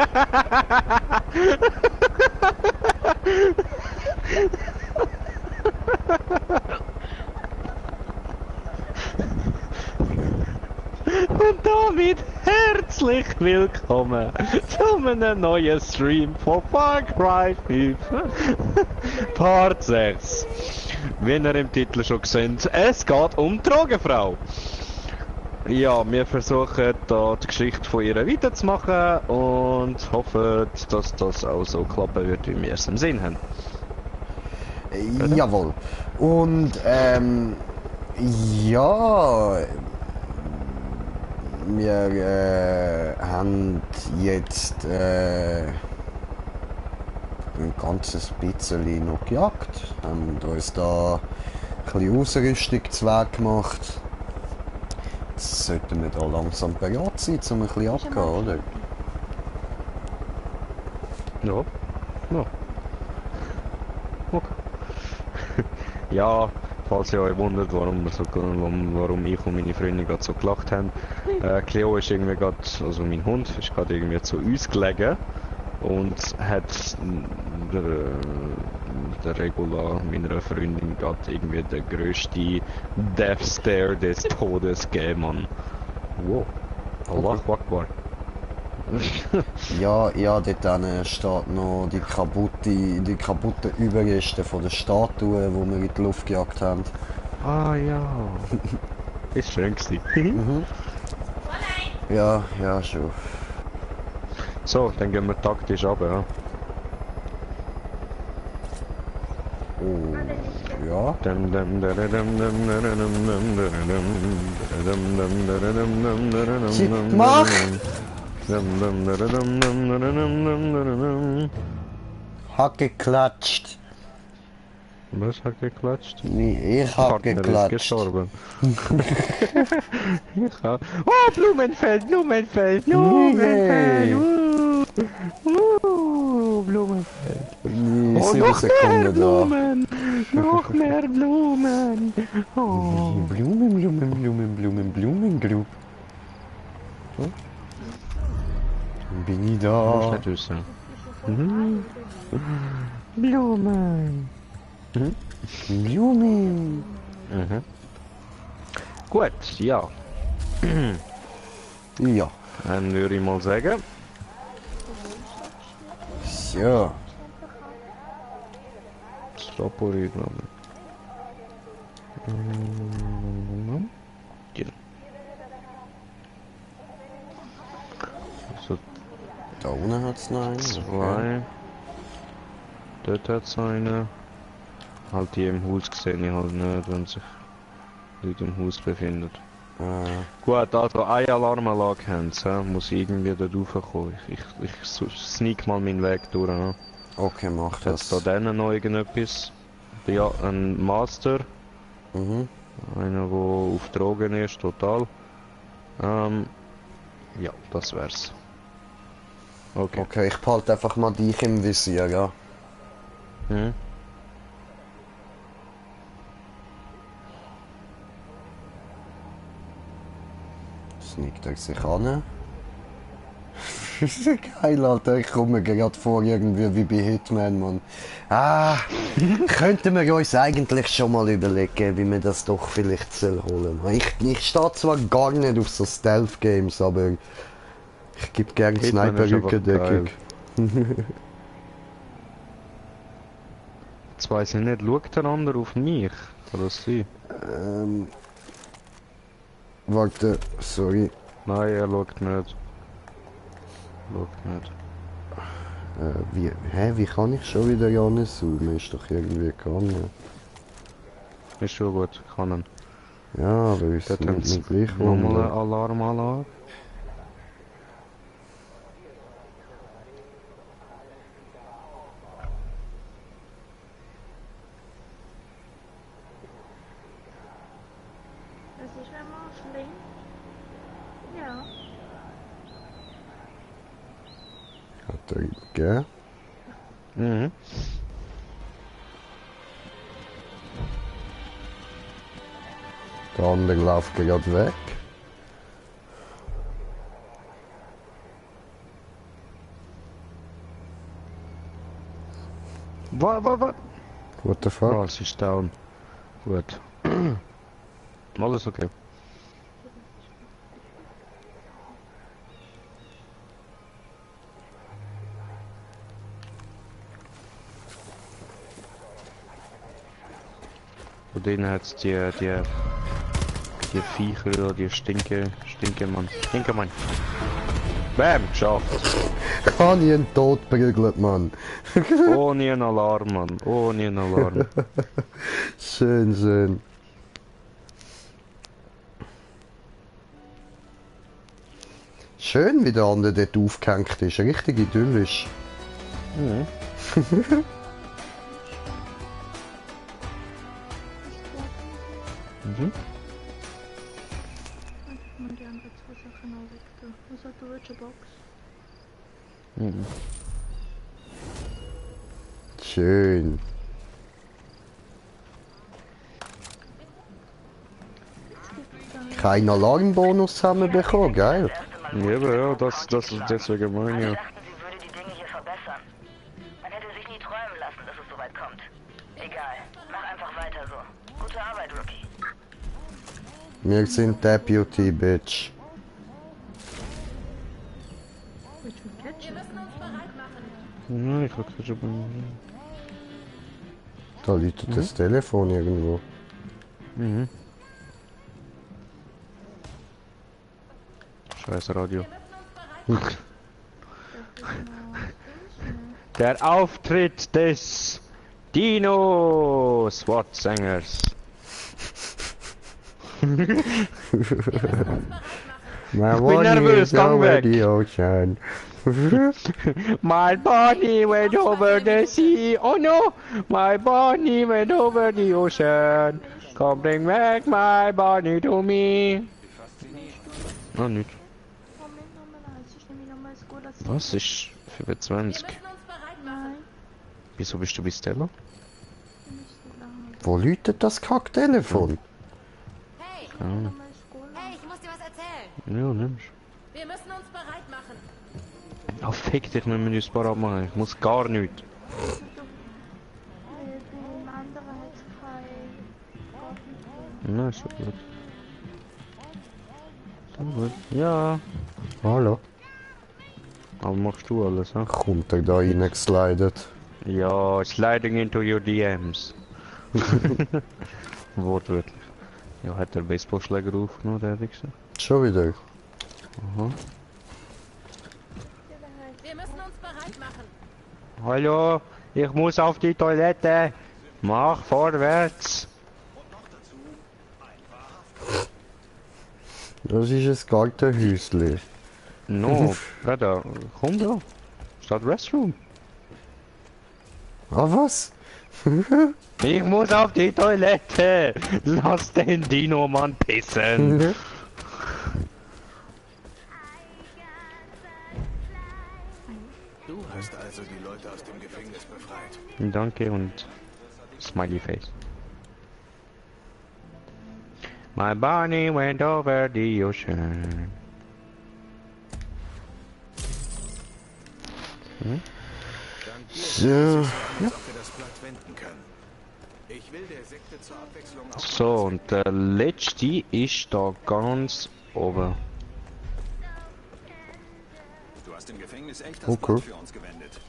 Und damit herzlich willkommen zu einem neuen Stream von Far Cry 5 Part 6. Wie ihr im Titel schon seht, es geht um die Drogenfrau. Ja, wir versuchen da die Geschichte von ihr weiterzumachen und hoffen, dass das auch so klappen wird, wie wir es im Sinn haben. Jawohl. Und ja, wir haben jetzt ein ganzes bisschen noch gejagt, haben uns da ein bisschen Ausrüstung zu Weg gemacht. Jetzt sollten wir da langsam bereit sein, um ein bisschen abzugehen, oder? Ja, ja. Okay. Ja, falls ihr euch wundert, warum ich und meine Freundin gerade so gelacht haben. Cleo ist irgendwie gerade, also mein Hund, ist gerade irgendwie zu uns gelegen und hat der Regula, meiner Freundin, gerade irgendwie der grösste Death Stare des Todes gegeben, Mann. Wow. Allahu Akbar. Ja, dort hinten steht noch die kaputten Überreste von der Statue, die wir in die Luft gejagt haben. Ah ja. Ist schön gewesen. Mhm. Ja, schon. So, dann gehen wir taktisch runter, ja. Oh, ja. Mach! Hat geklatscht. Was hat geklatscht? Nee, ich hab Partner ist geklatscht. gestorben. Oh, Blumenfeld, Blumenfeld, Blumenfeld. Blumenfeld. Nee, Oh, 7 noch mehr Sekunden da. Blumen. Noch mehr Blumen. Oh. Blumen. Bin ich Das da? ist nicht wissen. Blumen. Blumen. Mhm. Gut, ja. Ja. Dann würde ich mal sagen. So. Stoporit, ja. So, Da unten hat's noch einen. zwei. Dort hat es eine. Halt die im Haus gesehen, ich halt nicht, wenn sich Leute im Haus befinden. Gut, also eine Alarmanlage haben sie, muss ich irgendwie da raufkommen. Ich sneak mal meinen Weg durch. Ja. Okay, mach Hat's das. da denen noch irgendetwas? Ja, ein Master. Mhm. Einer, der auf Drogen ist, total. Ja, das wär's. Okay. Okay, ich behalte einfach mal dich im Visier, ja. Mhm. Sneakt er sich an. Geil, Alter, ich komme mir gerade vor irgendwie wie bei Hitman, Mann. Könnten wir uns eigentlich schon mal überlegen, wie wir das doch vielleicht holen sollen. Ich stehe zwar gar nicht auf so Stealth-Games, aber ich gebe gerne Hitman ist einfach Sniper-Rückendeckung. Jetzt weiss ich nicht, schaut der andere auf mich? Kann das sein? Warte, sorry. Nein, er schaut nicht. Wie kann ich schon wieder ranzoomen? Ist doch irgendwie gegangen. Ist schon gut, kann er. Ja, aber ist Dort haben nicht sie gleich nochmal eine wundern. Alarmanlage. Das ist einmal schlimm. Ja. Hat er ihm gegeben? Mhm. Der andere läuft gerade weg. Was? What the Oh, fuck? es ist down. Gut. Alles okay. Von denen hat's die Viecher oder die Stinkemann. Bam, geschafft. Kann ich ihn tot prügelt, Mann. Ohne einen Alarm, Mann. Ohne einen Alarm. Schön, schön. Schön, wie der andere dort aufgehängt ist. Richtig idyllisch. Mhm. Mhm. Und die anderen zwei Sachen auch weg da. Was hat du jetzt eine Box? Mhm. Schön. Keinen Alarmbonus haben wir bekommen, geil. Ja, aber ja, das ist deswegen mein, ja. Sie dachten, sie würde die Dinge hier verbessern. Man hätte sich nie träumen lassen, dass es so weit kommt. Egal, mach einfach weiter so. Gute Arbeit, Rookie. Wir sind Deputy, Bitch. Willst du mit Ketchup? Nein, ich hab Ketchup. Da läutet das Telefon irgendwo. Mhm. Scheiß Radio. Der Auftritt des Dino SWAT-Sängers. My bin nervös, gang weg. the ocean. My bunny went over the sea. Oh no, my bunny went over the ocean. Come bring back my bunny to me. Oh, nicht. Moment, nochmal eins. Ich nehme nochmal das Gold. Was ist 25? Nein, Wieso bist du bei Stella? nicht so lange. Wo läutet das Kacktelefon? Hey, Ja, Nochmal das Gold. hey, ich muss dir was erzählen. ja nimmst. Wir müssen uns bereit machen. Oh, fick dich, wir müssen uns parat machen. Ich muss gar nichts. Beim anderen hat es kein Garten. Na, ist schon gut. Schon gut. Ja. Hallo? Aber machst du alles, ha? Kommt er da reingeslidet? Ja, sliding into your DMs. Wortwörtlich. Ja, hat der Baseballschläger aufgenommen, der hätte ich gesagt. Schon wieder? Aha. Wir müssen uns bereit machen. Hallo, ich muss auf die Toilette. Mach vorwärts. Das ist ein Gartenhäusli. No, Brother, komm da. Statt Restroom. Ah, was? Ich muss auf die Toilette. Lass den Dino-Mann pissen. Du hast also die Leute aus dem Gefängnis befreit. Danke und Smiley Face. My bunny went over the ocean. So. Als ob wir das Blatt wenden können. Ich will der Sekte zur Abwechslung auch So, und der letzte ist da ganz oben. Du hast im Gefängnis echt das Okay. Blatt für uns gewendet.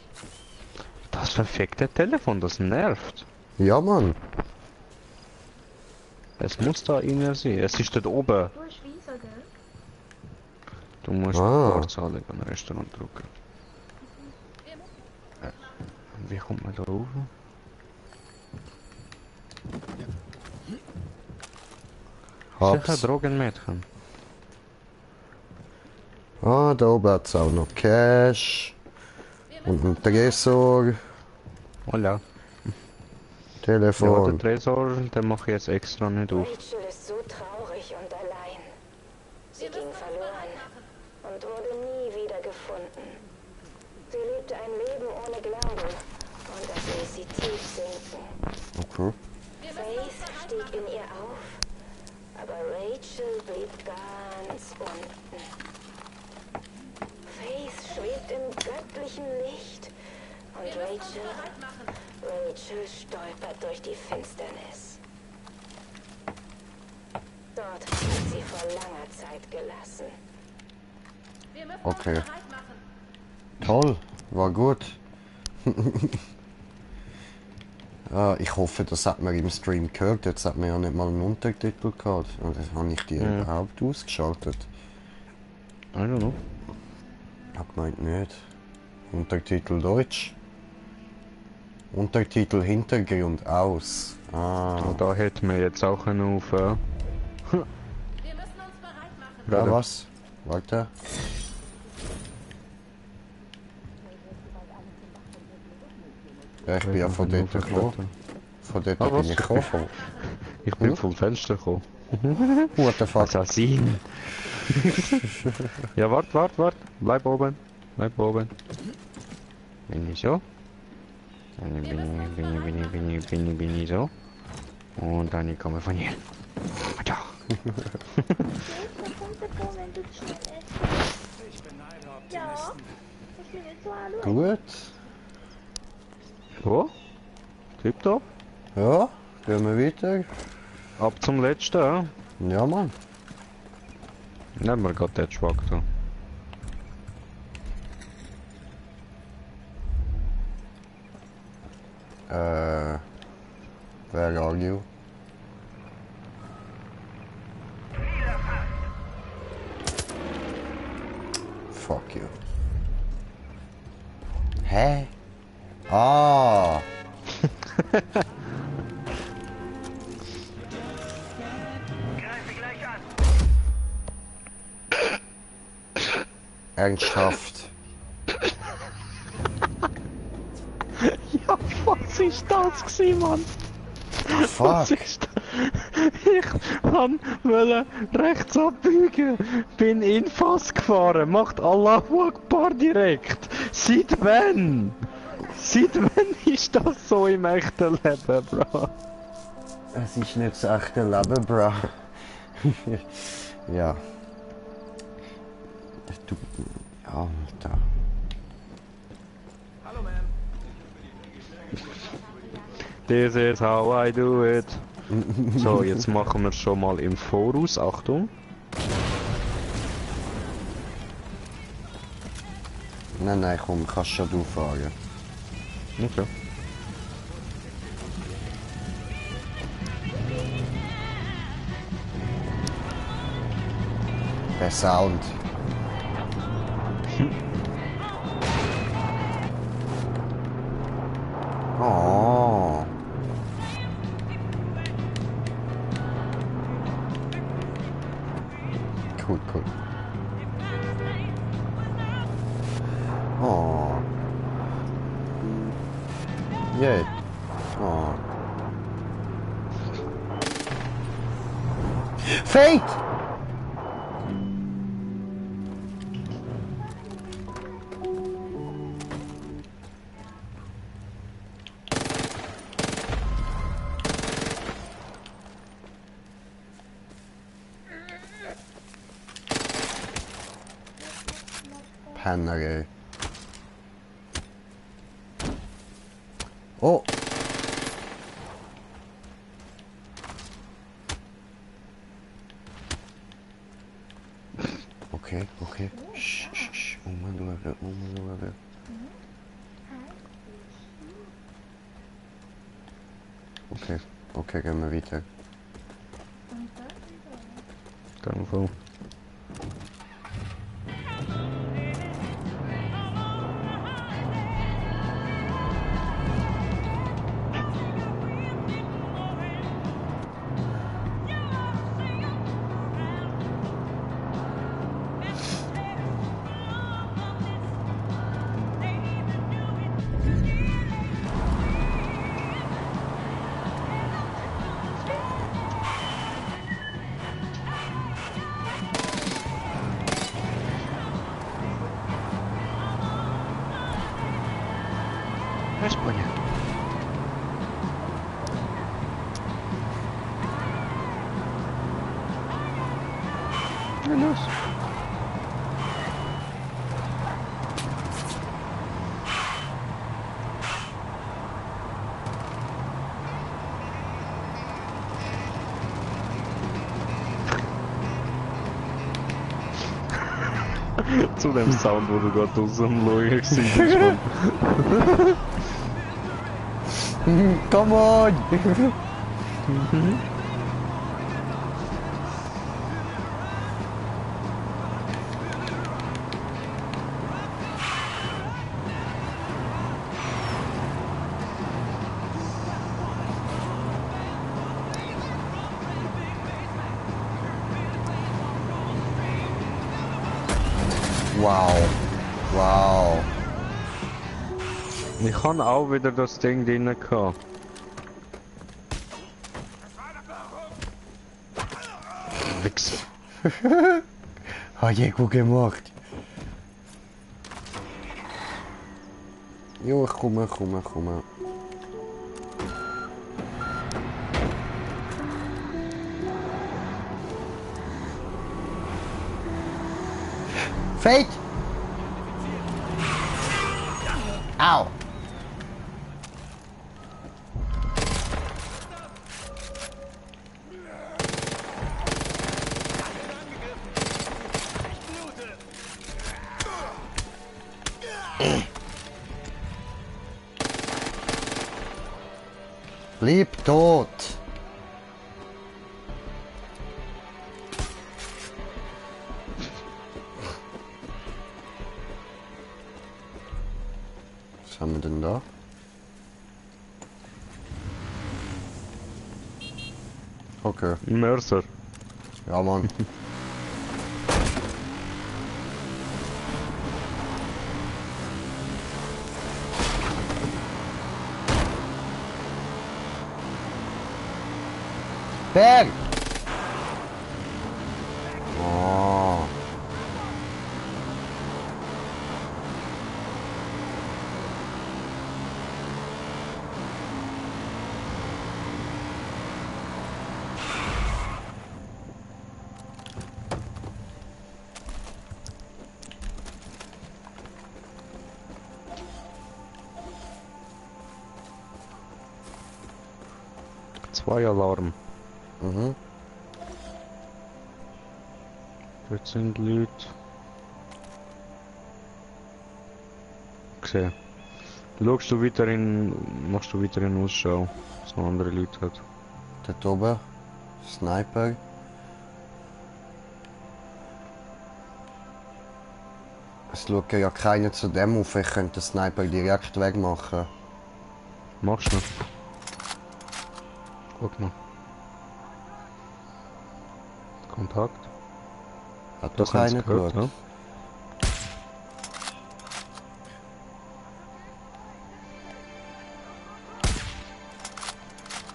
Das verfickte Telefon, das nervt. Ja, Mann. Es muss da immer sein. Es ist dort oben. Du hast Visa, gell? Du musst Ah. Vorzahlung an Restaurant drücken. Wie kommt man da rauf? Sicher Hab's. Drogenmädchen. Ah, da oben hat's auch noch Cash. Und ein Tresor. Hola. Ja, der Telefon. Tresor, den mache ich jetzt extra nicht auf. Rachel ist so traurig und allein. Sie ging verloren und wurde nie wieder gefunden. Sie lebte ein Leben ohne Glaube und das ließ sie tief sinken. Okay. Faith stieg in ihr auf, aber Rachel blieb ganz unten. Faith schwebt im göttlichen Licht und Rachel stolpert durch die Finsternis. Dort hat sie vor langer Zeit gelassen. Wir müssen Okay. uns bereit machen. Toll, war gut. Ich hoffe, das hat man im Stream gehört. Jetzt hat man ja nicht mal einen Untertitel gehabt. Oder habe ich die überhaupt ausgeschaltet? I don't know. Ich hab gemeint nicht. Untertitel Deutsch. Untertitel Hintergrund aus. Und da hätten wir jetzt auch einen auf. Wir müssen uns bereit machen. Ja, was? Warte. Ja, ich bin ja von dort gekommen. Von dort bin was? ich gekommen. Ich bin vom Fenster gekommen. What the fuck? Assassin! Ja, wart. Bleib oben. Bin ich so? Dann bin ich so. Und dann komme ich von hier. Da. Wenn du schnell essen. Ich beneide Ja. Optimisten. Ich bin jetzt so hallo. Gut. So? Tipptopp. Ja, gehen wir weiter. Ab zum letzten, ja? Ja, Mann. Nehmen wir gerade den Schwag da. Where are you? Fuck you. Hä? Ah! Ernsthaft. Ja, was ist das gewesen, Mann? Fuck. ist Ich wollte rechts abbiegen, bin in Fass gefahren, macht Allahu Akbar direkt. Seit wann? Seit wann ist das so im echten Leben, Bro? Es ist nicht das echte Leben, bro. Ja. Du... Ja, Alter. Hallo, Ma'am. This is how I do it. So, jetzt machen wir schon mal im Voraus, Achtung. Nein, komm, kannst schon du fahren. Okay. Der Sound. Oh. Cool. Oh. Yeah. Oh. Fate! Penner, ey. Oh! Okay. Shh. Umschauen. Okay, gehen wir weiter. Dann voll. España. Los. zu dem Sound, wo du gerade aus dem Schauen warst. Come on! Wow. Wow. Ich habe auch wieder das Ding drin gehabt. Wichser. Hat je gut gemacht. Jo, ich komme. Fate! Au! Bleib tot! Was haben wir denn da? Okay. Mörser. Ja, Mann. Berg! Oh. Zwei Alarm. Mhm. Dort sind Leute. Gesehen. Machst du weiterhin Ausschau, dass noch andere Leute hat. Dort oben. Sniper. Es schaut ja keiner zu dem auf, ich könnte den Sniper direkt wegmachen. Machst du? Guck mal. Kontakt. Hat Das doch haben sie einer gehört, geschaut. ja?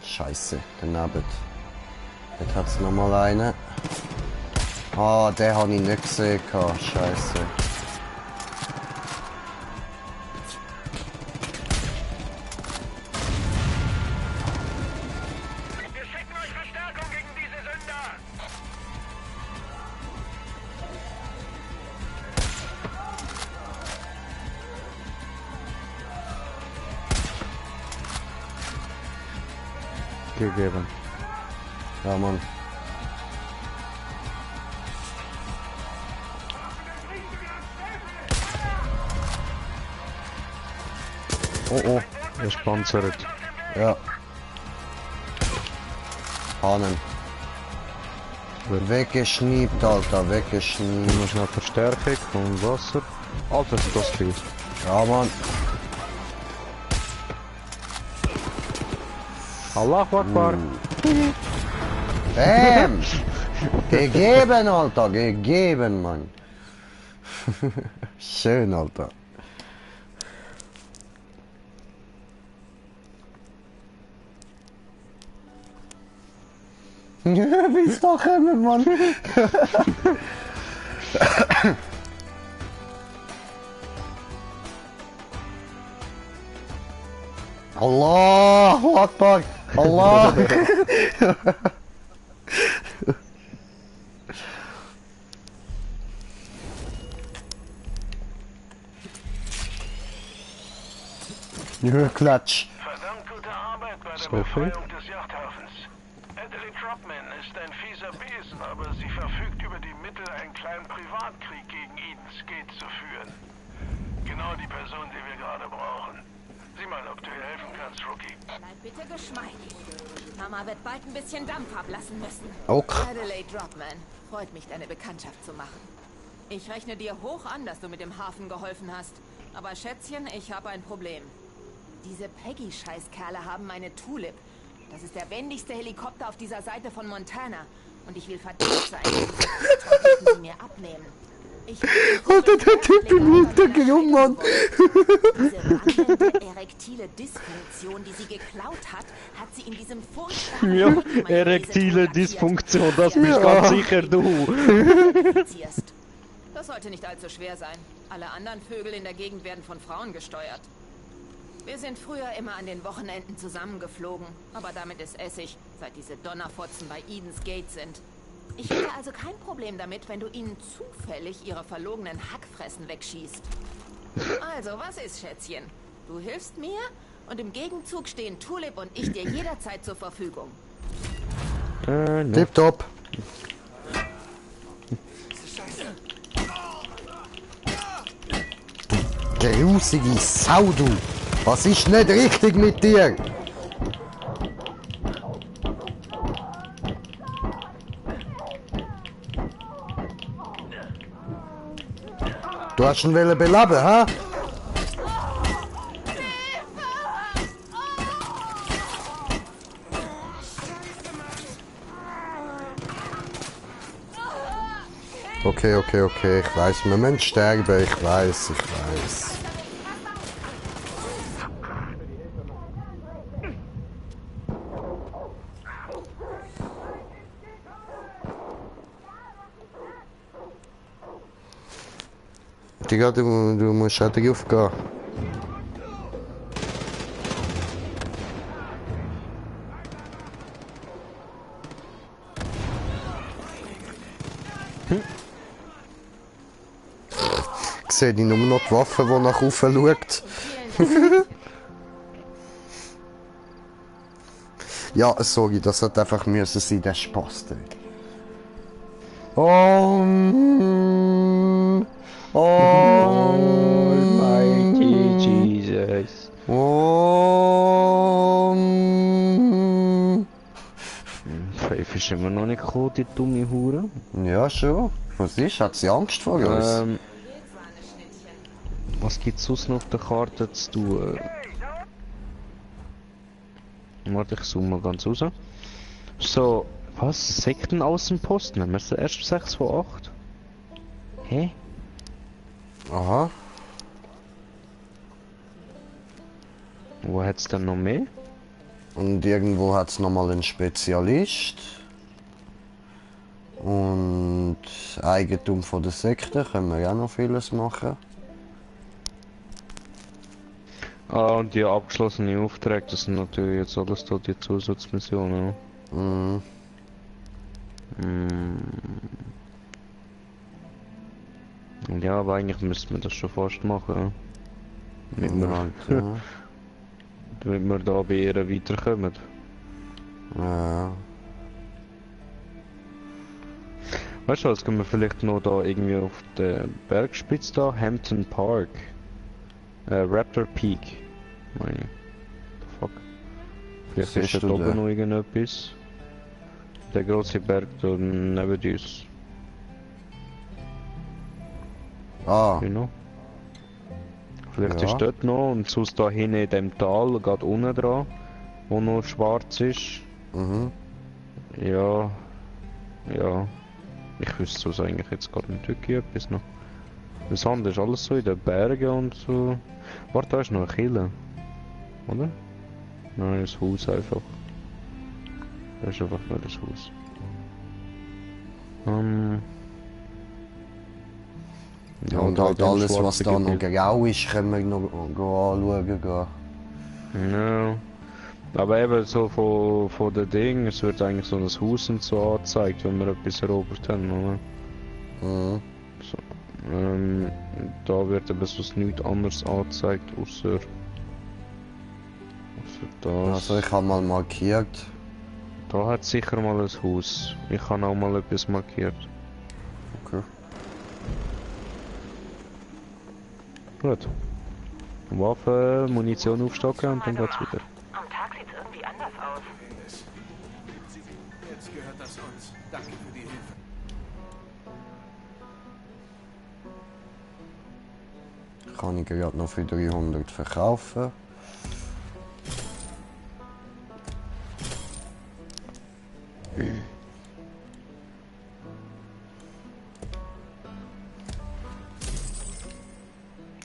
Scheiße, daneben. Dort hat es nochmal einen. Ah, den habe ich nicht gesehen. Scheiße. Wir schicken euch Verstärkung gegen diese Sünder! Gegeben. Ja, Mann. Oh, oh. Er ist panzert. Ja. Hahnen. Weggeschniebt, Alter. Ich Weggeschniebt. muss noch Verstärkung und Wasser. Alter, ist das viel. Ja, Mann. Allahu Akbar. Bam! Gegeben, Alter. Gegeben, Mann. Schön, Alter. Bis doch kommen, Mann. Allahu Akbar. Allah. Ja, Klatsch. Verdammt gute Arbeit bei der So viel? Befreiung des Yachthafens. Natalie Trotman ist ein fieser Besen, aber sie verfügt über die Mittel, einen kleinen Privatkrieg gegen Edens Gate zu Bleib bitte geschmeidig. Mama wird bald ein bisschen Dampf ablassen müssen. Okay. Adelaide Dropman, freut mich, deine Bekanntschaft zu machen. Ich rechne dir hoch an, dass du mit dem Hafen geholfen hast. Aber Schätzchen, ich habe ein Problem. Diese Peggy-Scheißkerle haben meine Tulip. Das ist der wendigste Helikopter auf dieser Seite von Montana. Und ich will verdammt sein, diese Trompeten sie mir abnehmen. Ich Alter, der Typ im Hintergrund, Mann. Diese wandelnde erektile Dysfunktion, die sie geklaut hat, hat sie in diesem furchtbaren Ja, Flugmodell erektile diese Dysfunktion, das Ja. bist ganz sicher du. identifizierst. Das sollte nicht allzu schwer sein. Alle anderen Vögel in der Gegend werden von Frauen gesteuert. Wir sind früher immer an den Wochenenden zusammengeflogen, aber damit ist Essig, seit diese Donnerfotzen bei Eden's Gate sind. Ich hätte also kein Problem damit, wenn du ihnen zufällig ihre verlogenen Hackfressen wegschießt. Also, was ist, Schätzchen? Du hilfst mir und im Gegenzug stehen Tulip und ich dir jederzeit zur Verfügung. Ne. Tipptopp. Grusige Sau, du. Was ist nicht richtig mit dir? Du hast ihn beleben, hä? Okay, okay, okay, ich weiß, wir müssen sterben, ich weiß. Digga, du musst auch drauf gehen. Ich sehe nur noch die Waffe, die nach oben schaut. Ja, sorry, das hat einfach müssen sein, der Spaß. Almighty Jesus. Pfeif ist immer noch nicht gekommen, die dumme Hure. Ja, schon. Was ist? Hat sie Angst vor uns? Was gibt's sonst noch auf der Karte zu tun? Warte, ich zoome mal ganz raus. So, was? Sektenaußenposten? Haben wir es erst 6 von 8? Hä? Aha. Wo hat's denn noch mehr? Und irgendwo hat es nochmal einen Spezialist. Und Eigentum von der Sekte können wir auch noch vieles machen. Ah, und die abgeschlossenen Aufträge, das sind natürlich jetzt alles da die Zusatzmissionen. Mhm. Ja, aber eigentlich müssten wir das schon fast machen. Damit wir, Ja. damit wir da bei ihr weiterkommen. Ja. Weißt du was, können wir vielleicht noch da irgendwie auf der Bergspitze da, Hampton Park. Raptor Peak. Meine ich. The fuck. Vielleicht Siehst ist da du oben den? noch irgendetwas. Der große Berg da neben uns. Ah, You know? Vielleicht Ja. ist dort noch und sonst da hinten in dem Tal, gerade unten dran, wo noch schwarz ist. mhm. Ja. Ja. Ich wüsste sonst eigentlich jetzt gerade nicht wirklich etwas noch. Das andere ist alles so in den Bergen und so. Warte, da ist noch eine Kille. Oder? Nein, das Haus einfach. Das ist einfach nur das Haus. Ja, und halt dem alles, was schwarzen da noch Gebiet. grau ist, können wir noch anschauen gehen. Ja. Aber eben so von den Dingen, es wird eigentlich so ein Haus und so angezeigt, wenn wir etwas erobert haben, oder? Mhm. So, da wird eben sonst nichts anderes angezeigt, außer das. Also ich habe mal markiert. Da hat sicher mal ein Haus. Ich habe auch mal etwas markiert. Okay. Gut. Waffen, Munition aufstocken und dann geht's wieder. Jetzt gehört das uns. Danke für die Hilfe. Kann ich gerade noch für 300 verkaufen.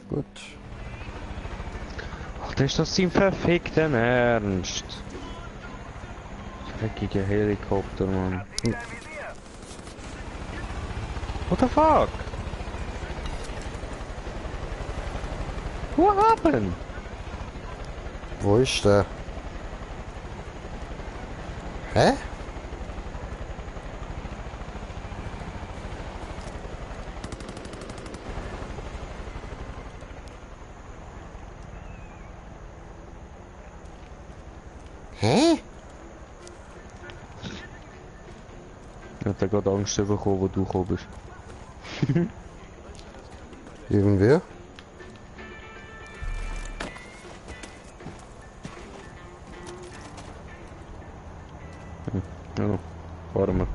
Gut. Ach, das ist das sein verfickten Ernst. Dreckiger Helikopter, Mann. What the fuck? What happened? Wo ist der? Hä? Hä? Ich hab gerade Angst bekommen, wo du gekommen bist. Irgendwie? Ja, fahren wir.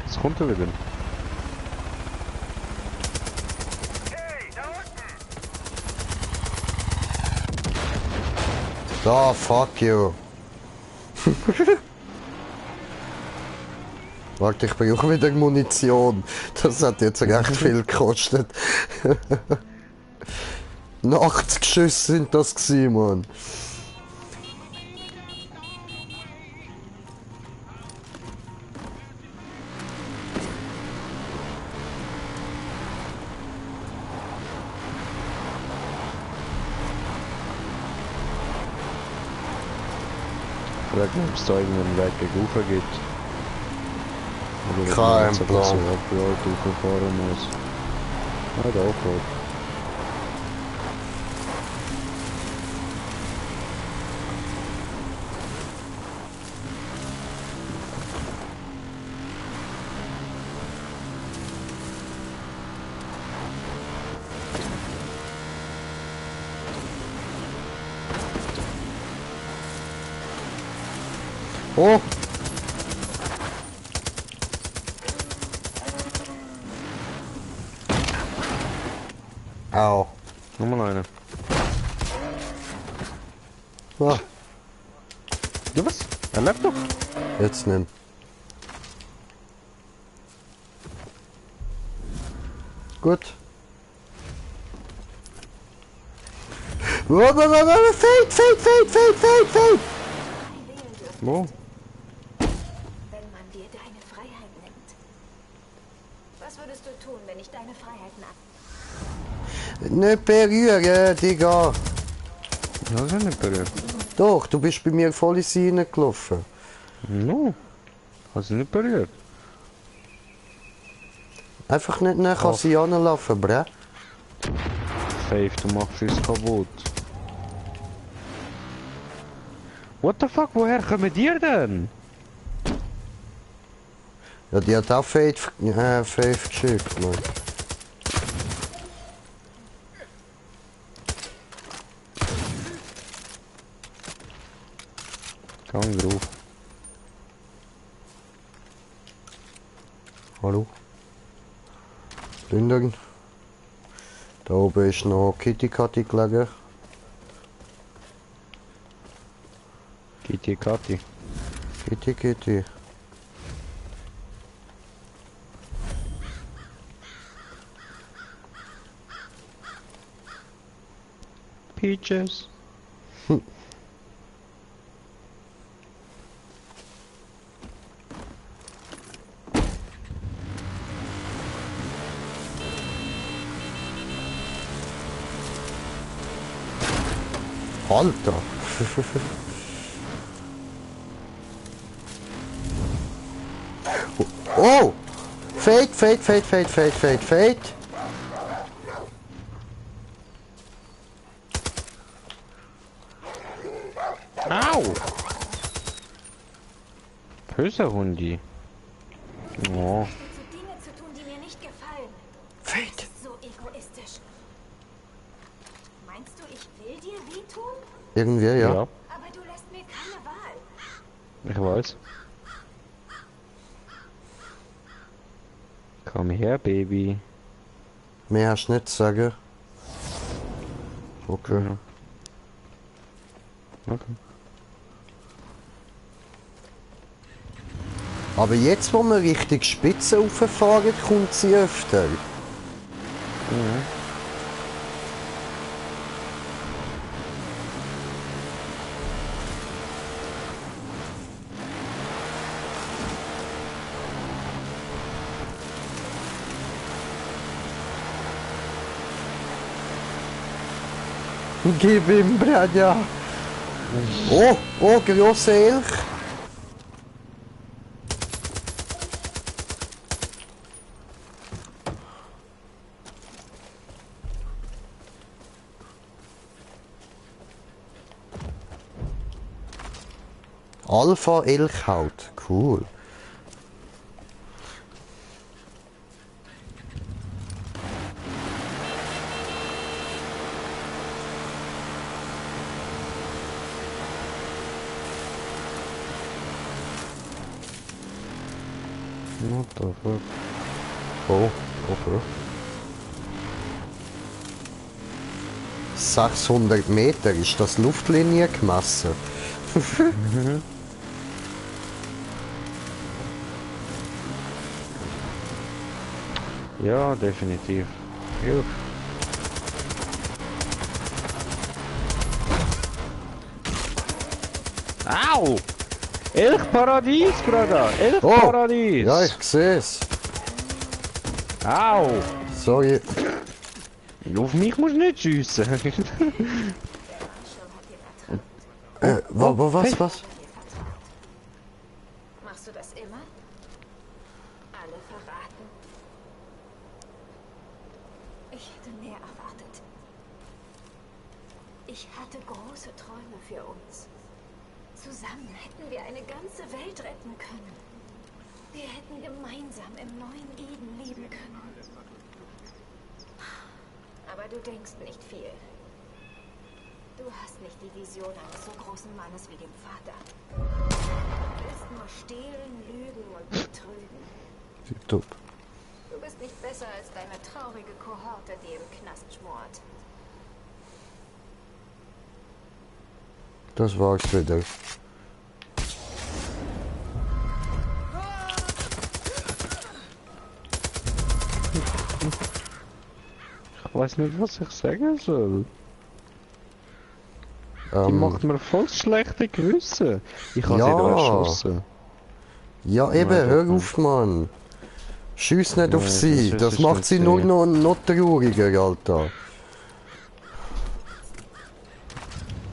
Jetzt kommt er wieder. Da, fuck you. Warte, ich brauche wieder Munition. Das hat jetzt recht viel gekostet. 80 Schüsse sind das gewesen, Mann. Frag mich, ob es da irgendeinen Weg gegen Ufer gibt. Oder ob Kein man jetzt einfach so Plan. abgeholt fahren muss. Ah, da auch gut. Oh! Au. Nochmal eine. Ah, Ja, was? Er lebt noch? jetzt nimm. Gut. Fade! Wo? Wenn man dir deine Freiheit nimmt. Was würdest du tun, wenn ich deine Freiheiten ab... Nicht berühren, Digga. Ja, das ist nicht berührt. Doch, du bist bei mir voll in sie reingelaufen. No. Hast du nicht berührt? Einfach nicht nach an sie ranlaufen, bre. Faith, du machst uns kaputt. What the fuck, woher kommen die denn? Ja, die hat auch Faith geschickt, Mann. Gang drauf. Hallo? Lindern. Da oben ist noch Kitty Katy gelegen. Kitty Katy. Kitty Kitty. Peaches. Alter! Oh! Fade! Au! Böser Hundi. Oh. Zu Dinge zu tun, die mir nicht gefallen. Fade! So egoistisch. Mein Meinst du, ich will dir wehtun? Irgendwie, ja. Aber du lässt mir keine Wahl. Ich weiß. Komm her, Baby. Mehr hast du nicht zu sagen. Okay. Ja. Okay. Aber jetzt, wo wir richtig Spitze rauffahren, kommt sie öfter. Gib ihm, Bradja. Oh, oh, große Elch. Alpha Elchhaut, cool. What the fuck? Oh, okay. 600 Meter, ist das Luftlinie gemessen? Ja, definitiv. Ja. Au! Elchparadies, Bruder! Elchparadies! Ja, ich sehe es. Au! Sorry. Auf mich musst du nicht schiessen. Was? Machst du das immer? Alle verraten? Ich hätte mehr erwartet. Ich hatte große Träume für uns. Zusammen hätten wir eine ganze Welt retten können. Wir hätten gemeinsam im neuen Eden leben können. Aber du denkst nicht viel. Du hast nicht die Vision eines so großen Mannes wie dem Vater. Du willst nur stehlen, lügen und betrügen. YouTube. Du bist nicht besser als deine traurige Kohorte, die im Knast schmort. Das war's wieder. Ich weiß nicht, was ich sagen soll. Die macht mir voll das schlechte Gewissen. Ich habe Ja. sie da erschossen. Ja eben, Nein, hör doch auf, Mann. Schieß nicht auf Nein, sie. das Das ist macht nicht sie sie. nur noch trauriger, Alter.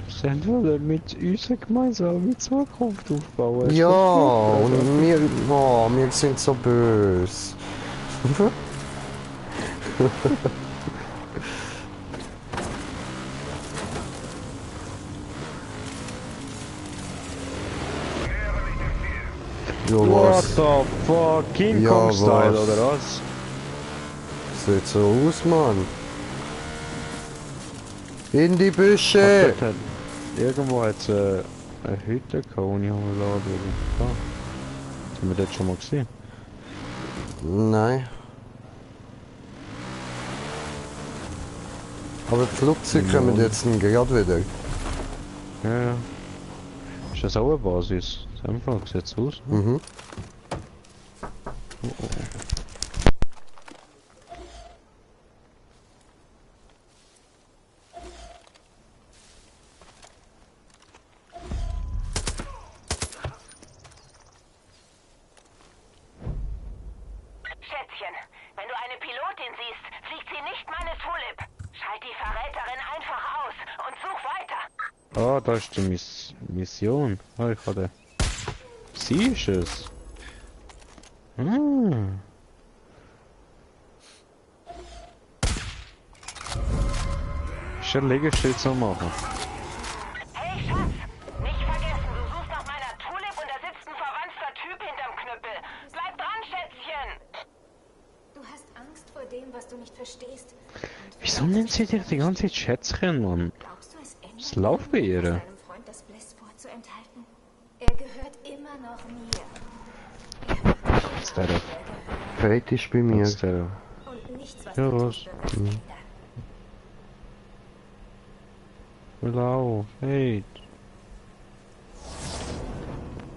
Sie wollen mit uns gemeinsam eine Zukunft aufbauen. Ist Ja, das gut, und wir sind so böse. Ja, What was? the fuck? King Ja, Kong Style was? oder was? Sieht so aus, Mann. In die Büsche! Dort hat, irgendwo hat es eine Hütte gehabt, wo ich laden will. Da. Haben wir das schon mal gesehen? Nein. Aber die Flugzeuge kommen jetzt gerade wieder. Ja, ja. Ist das auch eine Basis? Einfach sieht es aus. Ne? Mhm. Schätzchen, wenn du eine Pilotin siehst, fliegt sie nicht meine Tulip. Schalt die Verräterin einfach aus und such weiter. Ah, da ist die Mission. Ah, ich hatte. Sie ist es. Ah. Ist ein Liegestütz am machen. Hey Schatz, nicht vergessen, du suchst nach meiner Tulip und da sitzt ein verwandter Typ hinterm Knüppel. Bleib dran, Schätzchen. Du hast Angst vor dem, was du nicht verstehst. Wieso nennt sie dir die ganze Zeit Schätzchen, Mann? Glaubst du, es ändert Was läuft bei ihr? seinem Freund das Bliss vorzuenthalten? Er gehört immer noch mir. Was der da? Fate ist bei mir. Was der da? Und nichts, was Ja, du was? tust, wird das ändern. Hello, hey.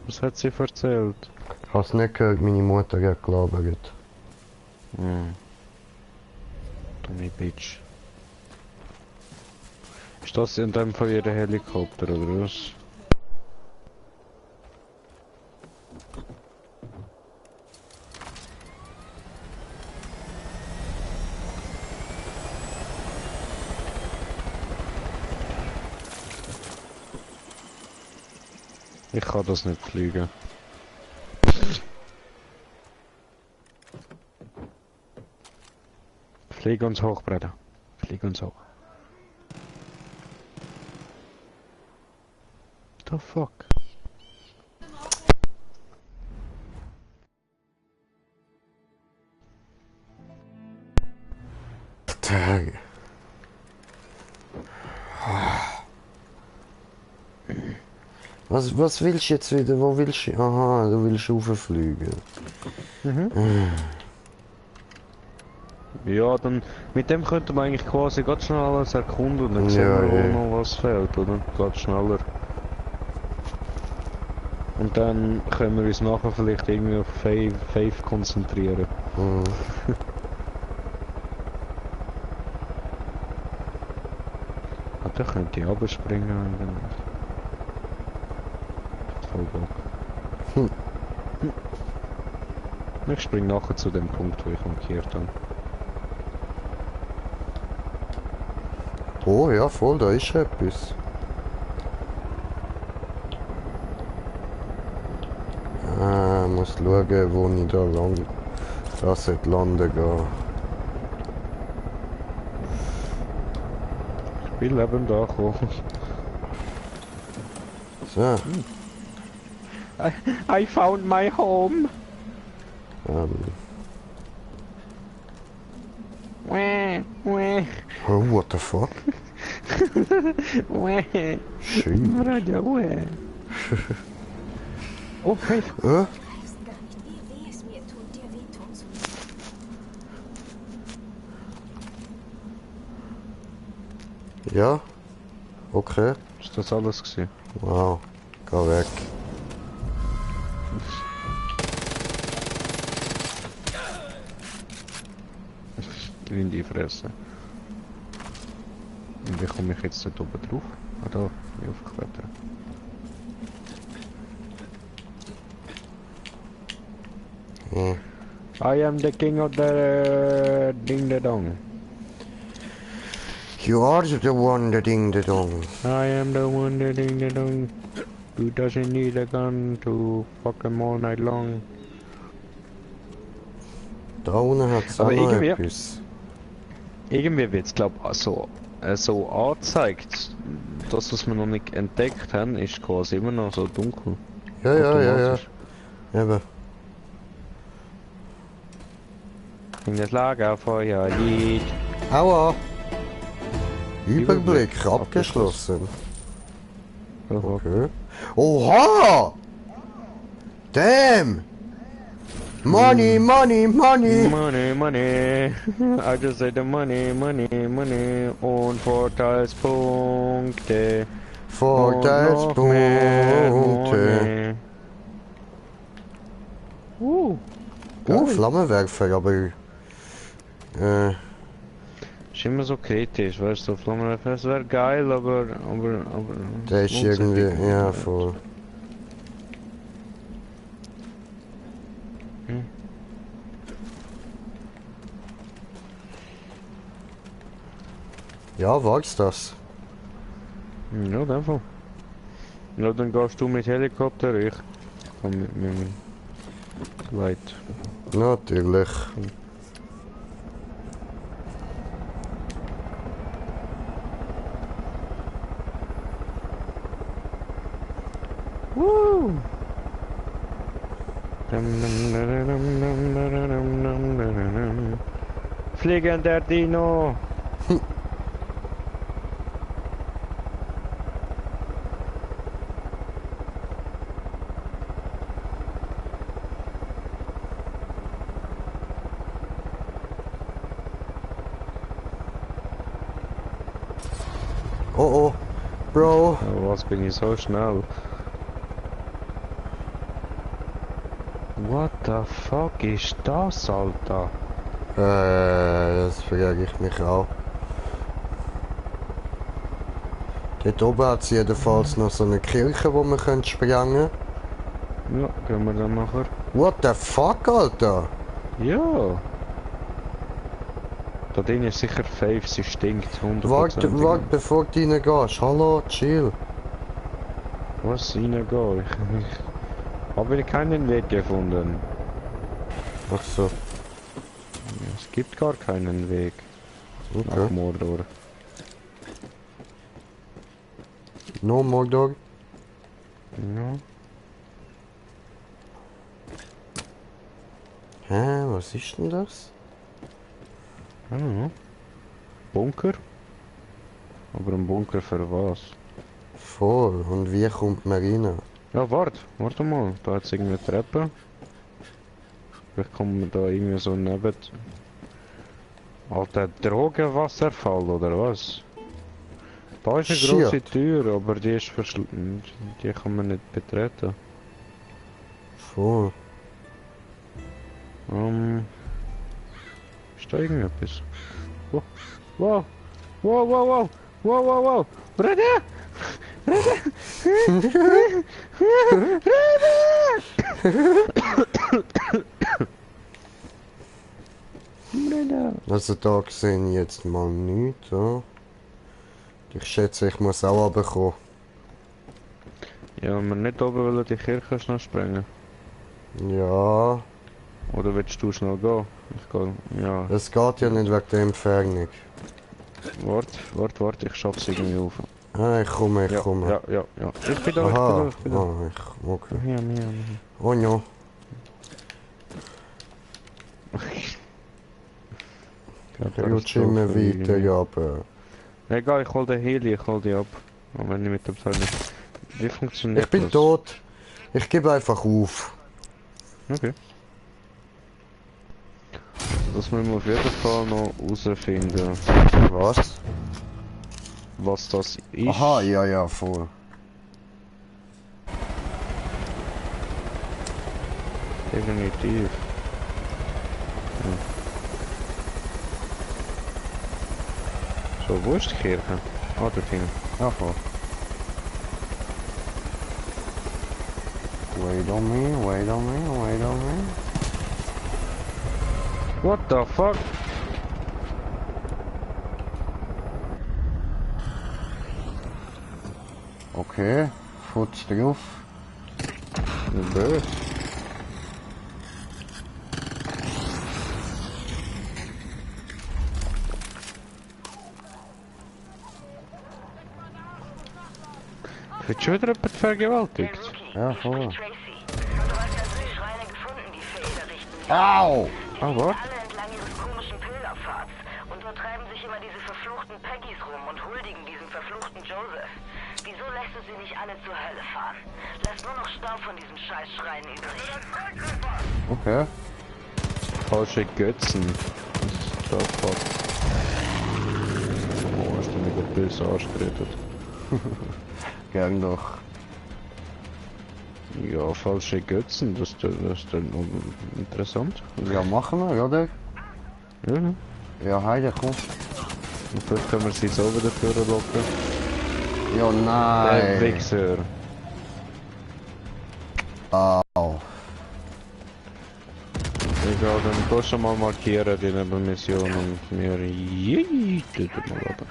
Was hat sie erzählt? Ich hab's nicht gehört, meine Mutter hat gelabert. Hm. Dumme Bitch. Ist das in dem Fall ihr Helikopter, oder was? Ich kann das nicht fliegen. Flieg uns hoch, Bruder. Flieg uns hoch. The fuck? Tage. Was willst du jetzt wieder? Wo willst du? Aha, du willst rauffliegen. Ja, dann mit dem könnte man eigentlich quasi ganz schnell alles erkunden und dann sehen Ja, wir, ja. wo noch was fehlt, oder? Ganz schneller. Und dann können wir uns nachher vielleicht irgendwie auf Faith konzentrieren. Mhm. Ah, da könnte ich runterspringen eigentlich. Voll Bock. Hm. Ich spring nachher zu dem Punkt, wo ich markiert habe. Oh ja, voll, da ist etwas. Muss schauen, wo ich da lang. Da sollte landen gehen. Ich bin eben da gekommen. So, I found my home! Wah, wah, oh, what the fuck? wah. Schön. Radio, wah. Oh, Faith! Du weißt gar nicht, wie weh es mir tut, dir wehtun zu müssen. Ja? Okay. Ist das alles gewesen? Wow. Geh weg. In die Fresse. Und wie komme ich jetzt dort oben drauf? Ah, da, wie aufklettern. Ja. I am the king of the ding the dong. You are the one that ding the dong. I am the one that ding the dong. Who doesn't need a gun to fuck him all night long. Da unten hat es auch Aber noch irgendwie- etwas. Irgendwie wird es glaube ich so angezeigt, das was wir noch nicht entdeckt haben, ist quasi immer noch so dunkel. Ja, ja, ja, ja. Automatisch. Eben. In das Lagerfeuer liegt. Aua! Überblick Überblick abgeschlossen. Okay. Okay. Oha! Damn! Money, money, money! Money, money. I just said the money, money, money. Und Vorteilspunkte. Vorteilspunkte. Geil. Flammenwerfer, aber... Ist immer so kritisch, weißt du, Flammenwerfer, das wäre geil, aber... der ist irgendwie... Ja, voll. Ja, war's das? Ja, in dem Fall. Ja, dann gehst du mit Helikopter, ich komm mit meinem Gleit. Natürlich. Woo! Fliegender Dino! Oh oh, Bro. Was bin ich so schnell? What the fuck ist das, Alter? Das frage ich mich auch. Dort oben hat es jedenfalls noch so eine Kirche, wo man sprengen können. Ja, gehen wir dann nachher. What the fuck, Alter? Ja! Da drin ist sicher 5, sie stinkt 100%. Warte, bevor du reingehst. Hallo, chill. Was reingehen? Ich habe keinen Weg gefunden. Ach so. Es gibt gar keinen Weg. Nach Okay. Mordor. No Mordor. Ja. Hä, was ist denn das? Ah. Bunker? Aber ein Bunker für was? Voll. Und wie kommt man rein? Ja, warte mal. Da hat es irgendwie eine Treppe. Vielleicht kommen wir da irgendwie so neben. Alter, Drogenwasserfall oder was? Da ist eine Shit. große Tür, aber die ist verschlossen. Die kann man nicht betreten. Voll. Ist da irgendetwas? Wow! Wow! Wow, wow, wow! Wow, wow, wow! Rede! Rede! Also da sehe ich jetzt mal nichts. Ja. Ich schätze, ich muss auch runterkommen. Ja, wenn wir nicht oben wollen, die Kirche schnell sprengen. Ja, Oder willst du schnell gehen? Ich gehe. Ja. es geht ja nicht wegen der Entfernung. Warte, ich schaff's irgendwie auf. Ah, ich komme. Ja. Ich bin da, Aha, ich bin da. okay. Hier. Oh no. Der rutscht immer weiter runter. Egal, ich hol den Heli, ich hol die ab. Aber wenn ich mit dem Teil nicht. Wie funktioniert Ich bin das? tot. Ich gebe einfach auf. Okay. Das müssen wir auf jeden Fall noch herausfinden. Was? Was das ist. Aha, ja, voll. Definitiv. Ja. So, wo ist die Kirche? Ah, dort hinten. Ja, voll. Wait on me. What the fuck? Okay, Futz drauf. Böse. Wird schon wieder jemand vergewaltigt? Ja, voll. Tracy. Du hast also die Schreine gefunden, die für Ada richten. Au! Ah, was? Alle entlang ihres komischen Pilgerpfads. Und dort treiben sich immer diese verfluchten Peggys rum und huldigen diesem verfluchten Joseph. Wieso lässt du sie nicht alle zur Hölle fahren? Lass nur noch Staub von diesem Scheißschrein übrig. Okay. Falsche Götzen. Das ist der Fuck. Oh, hast du mich gerade böse angeredet. Gern doch. Ja, falsche Götzen, das ist dann noch interessant. Ja, machen wir, oder? Ja, Ja, heide, komm. und vielleicht können wir sie jetzt auch wieder vorlocken. Ja, nein. Wichser. Au. Egal, dann kannst du mal markieren die Nebenmission und wir jeeten mal runter.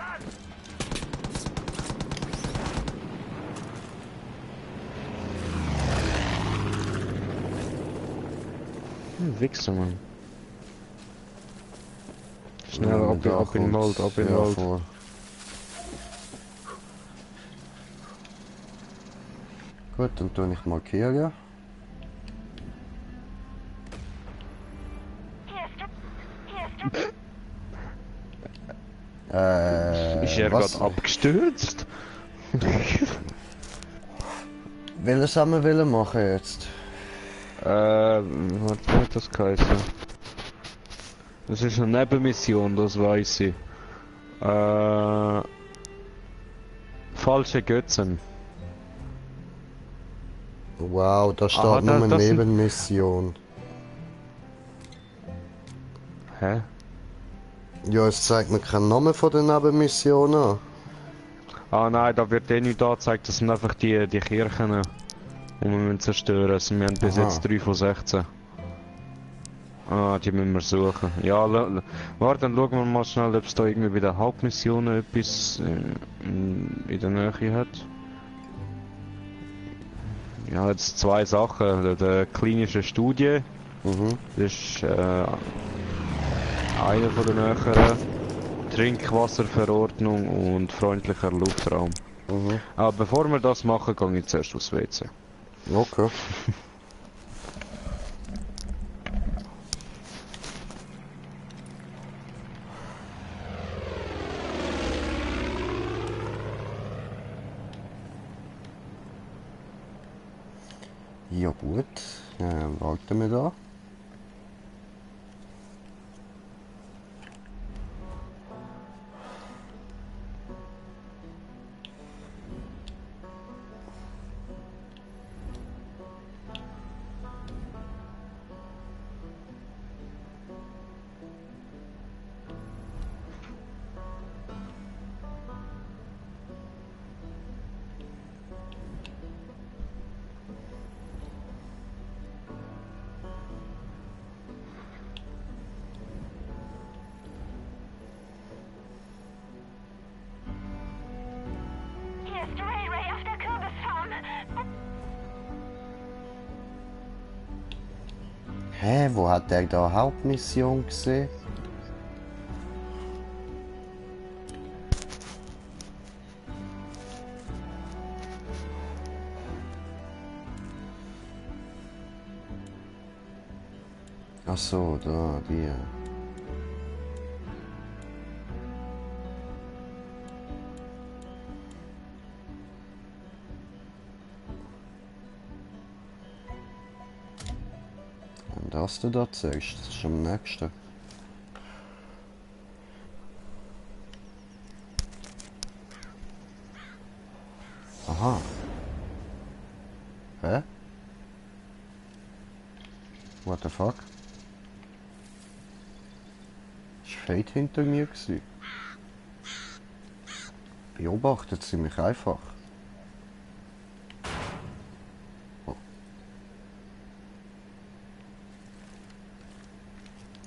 Wichser, Mann. Schnell Ja, ab, da ab in den Wald, kommt's. ab in den Ja, Wald. voll. Gut, dann tue ich markieren. Ist er was? gerade abgestürzt? Welches haben wir wollen machen jetzt? Was hat das geheißen? Das ist eine Nebenmission, das weiß ich. Falsche Götzen. Wow, da steht Aha, nur eine das sind- Nebenmission. Hä? Ja, es zeigt mir keinen Namen von der Nebenmission an. Ah nein, da wird eh nicht angezeigt, das sind einfach die Kirchen, die wir müssen zerstören. Also wir haben bis Aha. jetzt 3 von 16. Ah, die müssen wir suchen. Ja, warte, dann schauen wir mal schnell, ob es da irgendwie bei der Hauptmission etwas in der Nähe hat. Ja, jetzt 2 Sachen. Die klinische Studie, Mhm. das ist eine von den näheren. Trinkwasserverordnung und freundlicher Luftraum. Mhm. Aber bevor wir das machen, gehe ich zuerst aufs WC. Okay. Ja gut, warten wir da. Hier ist Ray auf der Kürbisfarm. Hä, wo hat der da Hauptmission gesehen? Ach so, da, die. Und das du da zuerst, das ist am nächsten. Aha. Hä? What the fuck? Ist Fate hinter mir gewesen? Beobachtet sie mich einfach. Oh.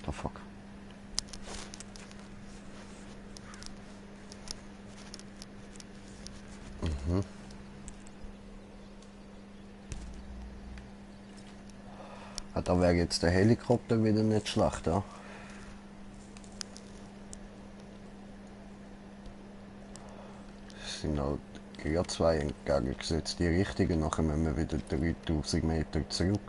The fuck? Mhm. Ah, da wäre jetzt der Helikopter wieder nicht schlecht, ja? Es sind halt gerade 2 entgegengesetzt, die richtigen, nachher müssen wir wieder 3000 Meter zurück.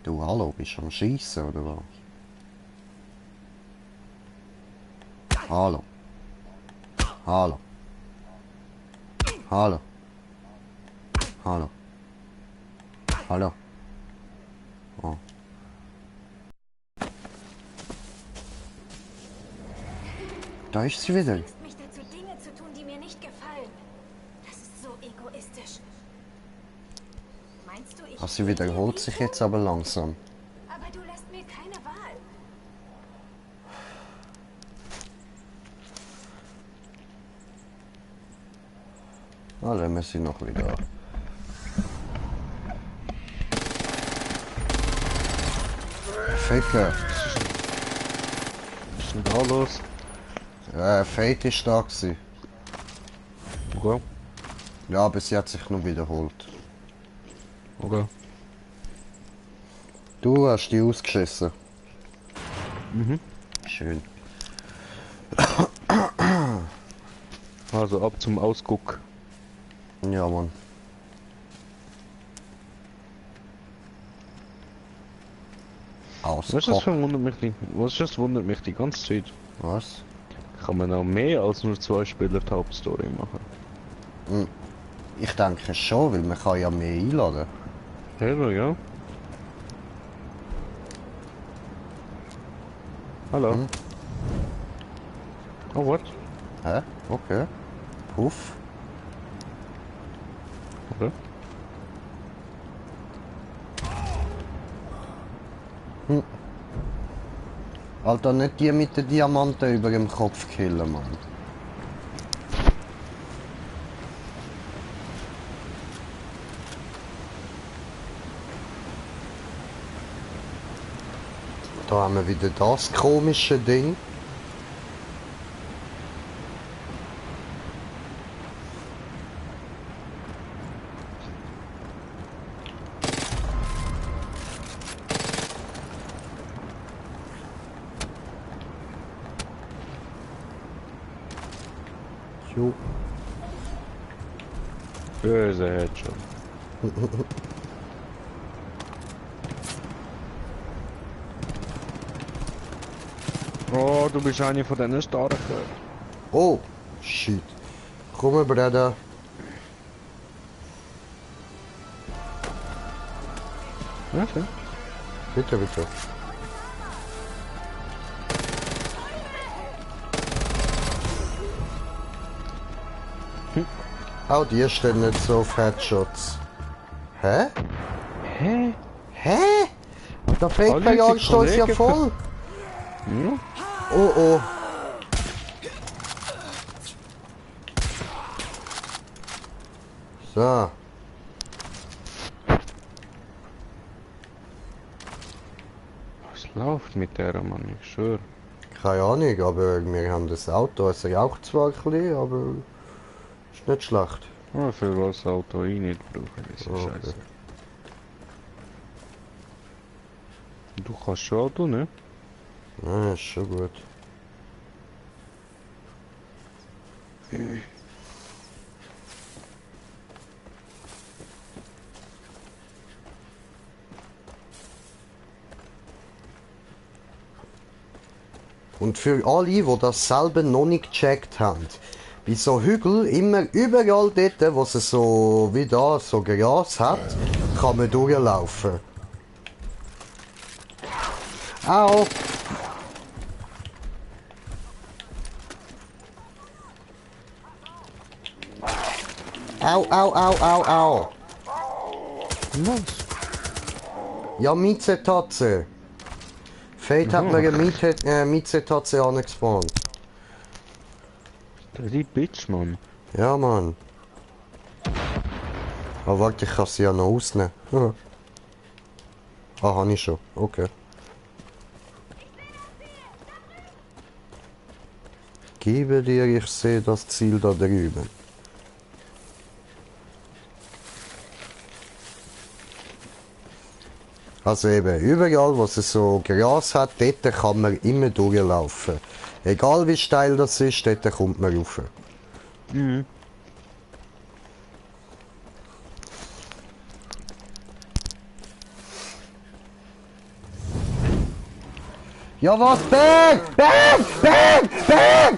Du, hallo, bist du am Schiessen oder was? Hallo. Hallo. Hallo. Hallo. Hallo. Oh. Da ist sie wieder. Zwingst mich dazu, Dinge zu tun, die mir nicht gefallen. Das ist so egoistisch. Meinst du, ich... Ah, sie wiederholt sich jetzt aber langsam. Aber du lässt mir keine Wahl. Ah, lassen wir sie noch wieder. Ficker. Was ist denn da los? Fate ist da gewesen. Okay. Ja, aber sie hat sich noch wiederholt. Okay. Du hast die ausgeschissen. Mhm. Schön. Also ab zum Ausguck. Ja, Mann. Was ist das wundert mich nicht? Was ist das wundert mich die ganze Zeit? Was? Kann man auch mehr als nur 2 Spieler die Hauptstory machen? Ich denke schon, weil man kann ja mehr einladen. Ja. Hallo. Oh, what? Hä? Okay. Puff. Okay. Alter, nicht die mit den Diamanten über dem Kopf killen, Mann. Da haben wir wieder das komische Ding. Jo. Böse Headshot. Oh, du bist eine von denen Starken. Oh, shit. Komm, Bruder. Okay. Bitte, bitte. Auch die stehen nicht so auf Headshots. Hä? Hä? Hä? Da fehlt Alle der unsere Jagdstoß ja Kollegen voll. Ja? Oh oh. So. Was läuft mit der, Mann? Ich schwör. Keine Ahnung, aber wir haben das Auto. Es raucht zwar ein bisschen, aber ist nicht schlecht. Oh, für was Auto ich nicht brauche, das ist Okay. scheiße. Du kannst schon Auto, ne? Ja, ist schon gut. Und für alle, die das selber noch nicht gecheckt haben, bei so Hügeln immer überall dort, wo es so wie da so Gras hat, kann man durchlaufen. Au! Au, au, au, au, au! Was? Ja, Mieze-Tatze. Fate hat mir eine Mieze-Tatze angespawnt. Die Bitch, Mann. Ja, Mann. Aber warte, ich kann sie ja noch ausnehmen. Ah, habe ich schon. Okay. Gebe dir, ich sehe das Ziel da drüben. Also eben, überall, wo es so Gras hat, dort kann man immer durchlaufen. Egal wie steil das ist, dort kommt man rauf. Mhm. Ja was? Bang! Bang! Bang! Bang!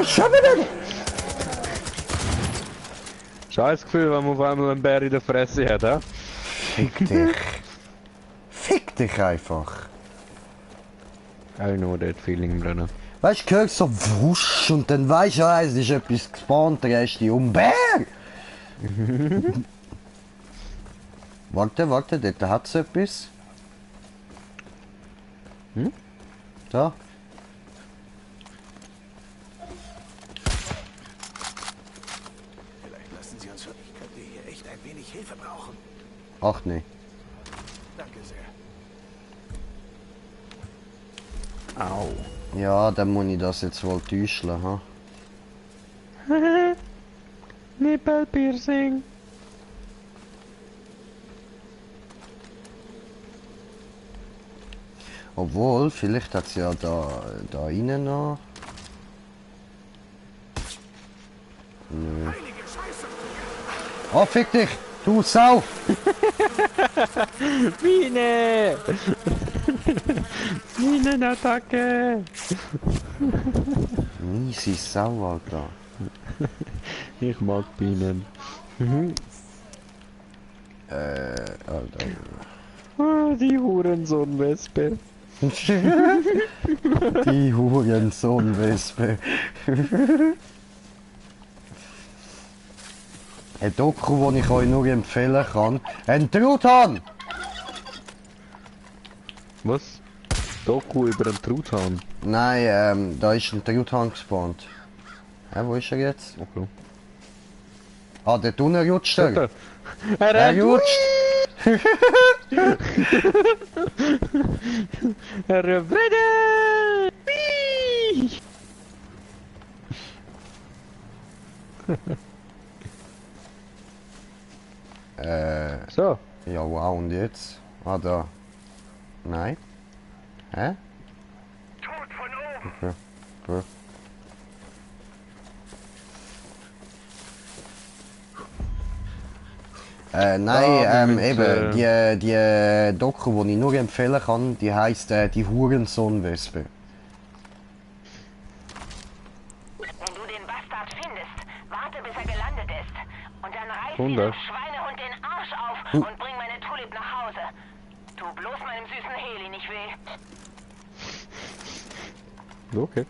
Schon wieder! Scheiß Gefühl, wenn man auf einmal einen Bär in der Fresse hat, hä? Fick dich. Fick dich einfach. I know that feeling, Brenner. Weißt du, hörst so wusch und dann weißt du, ja, es ist etwas gespawnt, drehst dich um. Bär! Warte, warte, dort hat es etwas. Hm? Da. Vielleicht lassen Sie uns schon. Ich könnte hier echt ein wenig Hilfe brauchen. Ach nee. Danke sehr. Au. Ja, dann muss ich das jetzt wohl täuschen, ha? Nippelpiercing. Obwohl, vielleicht hat es ja da innen noch. Heilige Scheiße! Oh, fick dich! Du Sau! Biene! Binenattacke! Miese Sau, Alter. Ich mag Bienen. Alter. Ah, die Hurensohn-Wespe. Die Hurensohn-Wespe. Ein Doku, das ich euch nur empfehlen kann. Ein Truthahn! Was? Doku über einen Truthahn? Nein, da ist ein Truthahn gespawnt. Ja, wo ist er jetzt? Okay. Ah, der Tunnel rutscht er. Er rutscht! Er rennt! So. Ja, wow, und jetzt? Ah, da. Nein. Hä? Tod von oben! Okay. Gut. Nein, eben, die Doku, die ich nur empfehlen kann, die heisst die Hurensohn-Wespe. Wenn du den Bastard findest, warte bis er gelandet ist. Und dann reiß Wunder. diesem Schweinehund den Arsch auf und bring meine Tulip nach Hause. Tu bloß meinem süßen Heli nicht weh. Okay.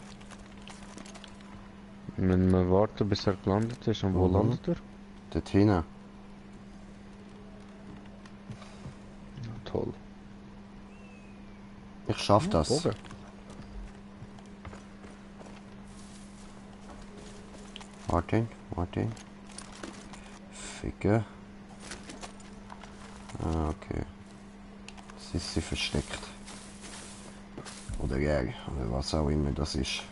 Wenn wir warten, bis er gelandet ist, und wo landet er? Dort hinten. Toll. Ich schaff das. Okay. Warte. Ficke. Ah, okay. Jetzt ist sie versteckt. Oder er, oder was auch immer das ist.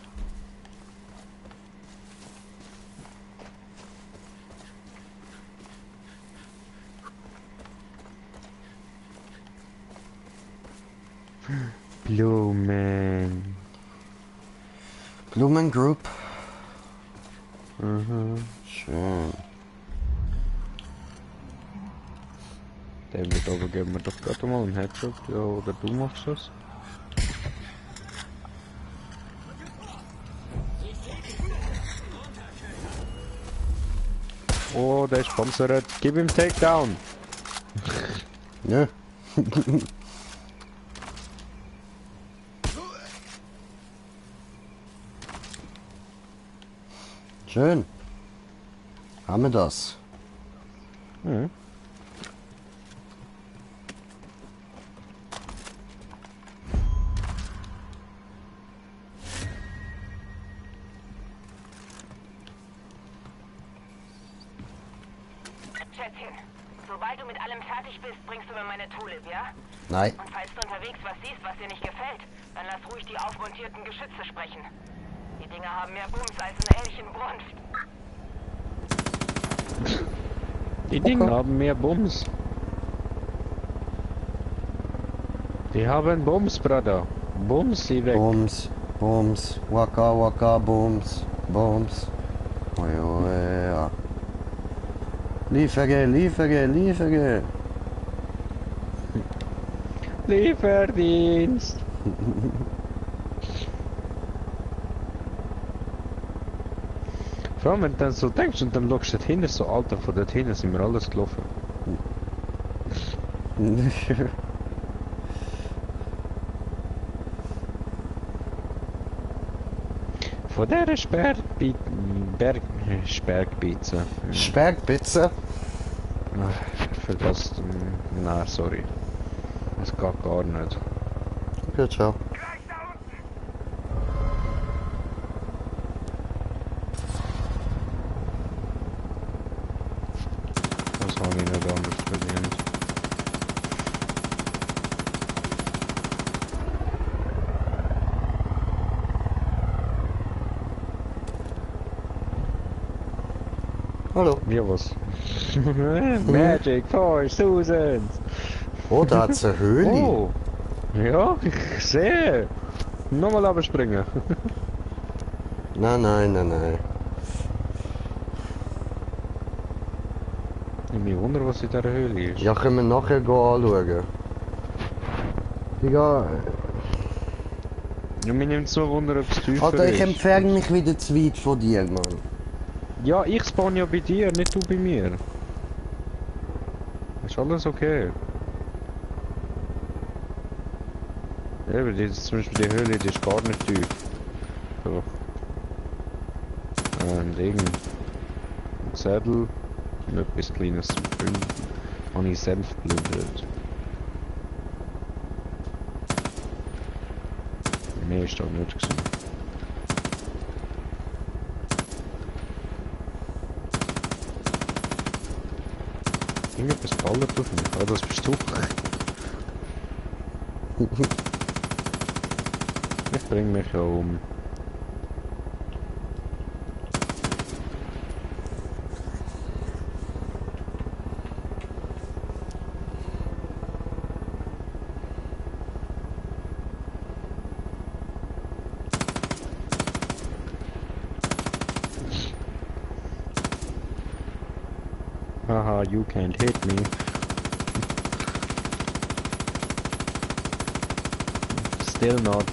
Blumen. Blumen Group. Schön. David, aber geben wir doch gerade mal einen Headshot, ja, oder du machst das? Oh, der ist panzert. Gib ihm Takedown. Ja. Schön. Haben wir das? Mhm. Schätzchen, sobald du mit allem fertig bist, bringst du mir meine Tulip, ja? Nein. Und falls du unterwegs was siehst, was dir nicht gefällt, dann lass ruhig die aufmontierten Geschütze sprechen. Die Dinger haben mehr Bums als ein Elchenbrunft. Die Dinge haben mehr Bums. Die haben Bums, Bruder. Bums, sie weg. Bums, waka, Bums. Oi, oi, ja. Liefere. Lieferdienst. Vor allem, wenn du dann so denkst und dann schaust du dort hinten, so Alter, von dort hinten sind wir alles gelaufen. Von dieser Sperrpizza. Sperrpizza? Für das, nein, sorry. Das geht gar nicht. Gut, ciao. Das habe ich nicht anders verdient. Hallo. Ja, was? Magic 4000! Oh, da hat's eine Höhle. Oh! Ja, ich sehe! Nochmal abspringen. Nein. Ich mich wundere, was in dieser Höhle ist. Ja, können wir nachher anschauen. Digga, Ja, mir nimmt es nur Wunder, ob es tiefer Alter, ich ist. entferne mich wieder zu weit von dir, Mann. Ja, ich spawn ja bei dir, nicht du bei mir. Ist alles okay. Eben, zum Beispiel die Höhle, die ist gar nicht tief. So. Ein Ding. Ein Zettel. Und etwas Kleines zum Füllen. Habe ich selbst geplündert. Mehr ist da nicht gewesen. Irgendetwas ballert auf mich. Ah, das bist du. Ich bring mich ja um. Haha, you can't hit me. Still not.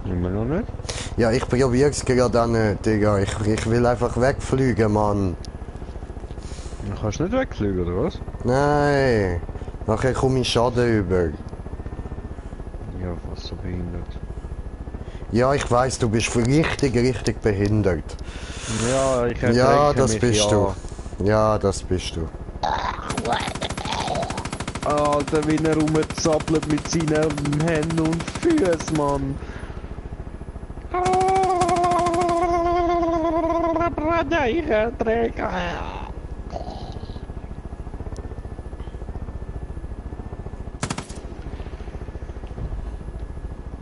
Immer noch nicht? Ja, ich probier's gerade an, Digga. Ich will einfach wegfliegen, Mann. Du kannst nicht wegfliegen, oder was? Nein. Nachher komme ich Schaden über. Ja, was so behindert. Ja, ich weiß, du bist richtig behindert. Ja, ich Ja, ertränke das mich, bist ja. du. Ja, das bist du. Alter, wie er rumzappelt mit seinen Händen und Füßen, Mann. Nein, ich erträge.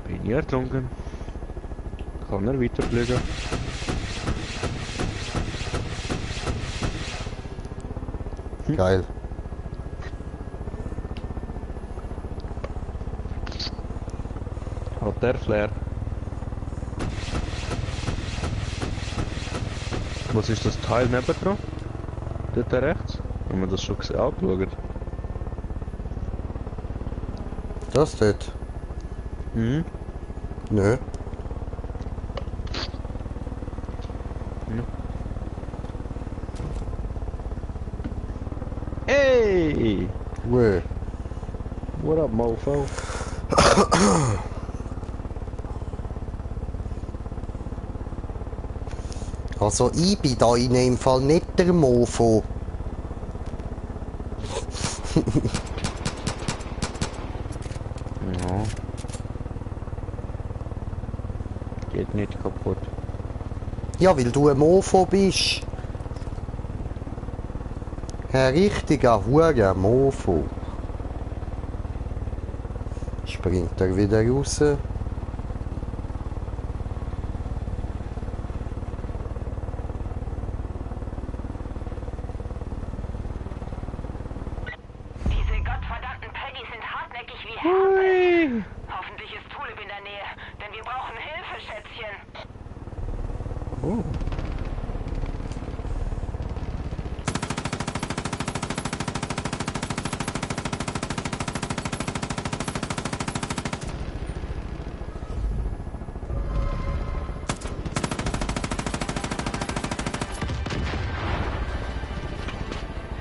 Bin ich ertrunken? Kann er weiterfliegen? Geil. Hat der Flair? Was ist das Teil nebendran? Dort rechts? Haben wir das schon angeschaut? Das dort? Mhm. Nö. Hey! Weh. What up, mofo? Also ich bin da in dem Fall nicht der Mofo. Ja. Geht nicht kaputt. Ja, weil du ein Mofo bist. Ein richtiger Hure Mofo. Springt er wieder raus? Diese gottverdammten Peggies sind hartnäckig wie Hermes. Hoffentlich ist Tulip in der Nähe, denn wir brauchen Hilfe, Schätzchen. Oh.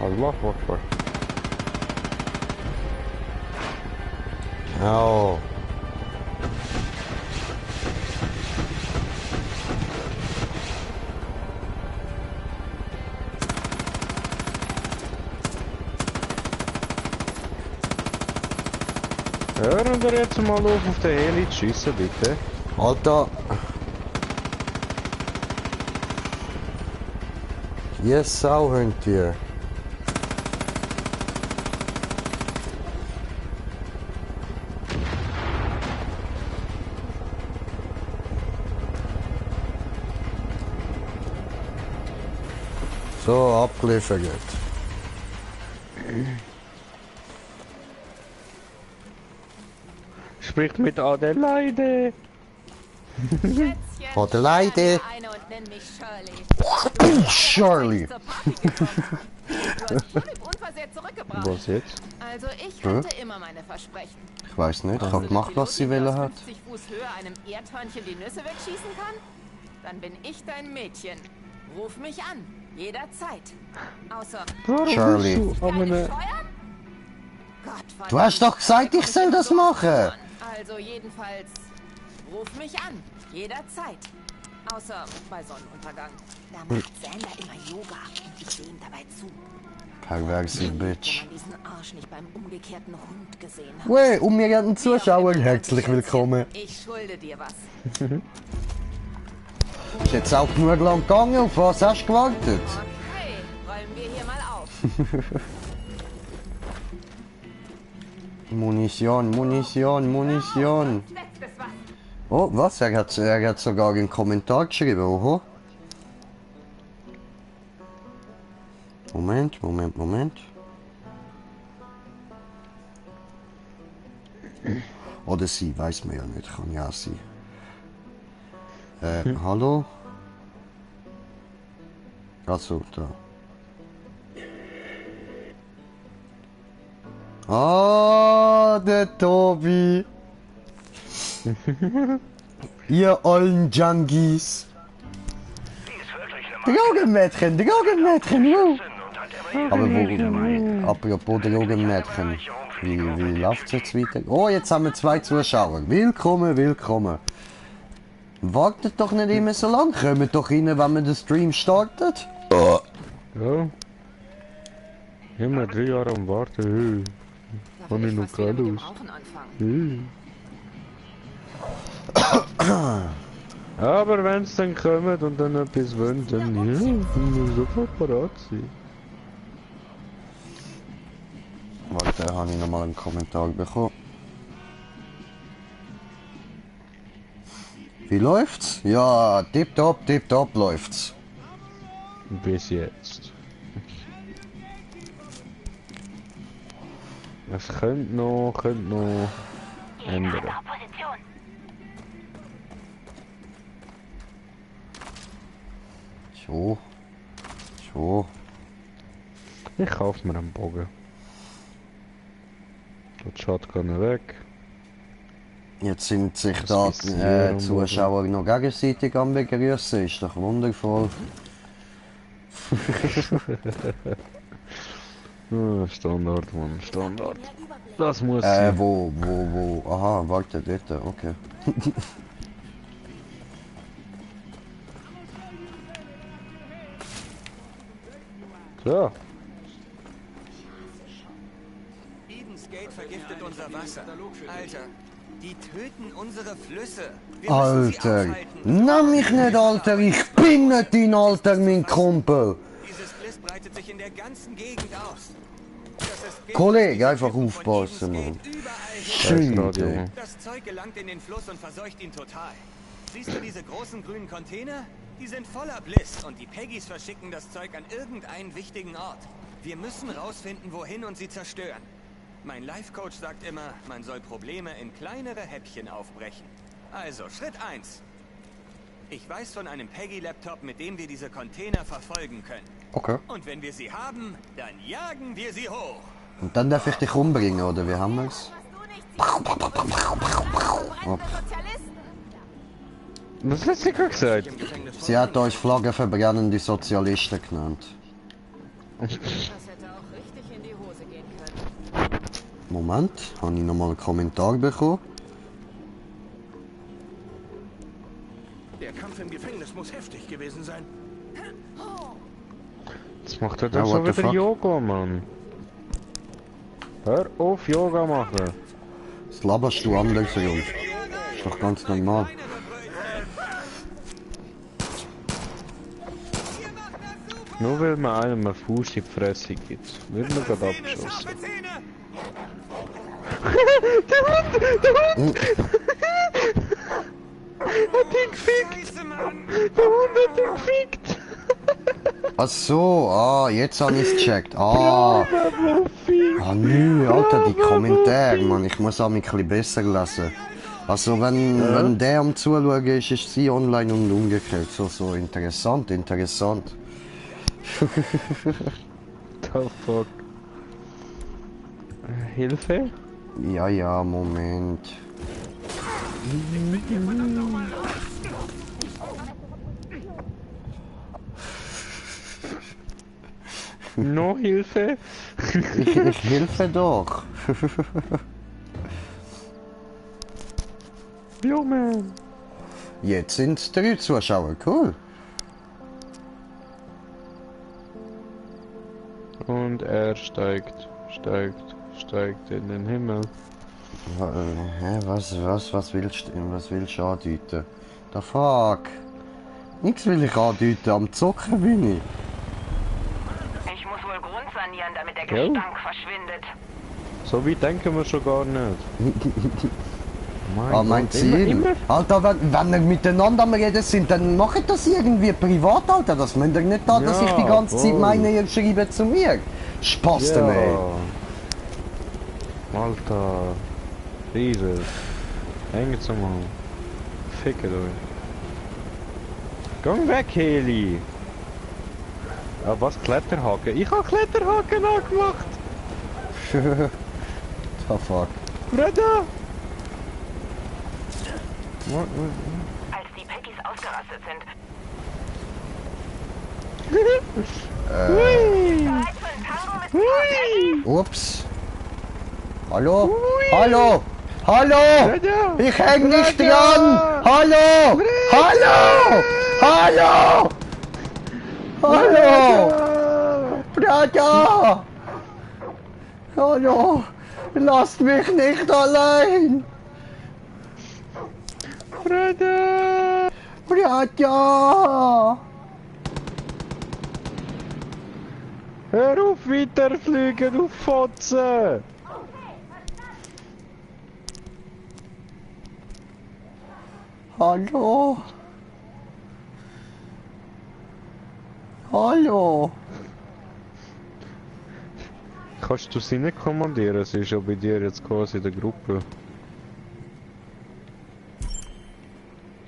Allah Akbar. Oh. Hören wir jetzt mal auf den Heli zu schiessen, bitte. Alter. Ihr Sauhündtier. So, abgeliefert. Spricht mit Adelaide. Schätzchen, Von der Leide. eine und nenn mich Shirley. Shirley. Zur Party gekommen. Du hast Philipp unversehrt zurückgebracht. Was jetzt? Also ich halte immer meine Versprechen. Ich weiß nicht, ich hab Eine gemacht, was sie Pilotin, die wollen aus hat. 50 Fuß Höhe einem Erdhörnchen die Nüsse wegschießen kann? Dann bin ich dein Mädchen. Ruf mich an. Jederzeit. Außer... Warum Shirley. bist du an Keine einer... Steuern? Gott, Du hast doch gesagt, ich soll das machen. Also jedenfalls, ruf mich an. Jederzeit. Außer bei Sonnenuntergang. Da macht Sander immer Yoga. Ich sehe ihm dabei zu. Perverse Wenn Bitch. man diesen Arsch nicht beim umgekehrten Hund gesehen hat. Wey, umgekehrten Zuschauer, herzlich willkommen. Ich schulde dir was. Ist jetzt auch genug lang gegangen, auf was hast du gewartet? Okay, räumen wir hier mal auf. Munition, Munition, Munition. Letztes was. Oh, was? Er hat sogar einen Kommentar geschrieben, oho. Moment, Moment, Moment. Oder sie, weiß man ja nicht, kann ja sein. Hallo? Also, da. Ah, der Tobi. Ihr ollen Junkies. Drogenmädchen, Drogenmädchen, wuh. Aber wo, apropos Drogenmädchen, wie läuft's jetzt weiter? Oh, jetzt haben wir 2 Zuschauer. Willkommen, willkommen. Wartet doch nicht immer so lang, kommt doch rein, wenn man den Stream startet. Ja. Immer 3 Jahre am Warten. Da Kann will ich noch fast wieder mit dem geradeaus? Rauchen anfangen. Aber wenn es dann kommt und dann etwas wollen, dann ja, muss sofort parat sein. Warte, habe ich nochmal einen Kommentar bekommen. Wie läuft's? Ja, tipptopp läuft's. Bis jetzt. Es könnte noch ändern. So. Ich kaufe mir einen Bogen. Die Shotgun weg. Jetzt sind sich da die Zuschauer noch gegenseitig am begrüßen, ist doch wundervoll. Ah, Standard, Mann, Standard. Das muss Wo, aha, warte, dort, okay. So. Eden's Gate vergiftet unser Wasser. Alter, die töten unsere Flüsse. Wir müssen sie Alter, aufhalten. nenn mich nicht Alter, ich bin nicht dein Alter, mein Kumpel. Dieses Bliss breitet sich in der ganzen Gegend aus. Das ist Kollege, einfach von aufpassen, Eden's Mann. Gate überall hin. Shit, Radio. ey. Das Zeug gelangt in den Fluss und verseucht ihn total. Siehst du diese großen grünen Container? Die sind voller Bliss und die Peggies verschicken das Zeug an irgendeinen wichtigen Ort. Wir müssen rausfinden, wohin und sie zerstören. Mein Life-Coach sagt immer, man soll Probleme in kleinere Häppchen aufbrechen. Also, Schritt 1. Ich weiß von einem Peggy-Laptop, mit dem wir diese Container verfolgen können. Okay. Und wenn wir sie haben, dann jagen wir sie hoch. Und dann darf ich dich umbringen, oder wie haben wir's? Was hast du gerade gesagt? Sie hat euch flaggenverbrennende Sozialisten genannt. Das hätte auch richtig in die Hose gehen können. Moment, habe ich nochmal einen Kommentar bekommen? Der Kampf im Gefängnis muss heftig gewesen sein. Jetzt macht er Ja, doch what schon the wieder fuck? Yoga, Mann. Hör auf, Yoga machen. Das laberst du anders, Junge. Ist doch ganz normal. Nur weil man einem einen Fuß in die Fresse gibt, wird man gerade abgeschossen. Hat ihn gefickt! Der Hund hat ihn gefickt! Ach so, jetzt habe ich es gecheckt. Nö, Alter, die Kommentare, Mann, ich muss auch ein bisschen besser lesen. Also wenn der am Zuschauen ist, ist sie online und umgekehrt. So interessant. The fuck? Hilfe? Ja, Moment. No Hilfe? Ich helfe doch. Blumen! Jetzt sind 3 Zuschauer, cool. Und er steigt in den Himmel. Hä, was willst du andeuten? The fuck? Nix will ich andeuten, am Zocken bin ich. Ich muss wohl grundsanieren, damit der Gell? Gestank verschwindet. So weit denken wir schon gar nicht. Mein Gott, Ziel? immer. Alter, wenn wir miteinander am Reden sind, dann macht das irgendwie privat, Alter. Das müsst ihr nicht da, dass Ja, ich die ganze Zeit voll. meine, ihr schreibt zu mir. Spaß Ja. ey. Alter. Jesus. Hängt zum mal. Fickt euch. Gang weg, Heli! Ah, was? Kletterhaken? Ich hab Kletterhaken angemacht! The fuck? Breda! Als die Peggies ausgerastet sind, Hui! bereit für ein Tango mit Peggy? Ups. Hallo? Hallo? Hallo? Breda! Ich häng nicht Breda! dran! Hallo! Hallo! Hallo! Hallo! Brada! Hallo! Lasst mich nicht allein! Breda! Brada! Hör auf weiterfliegen, du Fotze! Hallo? Hallo? Kannst du sie nicht kommandieren? Sie ist ja bei dir jetzt quasi in der Gruppe.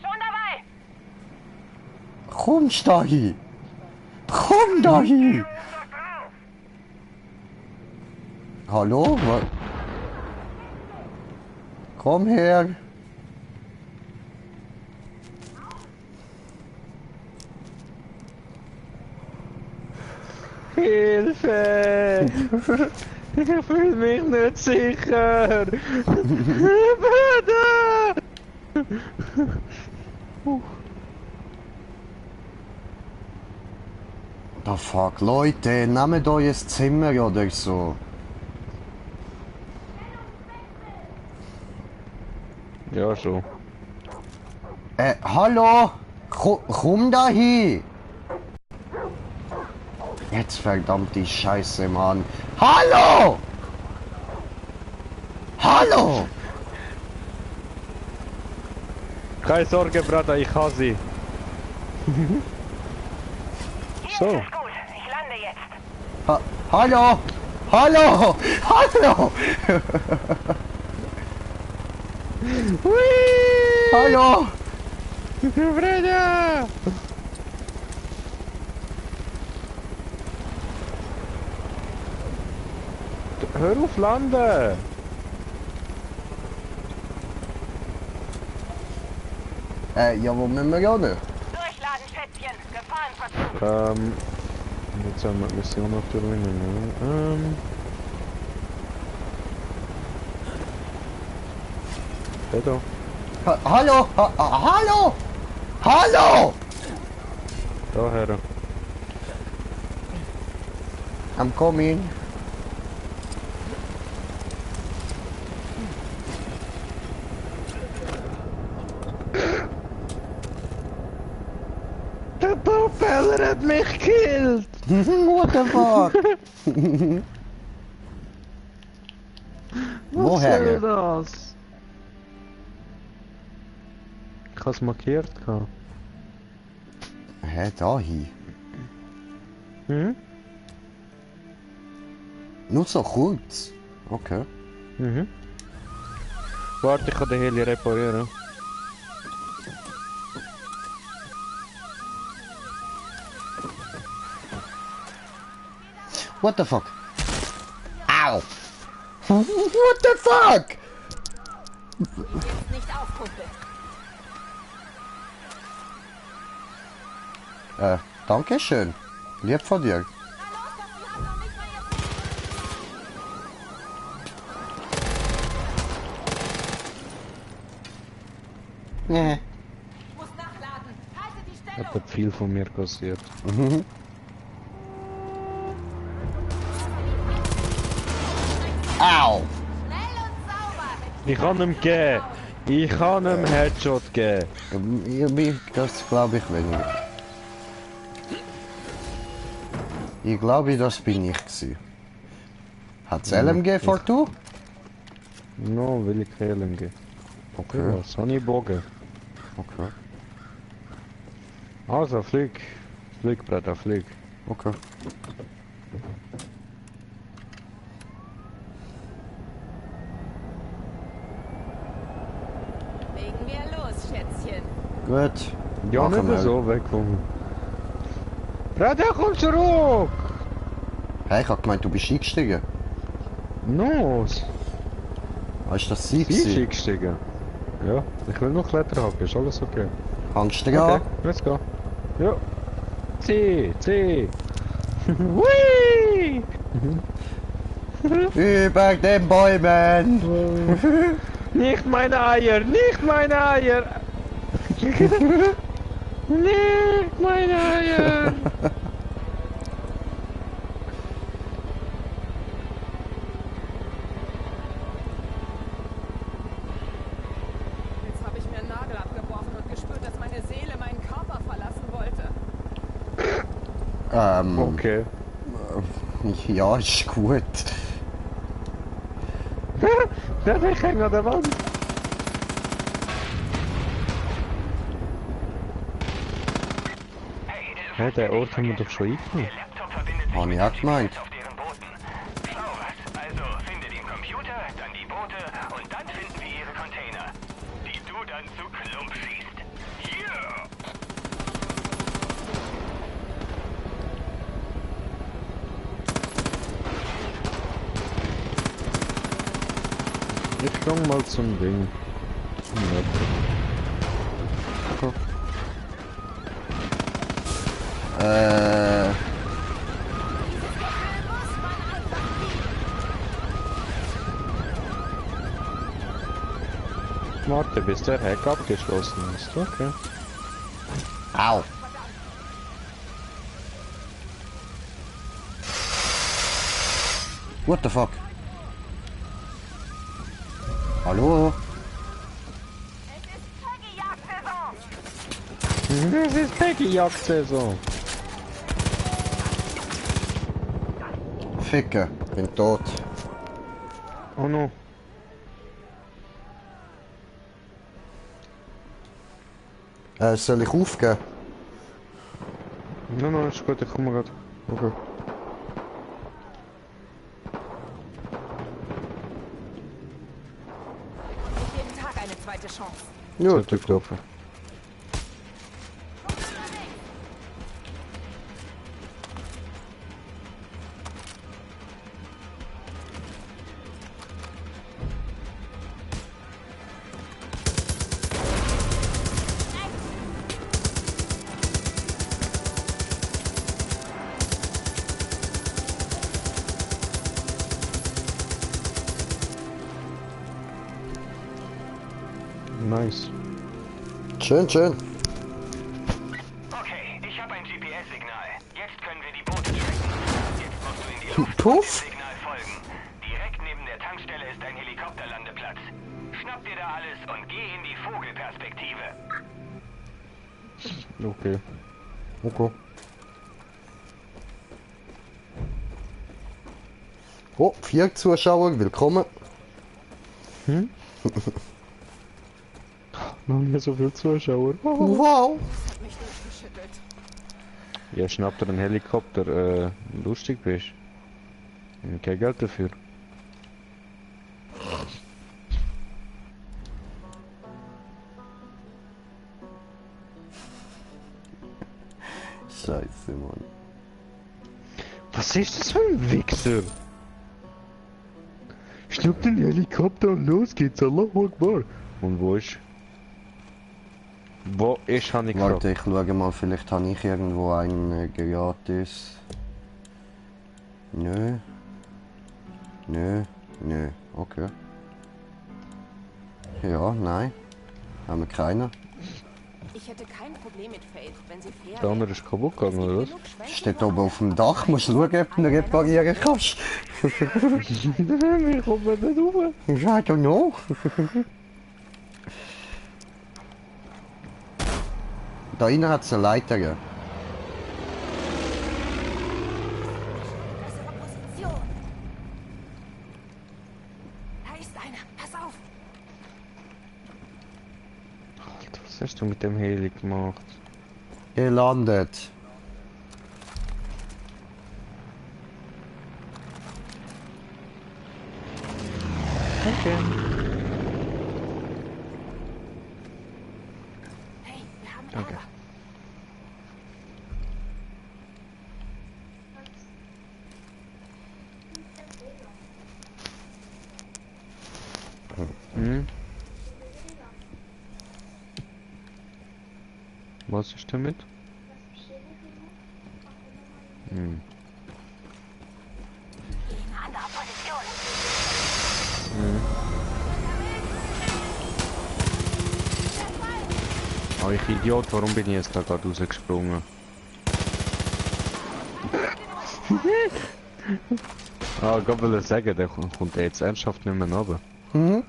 Schon dabei! Komm da hin! Komm da hin! Hallo? Komm her! Hilfe! Ich fühle mich nicht sicher! Breda! The fuck, Leute, nehmt euch ein Zimmer oder so. Ja, schon. Hallo? Komm da hin! Jetzt verdammte Scheiße, Mann. Hallo! Hallo! Keine Sorge, Breda, ich habe sie. Hier So. ist es gut. Ich lande jetzt. Hallo! Hallo! Hallo! Hui! Hallo! Breda! Hör auf landen! Ja, wo müssen wir hin? Durchladen, Schätzchen. Gefahrenverzug. Jetzt haben wir die Mission natürlich nicht mehr. Da. Hallo! Hallo! Hallo! Daher. I'm coming. Der Propeller hat mich gekillt! What the fuck? Was Woher? soll das? Ich hab's markiert gehabt. Hä, da hin? Mhm. Nur so kurz. Okay. Mhm. Warte, ich kann den Heli reparieren. What the fuck? Au! What the fuck? Jetzt nicht aufpumpen. Danke schön. Lieb von dir. Nee. Ich muss nachladen. Halte die Stellung. Hat viel von mir kassiert. Au! Schnell und sauber. Ich kann ihm geben. Ich kann ihm Headshot geben. Das glaube ich weniger. Ich glaube, das bin ich gewesen. Hat's LMG vor du? No, will ich kein LMG. Okay, Ja, Sonny Bogen. okay, Also, flieg. Flieg, Bruder, flieg. okay. Legen wir los, Schätzchen. Gut. Ja, Machen nicht wir. so wegkommen. Bruder, komm zurück! Hey, ich hab gemeint, du bist eingestiegen. Nos! Ist das sie Sie ist gewesen? eingestiegen. Ja, ich will noch Klettern haben, ist alles okay. Kannst du gehen? Okay, let's go. Ja. C. Hui! Über den Bäumen! Nicht meine Eier, nicht meine Eier! Nicht meine Eier! Jetzt habe ich mir einen Nagel abgebrochen und gespürt, dass meine Seele meinen Körper verlassen wollte. Okay. Ja, ist gut. Ich hänge an der Wand. Hä, der Ort haben wir doch schon eingenommen. Hab ich auch gemeint. Auf deren Booten. Schau was. Also finde den Computer, dann die Boote und dann finden wir ihre Container, die du dann zu Klump schießt. Yeah! Ich gang mal zum Ding. Zum Wetter. Warte, bis der Hack abgeschlossen ist. Okay. Au! What the fuck? Hallo? Das ist Peggy-Jagd-Saison. Ficken, bin tot. Oh no. Soll ich aufgeben? No, ist gut, ich komme gerade. Okay. Jeden Tag eine zweite Chance. Ja, Sollte das klappt. klappen. Nice. Schön, schön. Okay, ich habe ein GPS-Signal. Jetzt können wir die Boote tracken. Jetzt musst du in die Luft Puff. und dem Signal folgen. Direkt neben der Tankstelle ist ein Helikopterlandeplatz. Schnapp dir da alles und geh in die Vogelperspektive. Okay. Okay. Oh, 4 Zuschauer, willkommen. Noch nie so viele Zuschauer. Wow! Mich durchgeschüttelt. Ja, schnapp dir einen Helikopter, lustig bist. Kein Geld dafür. Scheiße, Mann. Was ist das für ein Wichser? Schnapp den Helikopter und los geht's, Allahu Akbar. Und wo ist? Wo ist, habe ich gefragt. Warte, ich schaue mal, vielleicht habe ich irgendwo ein gratis. Nö. Nö. Nö. Okay. Ja, nein. Haben wir keinen. Ich hätte kein Problem mit Faith, wenn sie fair Der andere ist kaputt gegangen, oder was? Steht oben auf dem Dach, musst schauen, ob du ihn reparieren kannst. Wir kommen nicht rauf. I don't know. Da innen hat es eine Leiter. Bessere Position. Da ist einer. Pass auf. Was hast du mit dem Heli gemacht? Gelandet. Okay. Hey, wir haben Okay. Ärger. Hm? Was ist damit? Hm. Eine andere Position. Oh, ich Idiot, warum bin ich jetzt da gerade rausgesprungen? Ah, ich wollte sagen, der kommt jetzt ernsthaft nicht mehr runter. Mhm.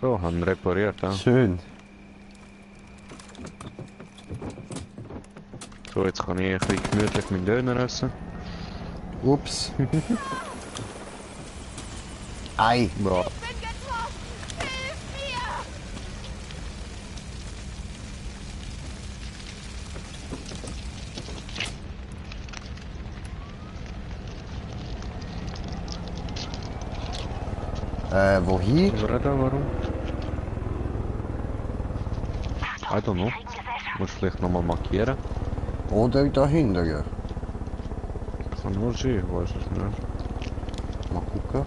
So, haben ihn repariert, ja. Schön. So, jetzt kann ich ein bisschen gemütlich meinen Döner essen. Ups. Ei. Ja. Bin getroffen. Hilf mir. Wohin? Warum? I don't know. Muss vielleicht nochmal markieren. Oder dahinter, ja. Kann nur sein, ich weiß es nicht. Mal gucken.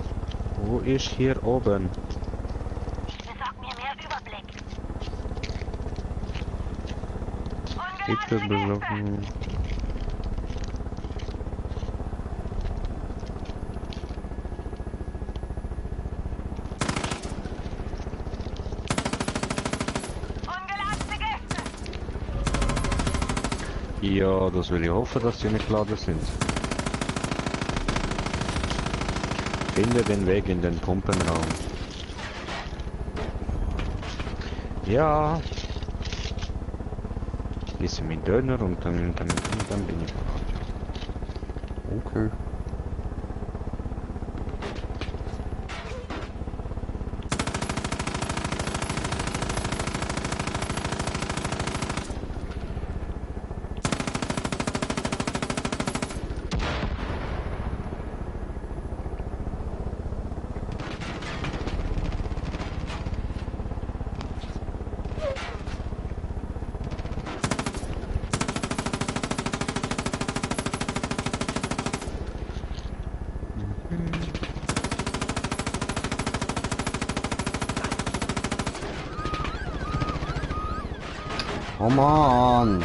Wo ist hier oben? Besorgt mir mehr Überblick. Bitte besuchen. Ungeladene Gäste. Ja, das will ich hoffen, dass die nicht geladen sind. Finde den Weg in den Pumpenraum. Ja. Isse mein Döner und dann bin ich bereit. Okay. Oh man.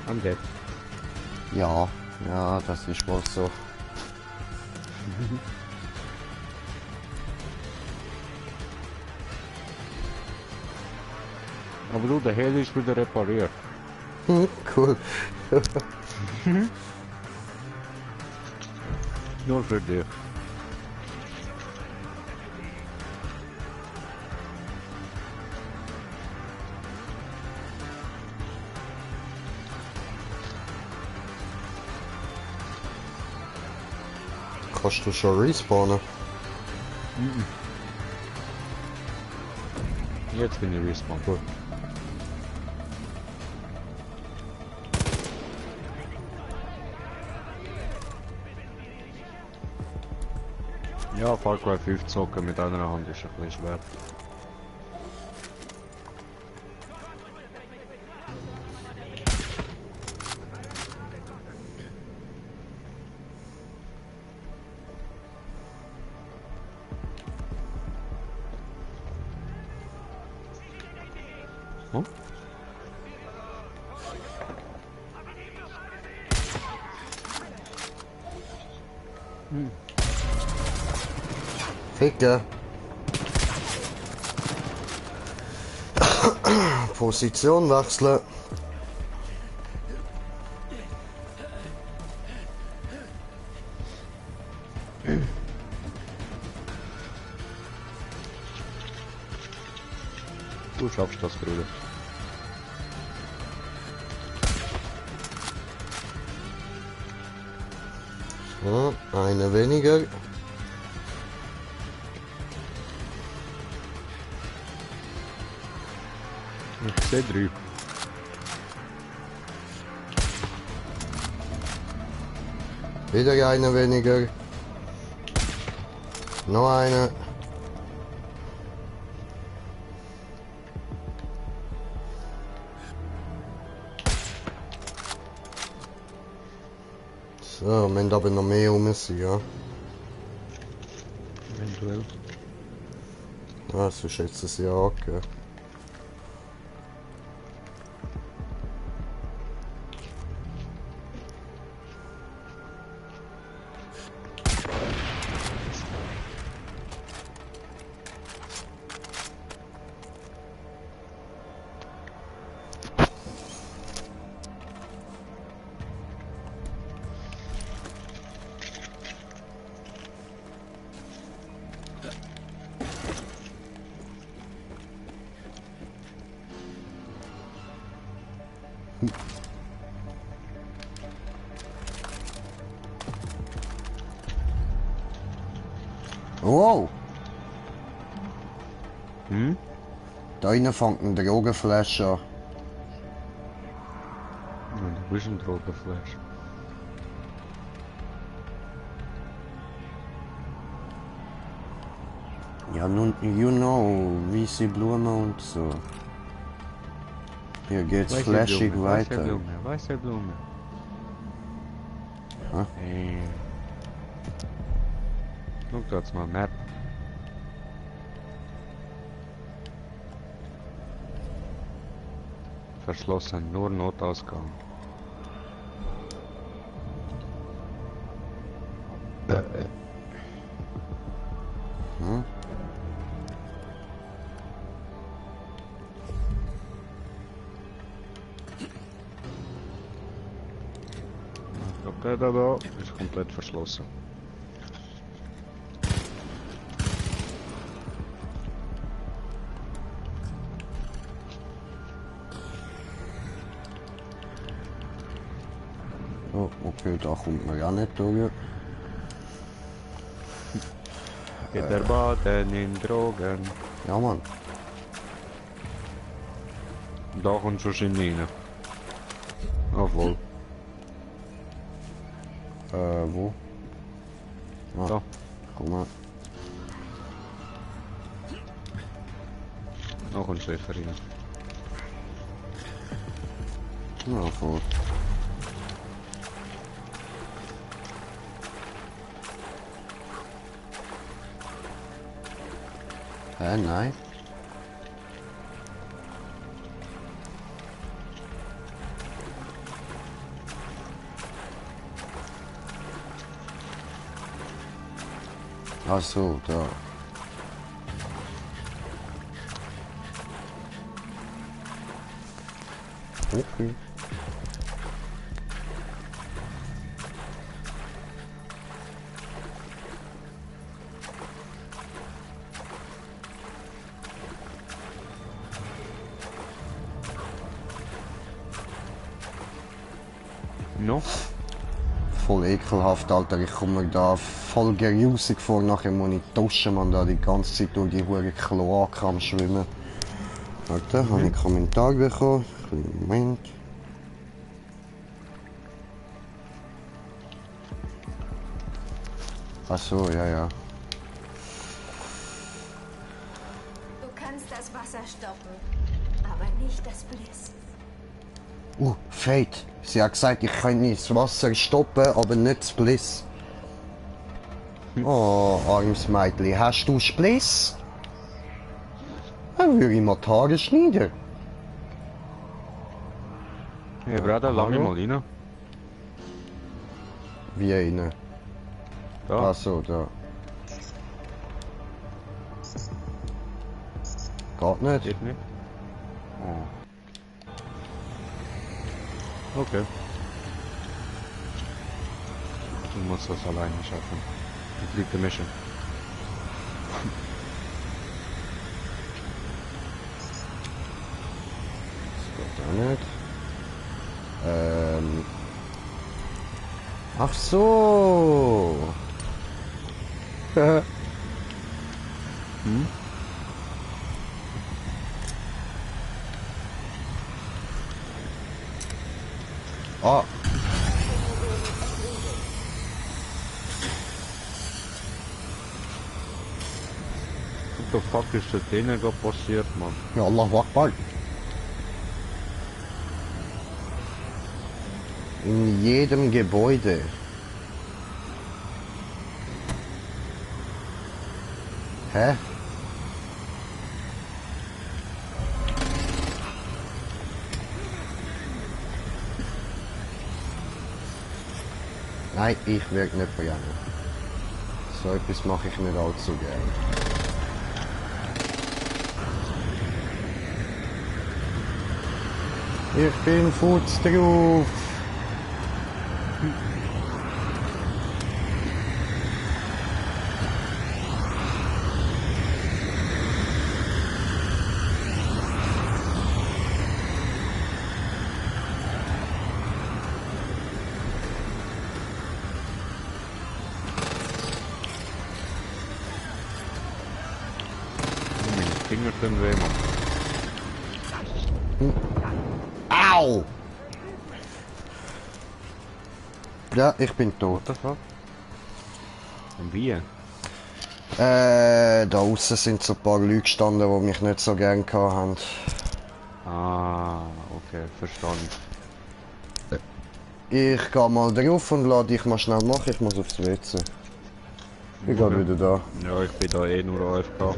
I'm dead. Ja, ja, das ist wohl so. Aber du, der Heli ist wieder repariert. Cool. Nur für dich. Kannst du schon respawnen? Jetzt bin ich respawn. Gut. Ja, Far Cry 5 zocken mit einer Hand ist ein bisschen schwer. Hm? Ficker. Position wechseln. Du schaffst das, Bruder. So, eine weniger. Ich sehe 3. Wieder eine weniger. Noch eine. So, wir haben aber noch mehr um uns, ja. Eventuell. Ah, so schätzt es ja auch, gell. Wow! Hm? Da innen fängt ein Drogenflash an. Ja, du bist ein Drogenflash. Ja, nun, you know, weiße Blumen und so. Hier geht's flashig weiter. Weiße Blume. Hä? Hey. Guck da jetzt mal Map. Verschlossen, nur Notausgang. Hm? Ich glaube, der da ist komplett verschlossen. Oh, okay, da kommt man ja nicht durch. Geht der Baden in Drogen. Ja, Mann. Da kommt schon Schiene rein. Obwohl. Wo? Ah, Da. guck mal. Da kommt sicher rein. Ja, voll. Nein. Ach so, da. Okay. No? Voll ekelhaft, Alter. Ich komme mir da voll gerusig vor. Nachher muss ich duschen, man, da die ganze Zeit durch die hure Kloake am Schwimmen. Warte, habe ich einen Kommentar bekommen? Moment. Ach so, ja. Du kannst das Wasser stoppen, aber nicht das Bliss. Fate. Sie hat gesagt, ich kann das Wasser stoppen, aber nicht das Bliss. Oh, armes Mädchen. Hast du Spliss? Dann würde ich mal die Haare schneiden. Hey, Bruder, lange mal rein. Wie eine? Da. Ach so, da. Geht nicht. Geht nicht. Oh. Okay. Du musst das alleine schaffen. Complete the mission. Das geht auch nicht. Ach so. Hm? Ah. What the fuck ist da denen gerade passiert, Mann? Ja, Allahu Akbar. In jedem Gebäude. Hä? Nein, ich werde nicht vergangen. So etwas mache ich nicht allzu gerne. Ich bin futz drauf. Meine Finger tun weh, Mann. Au! Ja, ich bin tot. What the fuck? Und wie? Da außen sind so ein paar Leute gestanden, die mich nicht so gern hatten. Ah, okay, verstanden. Ich gehe mal drauf und lade dich mal schnell machen, ich muss aufs WC. Ich gehe wieder da. Ja, ich bin da eh nur AFK.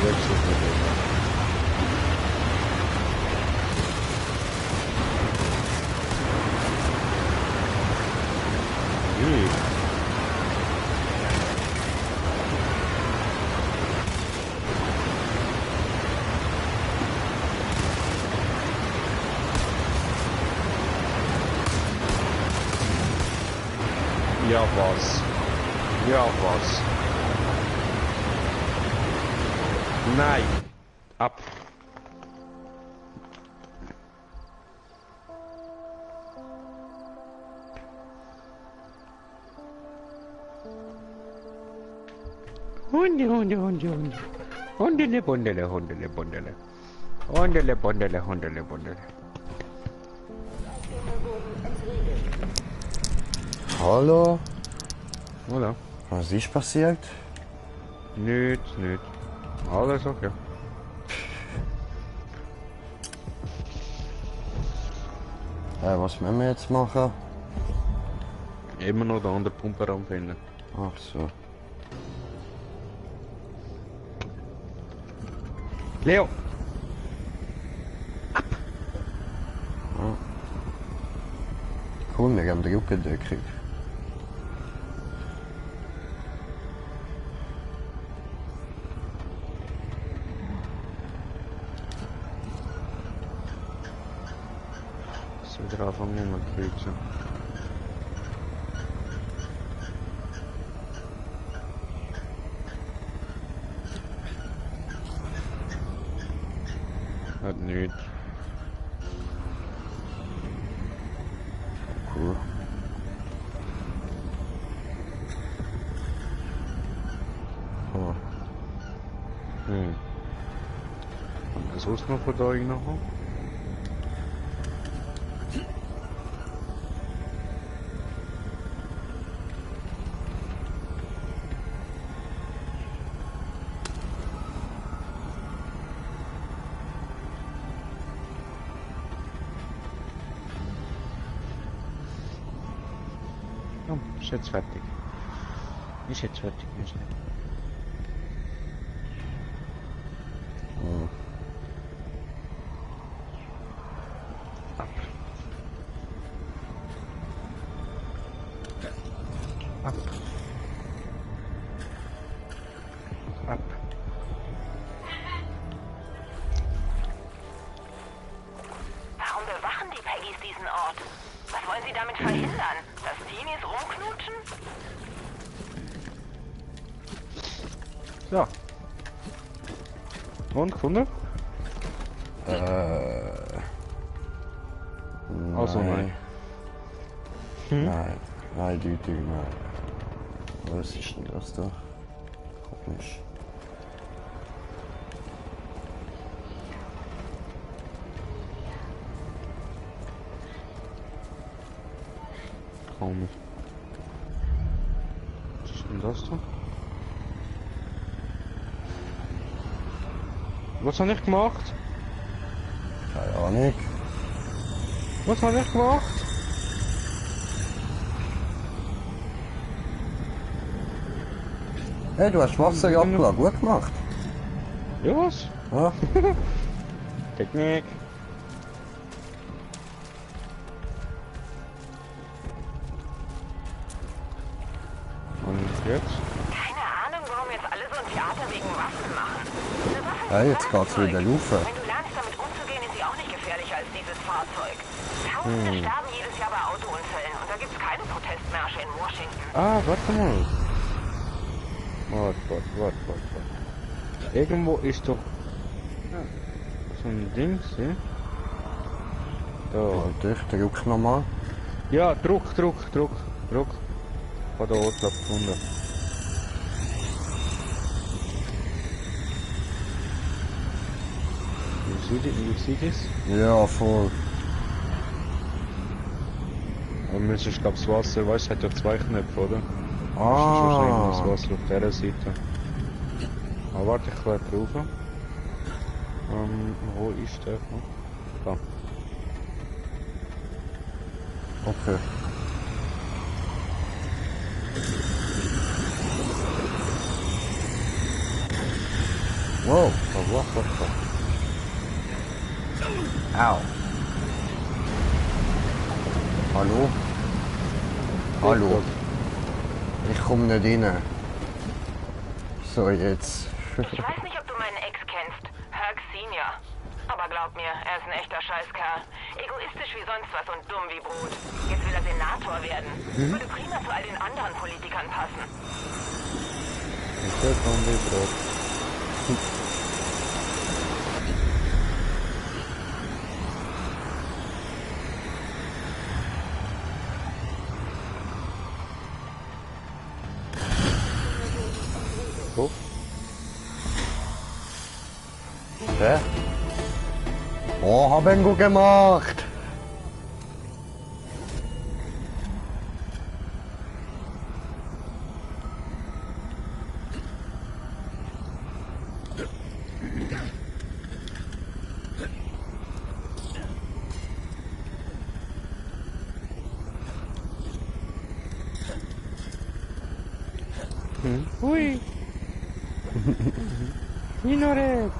wechselt nicht immer. Wie? Ja, was? Ja, was? Nein! Ab! Hunde, Hunde, Hunde, Hunde. Hundele, Bundele, Hundele, Bundele. Hundele, Bundele, Hundele, Bundele. Hallo? Oder? Was ist passiert? Nichts, nichts. Alles okay. Was müssen wir jetzt machen? Immer noch den anderen Pumperraum finden. Ach so. Leo! Cool, wir haben die Rückendeckung. Das ist wieder anfangen mit Kreuzen. Hat nichts. Cool. Oh. Was sonst noch von da reinkommen? Ja, ist jetzt fertig. Ist jetzt fertig, ist nicht. Ab. Ab. Ab. Warum bewachen die Peggys diesen Ort? Was wollen sie damit verhindern? Dass Teenies rumknutschen? Ja. Und, gefunden? Also nein. Nein, eindeutig nein. Was ist denn das da? Komisch. Komisch. Was ist denn das da? Was habe ich gemacht? Keine Ahnung. Was habe ich gemacht? Hey, du hast Wasser abgelassen. Gut gemacht. Ja, was? Ja. Technik. Und jetzt? Keine Ahnung, warum jetzt alle so ein Theater wegen Waffen machen. Eine Waffe Ja, ist jetzt geht's wieder Werkzeug. rauf. Wenn du lernst, damit umzugehen, ist sie auch nicht gefährlicher als dieses Fahrzeug. Tausende sterben jedes Jahr bei Autounfällen und da gibt's keine Protestmärsche in Washington. Ah, warte mal. Warte. Irgendwo ist doch so ein Ding, ja? Da. Warte, ich drück nochmal. Ja, Druck. Von der Ort gefunden. Wie sieht das? Ja, voll. Und es ist, glaube ich, das Wasser, weißt du, hat ja zwei Knöpfe, oder? Das Ah. ist wahrscheinlich das Wasser auf dieser Seite. Aber warte, ich kletter drauf. Wo ist der? Da. Okay. Wow, wow. Au. Hallo? Hallo? Ich komme nicht rein. So, jetzt. Ich weiß nicht, ob du meinen Ex kennst. Herc Senior. Aber glaub mir, er ist ein echter Scheißkerl. Egoistisch wie sonst was und dumm wie Brot. Jetzt will er Senator werden. Würde prima zu all den anderen Politikern passen. Ist der dumm wie Brot? Oh. Hä? Oh, hab ihn gut gemacht. Hui! Minore!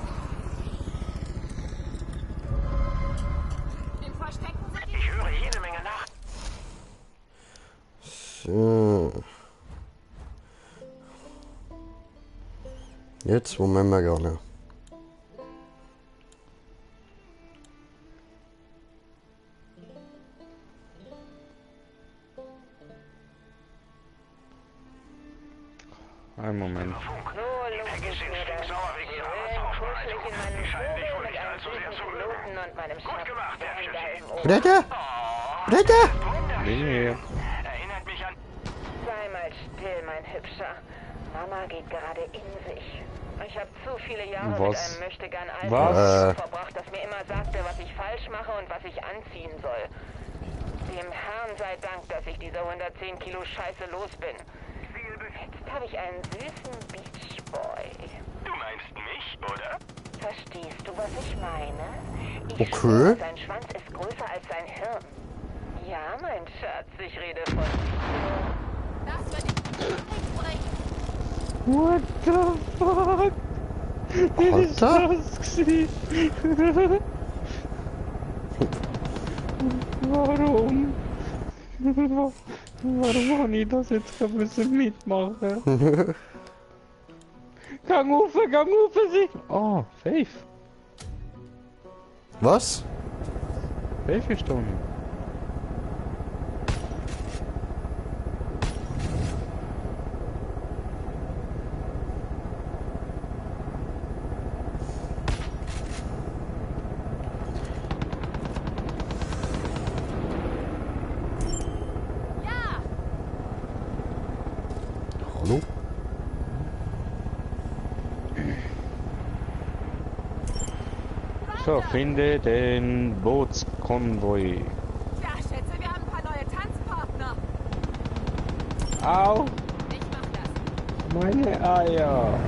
Ich höre jede Menge nach. So. Jetzt, wo müssen wir gehen? Ein Moment. Bitte? Bitte? Bin hier. Erinnert mich an... Sei mal still, mein Hübscher. Mama geht gerade in sich. Ich habe zu viele Jahre mit Was? einem möchtegern Was? Alten verbracht, das mir immer sagte, was ich falsch mache und was ich anziehen soll. Dem Herrn sei Dank, dass ich diese 110 Kilo Scheiße los bin. Jetzt habe ich einen süßen Beach Boy. Du meinst mich, oder? Verstehst du, was ich meine? Okay. Schwöre, sein Schwanz ist größer als sein Hirn. Ja, mein Schatz, ich rede von... Das wird What the fuck? Wie ist Alter? das gewesen? Warum? Warum habe ich das jetzt müssen mitmachen? Gang auf, sie! Oh, Faith. Was? Faith ist da nicht. Hallo? So, finde den Bootskonvoi. Tja, Schätze, wir haben ein paar neue Tanzpartner. Au! Ich mach das. Meine Eier!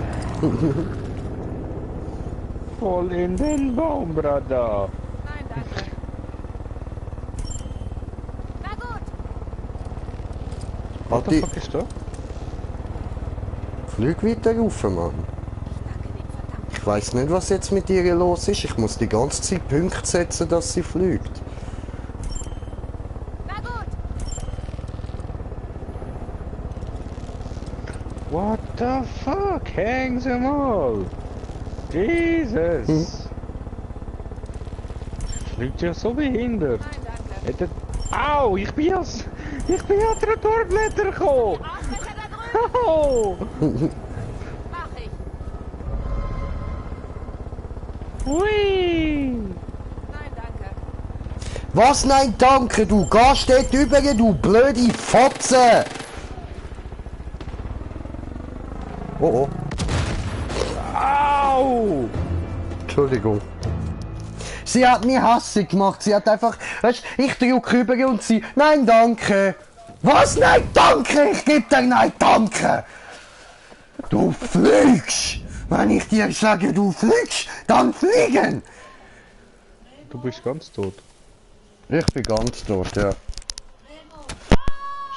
Voll in den Baum, Brada! Nein, danke. Na gut. What the Die fuck ist da? Flüg weiter rauf, Mann. Ich weiß nicht, was jetzt mit ihr los ist. Ich muss die ganze Zeit Punkte setzen, dass sie fliegt. Na gut. What the fuck? Hang sie mal! Jesus! Fliegt ja so behindert. Nein, danke. Au! Ich bin ja Trottoirblätter gekommen! Ausfächer da drüben. Au! Mach ich. Hui! Nein, danke. Was? Nein, danke, du gehst dort über, du blöde Fotze! Oh oh. Au! Entschuldigung. Sie hat mich hassig gemacht. Sie hat einfach, weißt, ich drücke rüber und sie, nein, danke. Was? Nein, danke. Ich gebe dir nein, danke. Du fliegst. Wenn ich dir sage, du fliegst, dann fliegen. Du bist ganz tot. Ich bin ganz tot, ja.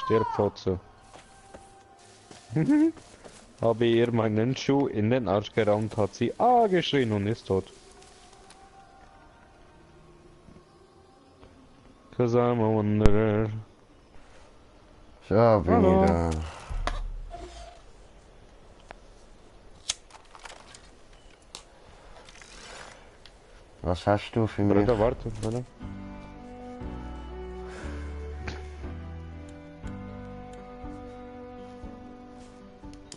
Stirb, Fotze. habe ihr meinen Schuh in den Arsch gerammt, hat sie geschrien und ist tot. Cause I'm a wanderer. So, bin Hallo. ich da. Was hast du für mich? Bruder, warte, Bruder.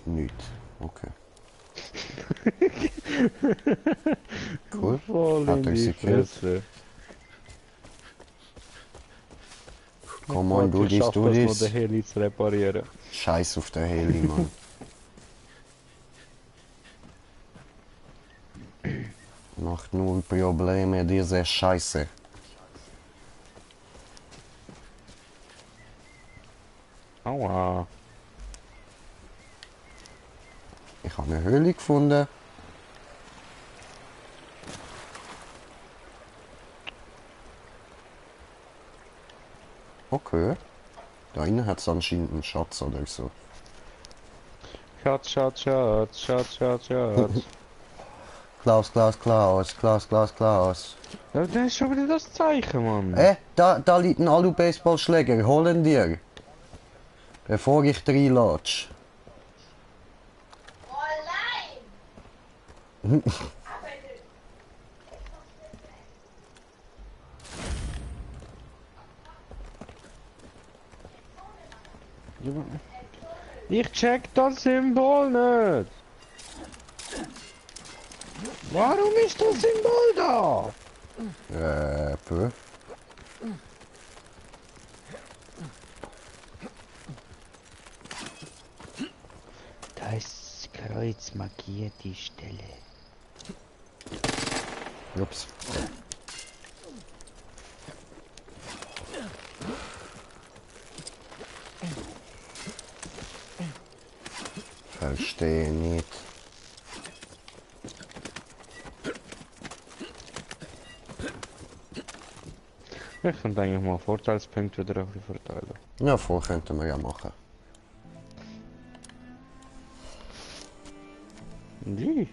Nichts. Okay. Cool. Voll Hat in er die sie gekillt? Fresse. Komm on, du Ich dies, schaff du das nur, dies. den Heli zu reparieren. Scheiß auf der Heli, Mann. Macht nur Probleme, diese Scheiße. Aua. Ich habe eine Höhle gefunden. Okay. Da innen hat es anscheinend einen Schatz oder so. Schatz, Schatz, Schatz, Schatz, Schatz, Schatz. Klaus, Klaus, Klaus, Klaus, Klaus, Klaus. Ja, das ist schon wieder das Zeichen, Mann. Da liegt ein Alu-Baseballschläger. Holen dir. Bevor ich reinlatsch. Ich check das Symbol nicht. Warum ist das Symbol da? Pö. Da ist Kreuz markiert die Stelle. Ups. Verstehe nicht. Ich könnte eigentlich mal Vorteilspunkte wieder ein bisschen verteilen. Ja, voll könnten wir ja machen. Wie?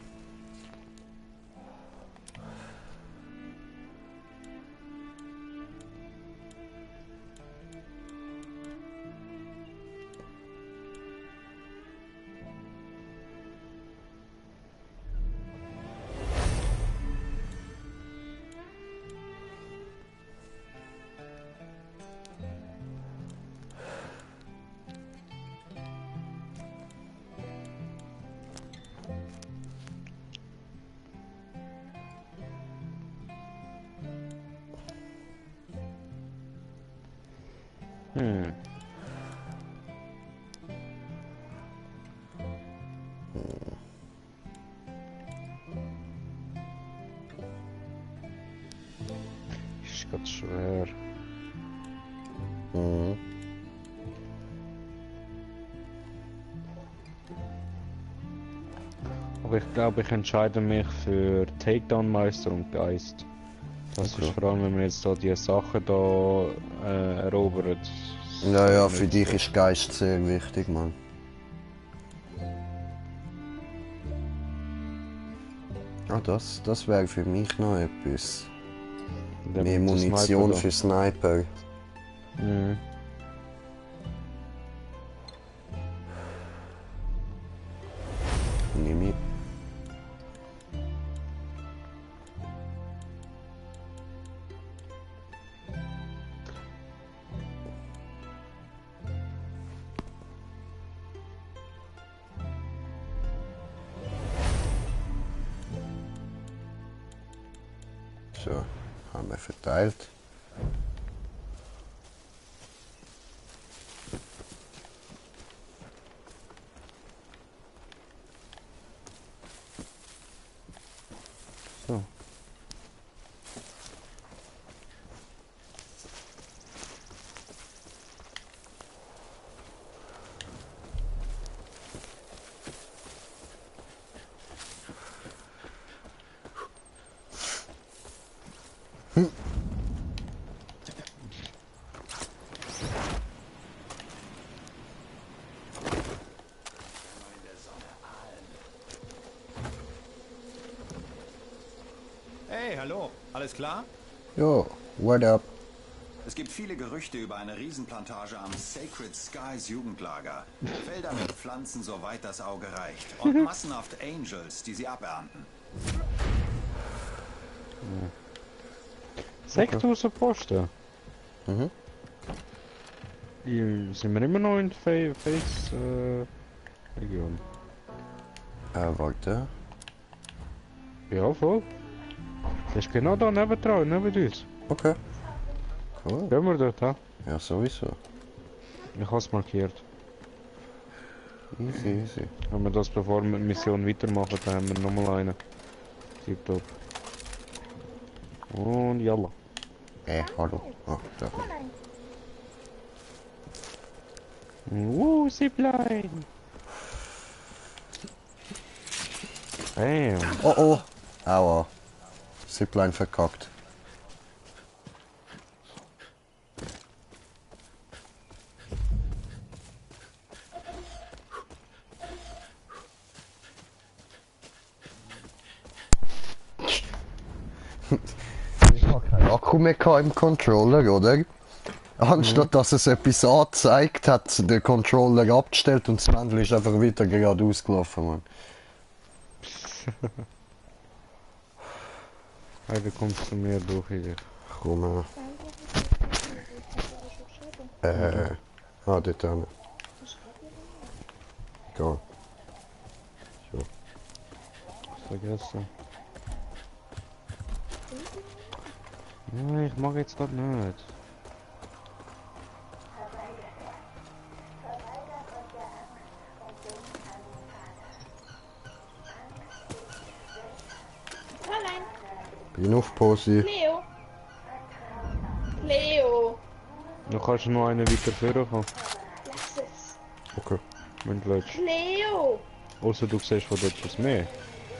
Ist ganz schwer. Mhm. Aber ich glaube, ich entscheide mich für Takedown-Meister und Geist. Das Okay. ist vor allem, wenn man jetzt da die Sachen da erobert. Ja, für dich ist Geist sehr wichtig, Mann. Ah, das wäre für mich noch etwas. Der Mehr mit der Munition Sniper für Sniper. da. Mhm. Nimm ich. So, haben wir verteilt. So. Hey, hallo. Alles klar? Jo, what up? Es gibt viele Gerüchte über eine Riesenplantage am Sacred Skies Jugendlager. Felder mit Pflanzen, soweit das Auge reicht. Und massenhaft Angels, die sie abernten. Sektor Posten. Mhm. Hier sind wir immer noch in der Face Region. Warte. Ja, voll. Das ist genau da neben uns. Okay. Cool. Gehen wir dort, ha? Ja, sowieso. Ich habe es markiert. Easy, easy. Wenn wir das bevor wir die Mission weitermachen, dann haben wir nochmal einen. Tipptopp. Und jalla. Hallo. Oh, da. Zipline! Bam! Oh oh! Aua. Zipline verkackt. Ich habe keinen Akku mehr im Controller, oder? Anstatt dass es etwas angezeigt hat, der Controller abgestellt und das Männchen ist einfach weiter geradeaus gelaufen, Mann. Hey, du kommst zu mir durch hier. Komm her. Dort hin. Egal. So. Vergessen. Nein, ich mag jetzt das nicht. Bin auf Posi. Leo! Leo! Du kannst noch einen weiter führen kommen, Lass es! Okay. wenn du willst. Leo! Außer du siehst von dort etwas mehr.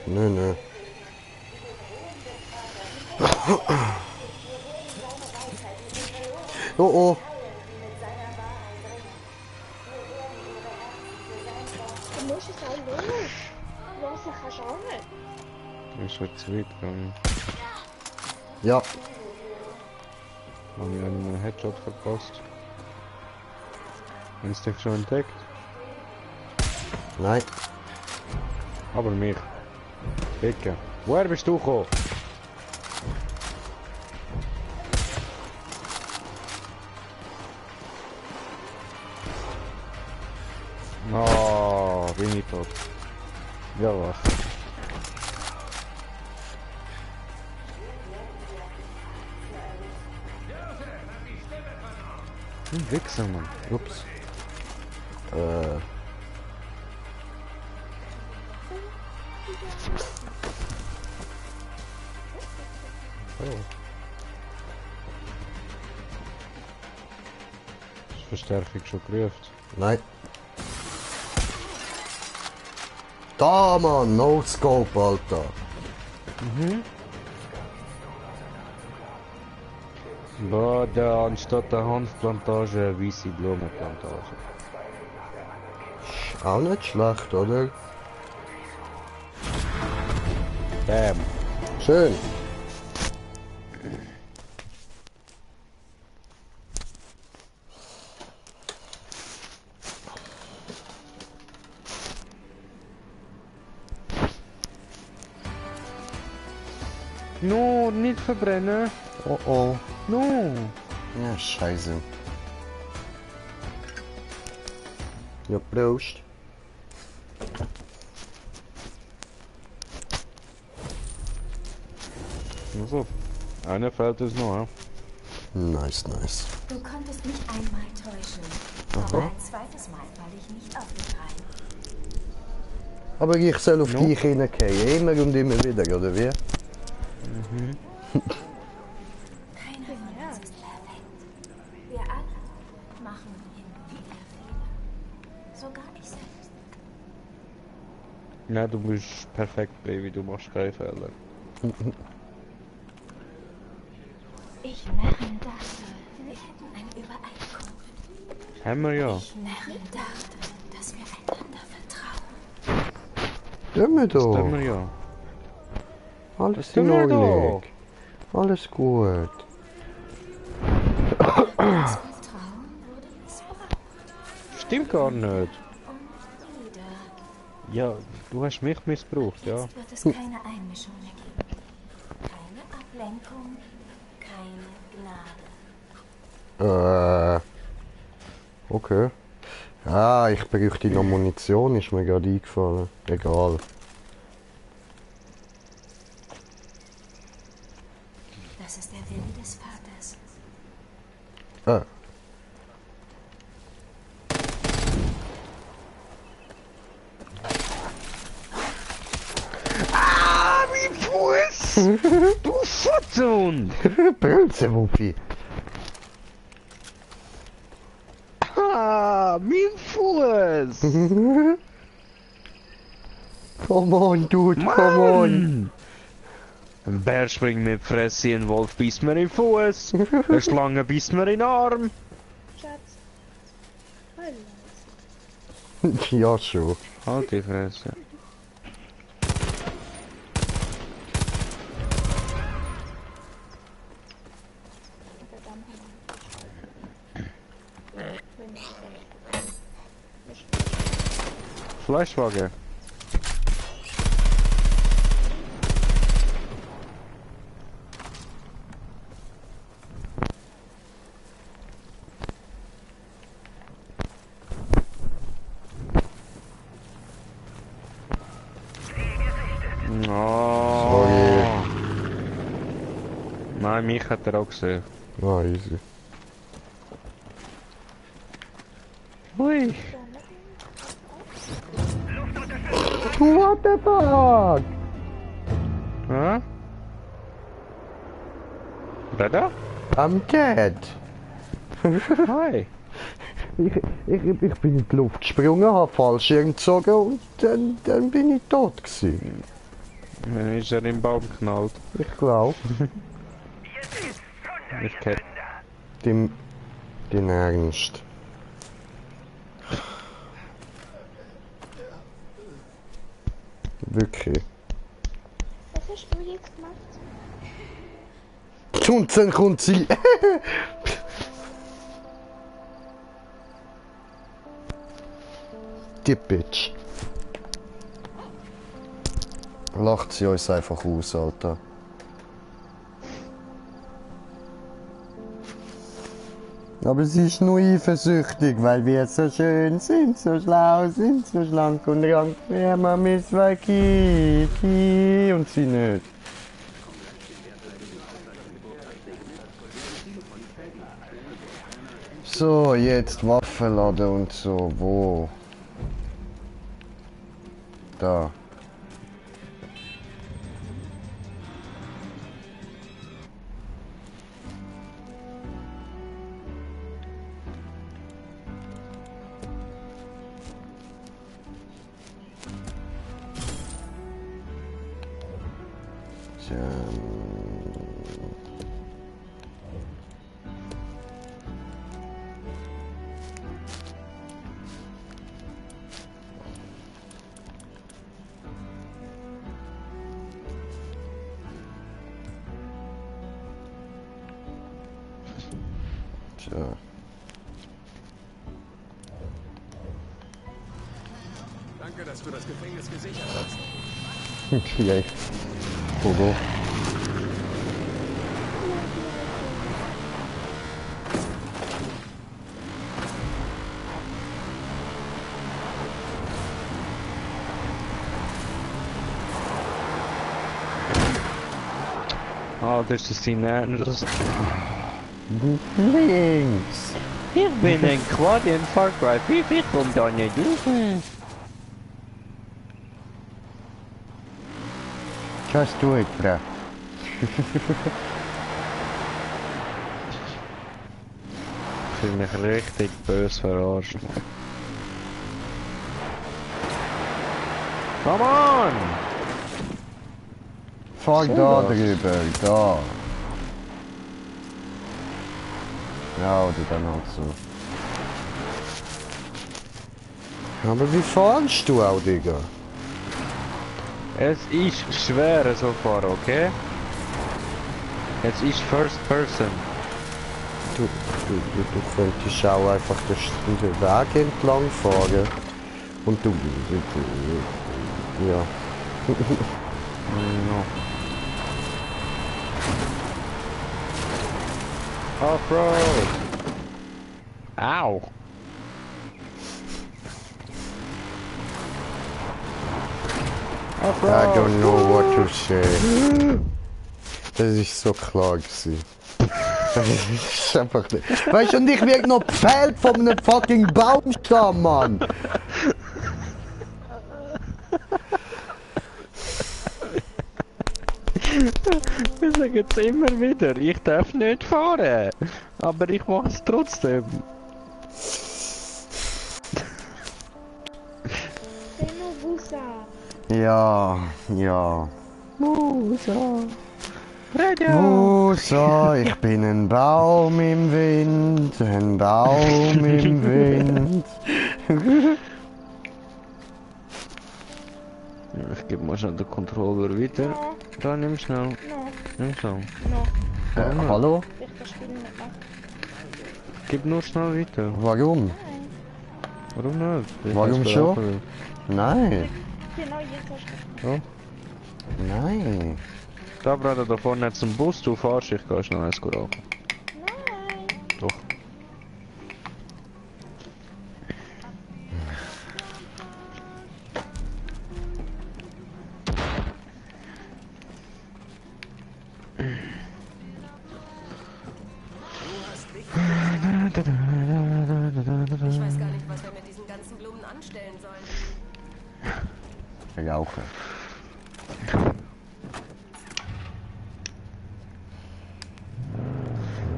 Nein. Oh oh! Du musst es auch los! Los, kannst du auch nicht! Das ist schon zu weit gegangen. Ja. Habe ich einen Headshot verpasst. Hast du dich schon entdeckt? Nein. Aber mich. Dicke. Woher bist du gekommen? Oh, bin ich tot. Ja, was? Ein Wichser, Mann. Ups. Ist Verstärkung schon gerufen? Nein. Da, Mann! No Scope, Alter! Boah, da anstatt der Hanfplantage eine weisse Blumenplantage. Auch nicht schlecht, oder? Bam. Schön! No, nicht verbrennen. Oh oh. No. Ja, scheiße. Ja, Prost. Also, einer fällt es noch, ja? Nice. Du konntest mich einmal täuschen. Aber ein zweites Mal falle ich nicht auf dich rein. Aber ich soll auf dich hineingehen, immer und immer wieder, oder wie? Keiner von uns ist perfekt. Wir alle machen hin und wieder Fehler. Sogar ich selbst. Nein, du bist perfekt, Baby, du machst keine Fehler. Ich Närrin dachte, wir hätten eine Übereinkunft. Haben wir ja. Ich Närrin dachte, dass wir einander vertrauen. Tun wir Das doch. tun wir ja. Alles Das in tun wir Ordnung. doch. Alles gut. Stimmt gar nicht. Ja, du hast mich missbraucht, ja. Jetzt wird es keine Einmischung mehr geben. Keine Ablenkung, keine Gnade. Okay. Ah, ich bräuchte noch Munition, ist mir gerade eingefallen. Egal. Das ist der Wille des Vaters. Ah, mein Fuß! Du Fotzhund! Bronzewuppi. Ah, mein Fuß! Come on, dude, come on. Ein Bär springt mit Fresse, ein Wolf beißt mir in den Fuß, eine Schlange beißt mir in den Arm. Schatz. Hallo. Ja, schon. Halt die Fresse. Fleischwagen. Oh. Sorry. Nein, mich hat er auch gesehen. Ah, easy. Hui. What the fuck? Hä? Brother? I'm dead. Hi. Ich bin in die Luft gesprungen, habe Fallschirm gezogen und dann bin ich tot gewesen. Dann ist er im Baum geknallt. Ich glaube. Ich kenn. Den Ernst. Wirklich. Was hast du jetzt gemacht? Und dann kommt sie. Die Bitch. Lacht sie uns einfach aus, Alter. Aber sie ist nur eifersüchtig, weil wir so schön sind, so schlau sind, so schlank und rank. Wir haben Miss Waikiki und sie nicht. So, jetzt Waffen laden und so. Wo? Da. Tja. Danke, dass du das Gefängnis gesichert hast. Ja, Bogo. Ah, das ist die Ernst. Links. Ich bin ein Quad in Far Cry 5, ich komm da nicht rauf. Just do it, bruh. Ich fühle mich richtig böse verarscht. Come on! Fahr da drüber, da. Ja, oder dann halt so. Aber wie fahrst du auch, Digga? Es ist schwer so fahren, okay? Es ist First Person. Du könntest auch einfach den Weg entlang fahren. Und du... Ja. Off-road! Au! I don't know what to say. Das ist so klar gewesen. Das ist einfach nicht... Weißt du, und ich werde noch gepfählt von einem fucking Baumstamm, Mann! Wir sagen es immer wieder, ich darf nicht fahren. Aber ich mache es trotzdem. Ja, ja. Musa. Musa, ich bin ein Baum im Wind, ein Baum im Wind. Ich gebe mal schnell den Controller wieder. No. Da, nimm schnell. No. Nimm schnell. No. Hallo? Ich kann spielen nicht machen. Gib nur schnell weiter. Warum? Warum nicht? Ich Warum weiß, schon? wer Nein. Genau, jetzt hast du Ja. Nein. Da Bruder, da vorne hat zum Bus, du fahrst, ich kann schnell eins rauchen. Nein. Doch. Ich weiß gar nicht, was wir mit diesen ganzen Blumen anstellen sollen. Rauchen.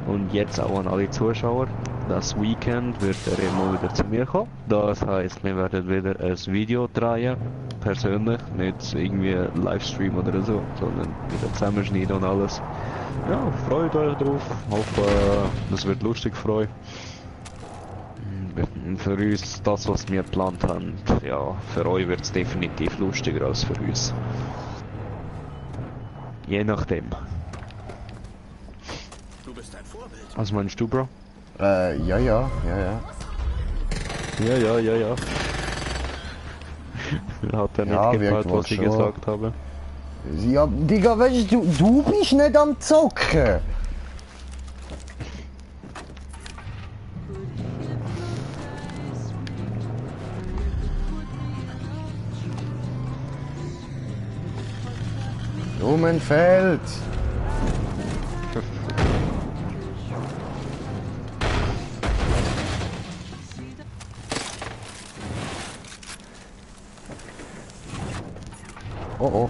Und jetzt auch an alle Zuschauer. Das Weekend wird der Remo wieder zu mir kommen. Das heißt, wir werden wieder ein Video drehen. Persönlich, nicht irgendwie Livestream oder so, sondern wieder zusammenschneiden und alles. Ja, freut euch drauf. Hoffe, das wird lustig für euch. Für uns, das was wir geplant haben, ja, für euch wird es definitiv lustiger als für uns. Je nachdem. Du bist ein Vorbild. Was meinst du, Bro? Ja, ja, ja, ja. Ja. Hat er nicht Ja, gehört, wirkt was ich schon. gesagt habe? Ja, Digga, weißt du bist nicht am Zocken. Blumenfeld. Oh oh.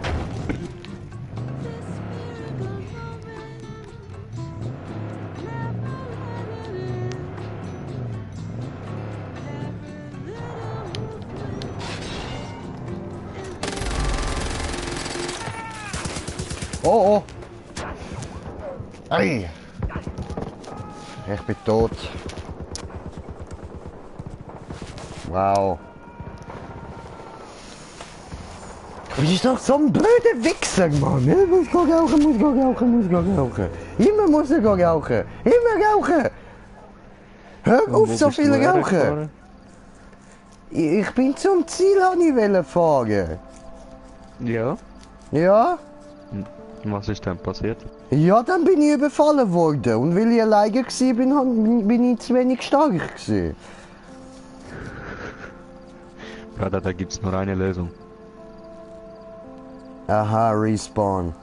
Oh oh. Ei. Ich bin tot. Wow. Du bist doch so ein blöder Wichser, Mann. Ich muss rauchen. Immer muss ich rauchen. Immer rauchen. Hör auf, so viel rauchen. Ich bin zum Ziel, wollte ich fahren. Ja? Ja? Was ist denn passiert? Ja, dann bin ich überfallen worden. Und weil ich alleine war, bin ich zu wenig stark gewesen. Bruder, da gibt's nur eine Lösung. Aha, Respawn.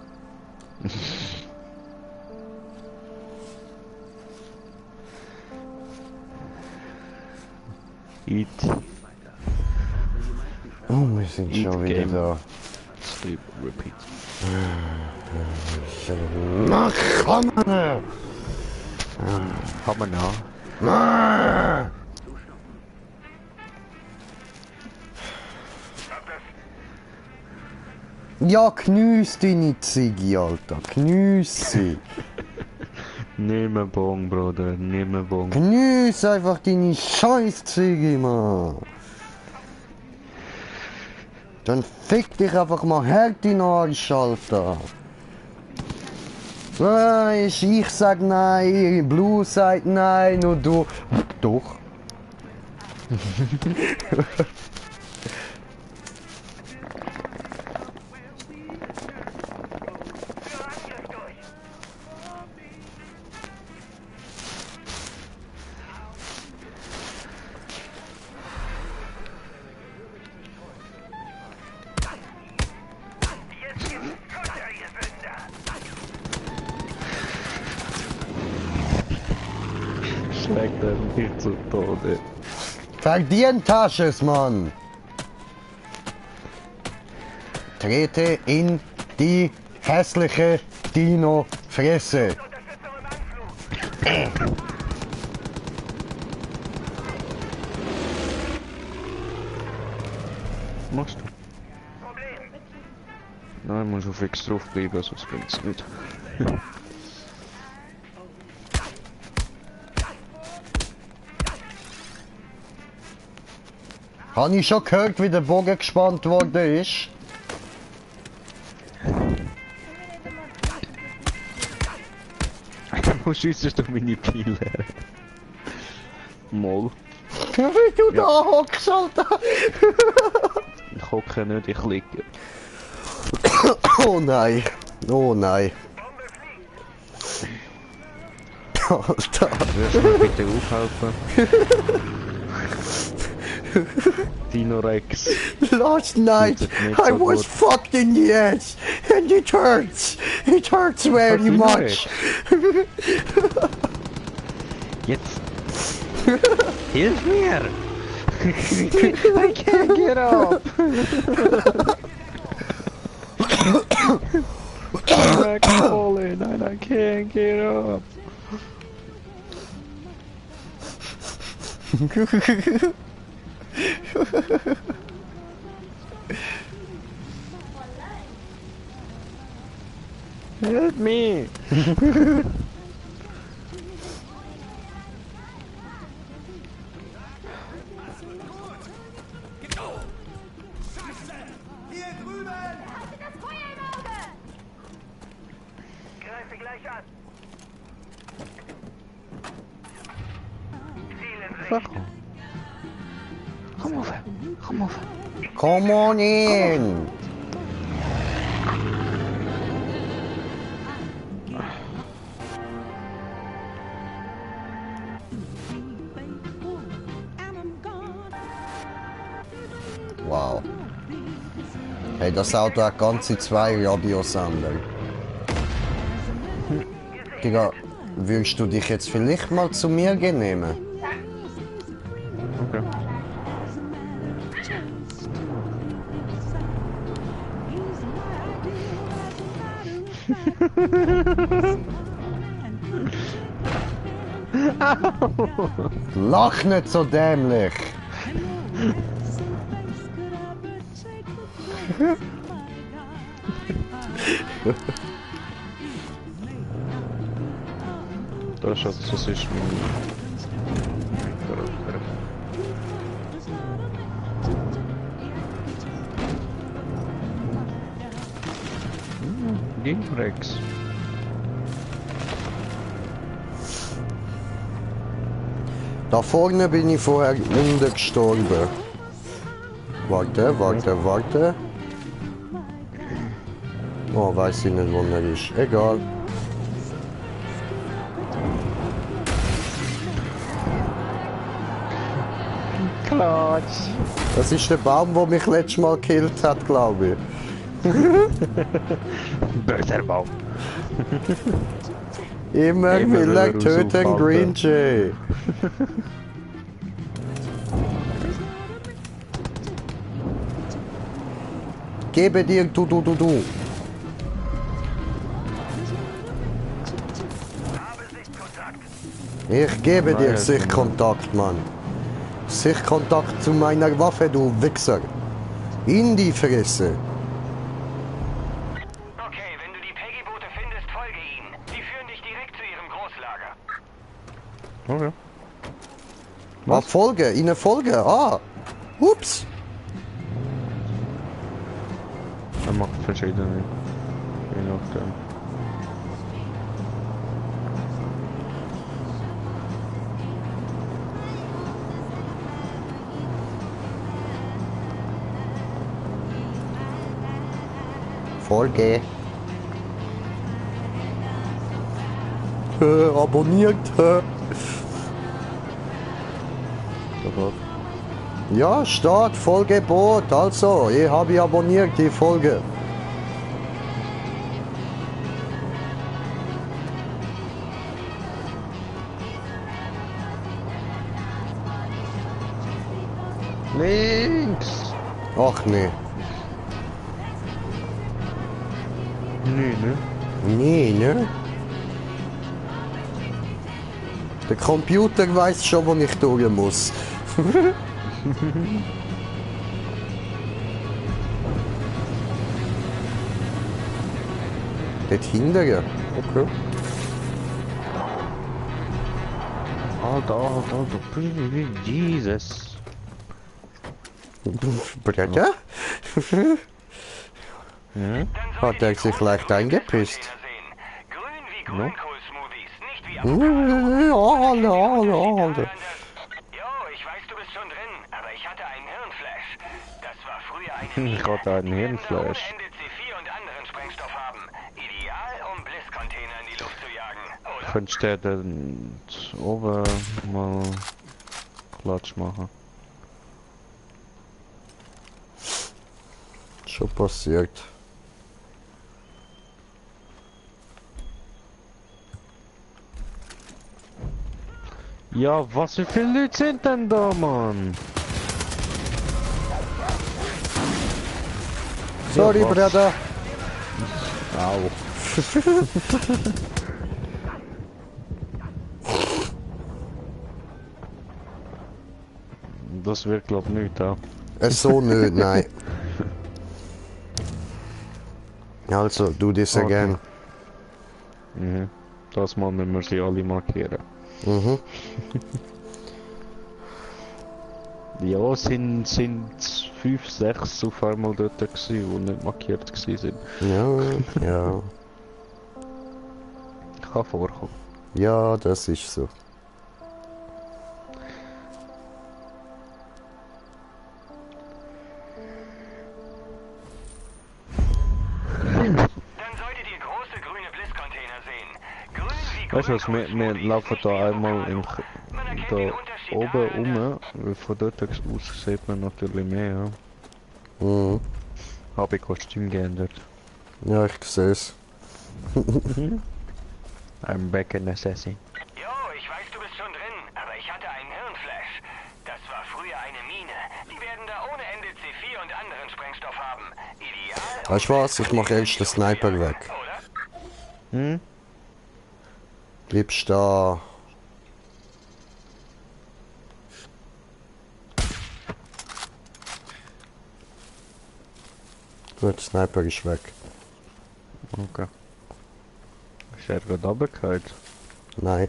Eat. Oh, wir sind Eat schon wieder game. da. Sleep, repeat. Mach, komm! Kann man ja. Ja, geniess deine Ziggy, Alter. Geniess sie. Nimm einen Bon, Bruder. Nimm einen Bon. Geniess einfach deine scheiß Ziggy, Mann. Dann fick dich einfach mal hart in den Arsch, Alter. Ich sag nein, Blue sagt nein und du... Doch. Schlägt er mich zu Tode. Verdient hast es, Mann! Trete in die hässliche Dino-Fresse. Was machst du? Nein, muss auf X drauf bleiben, sonst bringt's nicht. Habe ich schon gehört, wie der Bogen gespannt worden ist? Wo schiessest du meine Pile her? Moll. Wie du da hockst, Alter! Ich hocke nicht, ich liege. Oh nein. Oh nein. Alter. Wirst du mir bitte aufhelfen? Dino Rex. Last night I was fucked in the ass and it hurts. It hurts very much. Jetzt. Hilf mir! I can't get up! I'm falling and I can't get up! Help me! Come over. Come over. Come on in. Wow. Hey, das Auto hat ganze 2 Radiosender. Digga, würdest du dich jetzt vielleicht mal zu mir nehmen? Okay. Lach nicht so dämlich! Das ist mein Charakter. Dino Rex. Da vorne bin ich vorher munter gestorben. Warte, warte, warte. Oh, weiß ich nicht, wo er ist. Egal. Klatsch! Das ist der Baum, der mich letztes Mal gekillt hat, glaube ich. Böser Baum. Immer will er töten, Green Jay. Gebe dir, du. Ich gebe dir Sichtkontakt, Mann. Sichtkontakt zu meiner Waffe, du Wichser. In die Fresse. Okay, wenn du die Peggy-Boote findest, folge ihnen. Sie führen dich direkt zu ihrem Großlager. Okay. Was? Folge, ihnen folge. Ah. Ups. Er macht verschiedene. Je nachdem. Folge. Abonniert. Ja, Start, Folgebot. Also, ich habe abonniert die Folge. Links! Ach nee. Nee, ne? Nee, ne? Der Computer weiß schon, wo ich durch muss. Dort hinterher. Okay. Alter. Jesus. Bruder? Ja? Hat er sich leicht eingepisst? Grün wie No? Grünkohl-Smoothies, nicht wie Alle. Jo, ich weiß, du bist schon drin, aber ich hatte einen Hirnflash. Das war früher eine Ich hatte einen Die werden da ohne Hirnflash. Ende C4 und anderen Sprengstoff haben. Ideal, um Bliss-Container in die Luft zu jagen, oder? Könntest du den oben mal Platz machen? Schon passiert. Ja, was für viele Leute sind denn da, Mann? Sorry, Ja, was? Bruder. Au. Das wird glaub nicht, ja. So nicht, nein. Also, du das Okay. again. Mhm. Das mal müssen wir sie alle markieren. Mhm. Ja, sind 5, 6 auf einmal dort gewesen, die nicht markiert waren. Ja. Kann vorkommen. Ja, das ist so. Dann solltet ihr große grüne Bliss-Container sehen. Grün wie Weißt du was, wir Grünkohl-Smoothies, laufen nicht da wie einmal Avocado. Man erkennt da den Unterschied oben daran, rum, weil von dort aus sieht man natürlich mehr. Mhm. Habe ich Kostüm geändert. Ja, ich sehe es. I'm back in Assassin. Jo, ich weiß, du bist schon drin, aber ich hatte einen Hirnflash. Das war früher eine Mine. Die werden da ohne Ende C4 und anderen Sprengstoff haben. Ideal. Weißt du was? Ich mache erst den Sniper weg. Oder? Hm? Bleibst da. Gut, Sniper ist weg. Okay. Ist er gerade runtergefallen? Nein.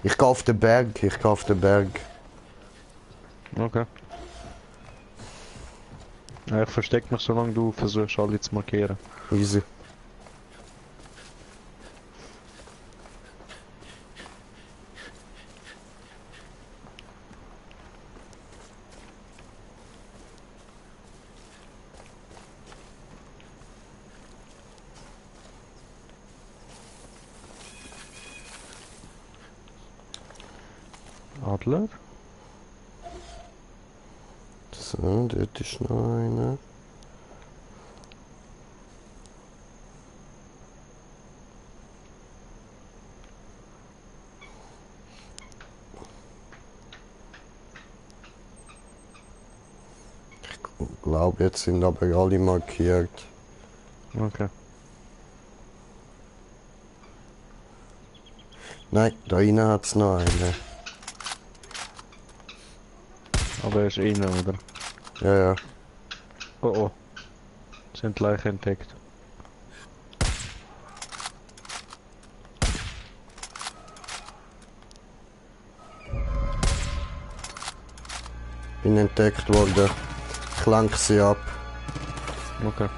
Ich gehe auf den Berg, Okay. Ja, ich versteck mich, solange du versuchst, alle zu markieren. Easy. Adler? So, dort ist noch einer. Ich glaube, jetzt sind aber alle markiert. Okay. Nein, da innen hat es noch einen. Aber er ist innen, oder? Ja. Oh oh. Sind Leichen entdeckt. Bin entdeckt worden. Ich lenk sie ab. Okay.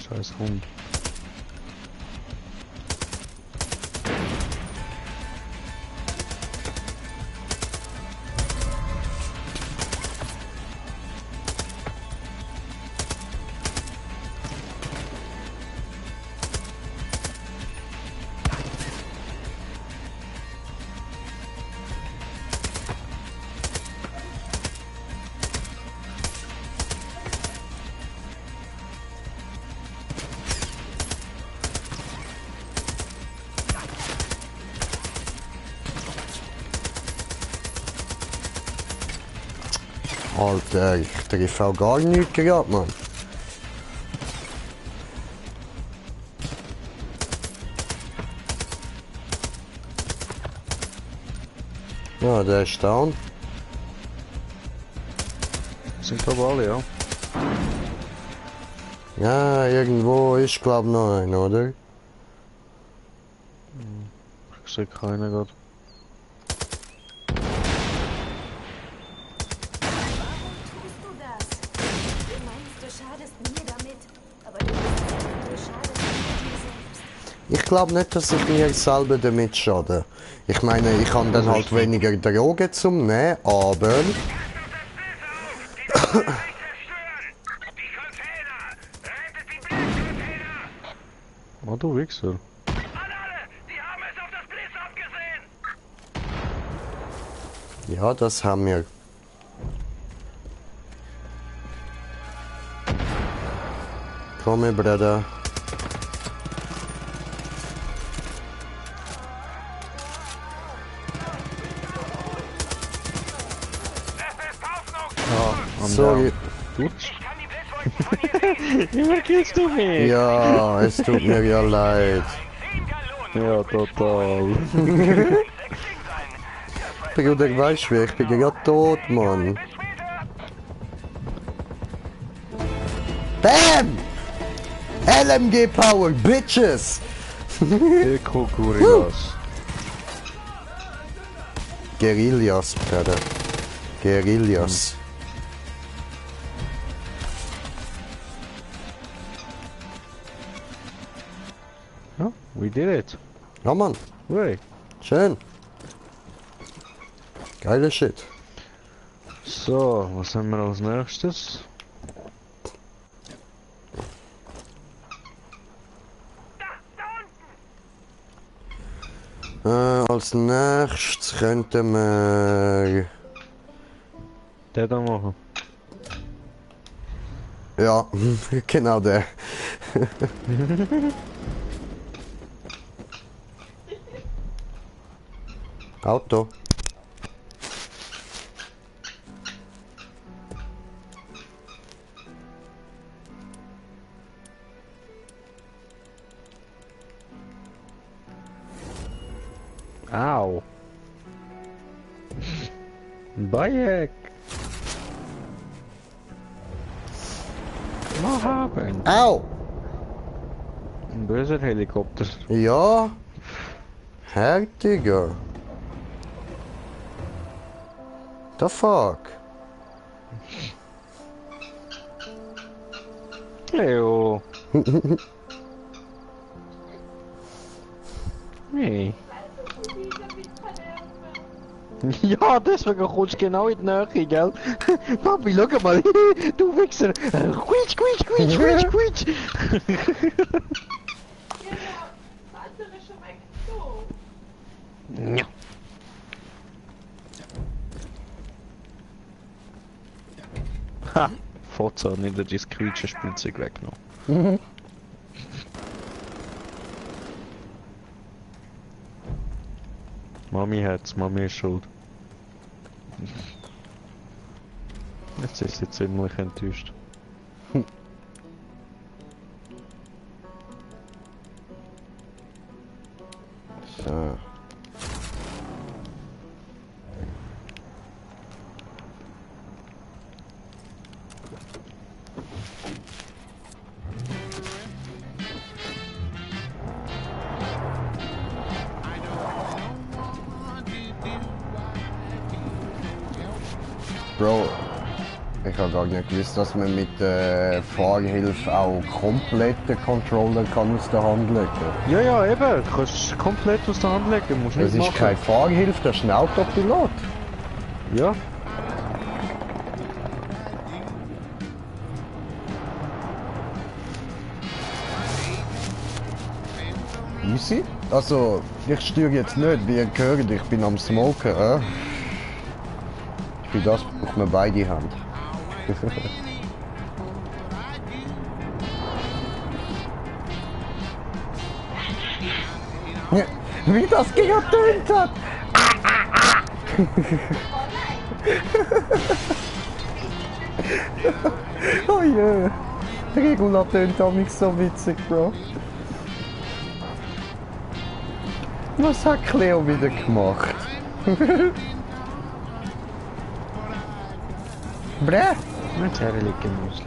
scheiß Hund. Alter, ich treffe auch gar nichts gerade, Mann. Ja, der ist down. Sind aber alle, ja. Ja, irgendwo ist glaub noch ein, oder? Ich sehe keinen gerade. Ich glaube nicht, dass ich mir selber damit schade. Ich meine, ich habe dann halt weniger Drogen zum Nehmen, aber... Oh, du Wichser. Ja, das haben wir. Komm, Bruder. Sorry. Gut. Immer killst du mich. Ja, es tut mir ja leid. Ja, total. Bruder, weißt du, ich bin gerade tot, Mann. Bam! LMG Power, Bitches! Eco-Gorillas. Guerillas, Bruder. Guerillas. Ja, we did it. Ja, Mann. Hey. Schön. Geiler Shit. So, was haben wir als nächstes? Als nächstes könnten wir... Den da machen. Ja, genau der. Auto. Au. Bayek. Was haben? Au! Ein böser Helikopter. Ja. Härtiger. The fuck? Leo. Nee. Ja, deswegen kommst du genau in die Nähe, gell? Papi, schau mal, du Wichser! Quietsch, quietsch, quietsch, quietsch, quietsch! Ja. Ha! Fotza, nicht das quietsche Spielzeug weggenommen. Mami hat's, Mami ist schuld. Jetzt ist sie ziemlich enttäuscht. So. Bro, Ich habe gar nicht gewusst, dass man mit Fahrhilfe auch komplette Controller kann aus der Hand legen kann. Ja, ja, eben. Du kannst komplett aus der Hand legen. Musst Das nicht ist machen. keine Fahrhilfe, das ist ein Autopilot. Ja. Easy. Also, ich steuere jetzt nicht, wie ihr gehört, ich bin am Smoken. Für das braucht man beide Hände. Ja, wie das getönt hat! Oh je! Regula tönt auch nicht so witzig, Bro. Was hat Cleo wieder gemacht? Bräh! Nicht herliegen, Musli.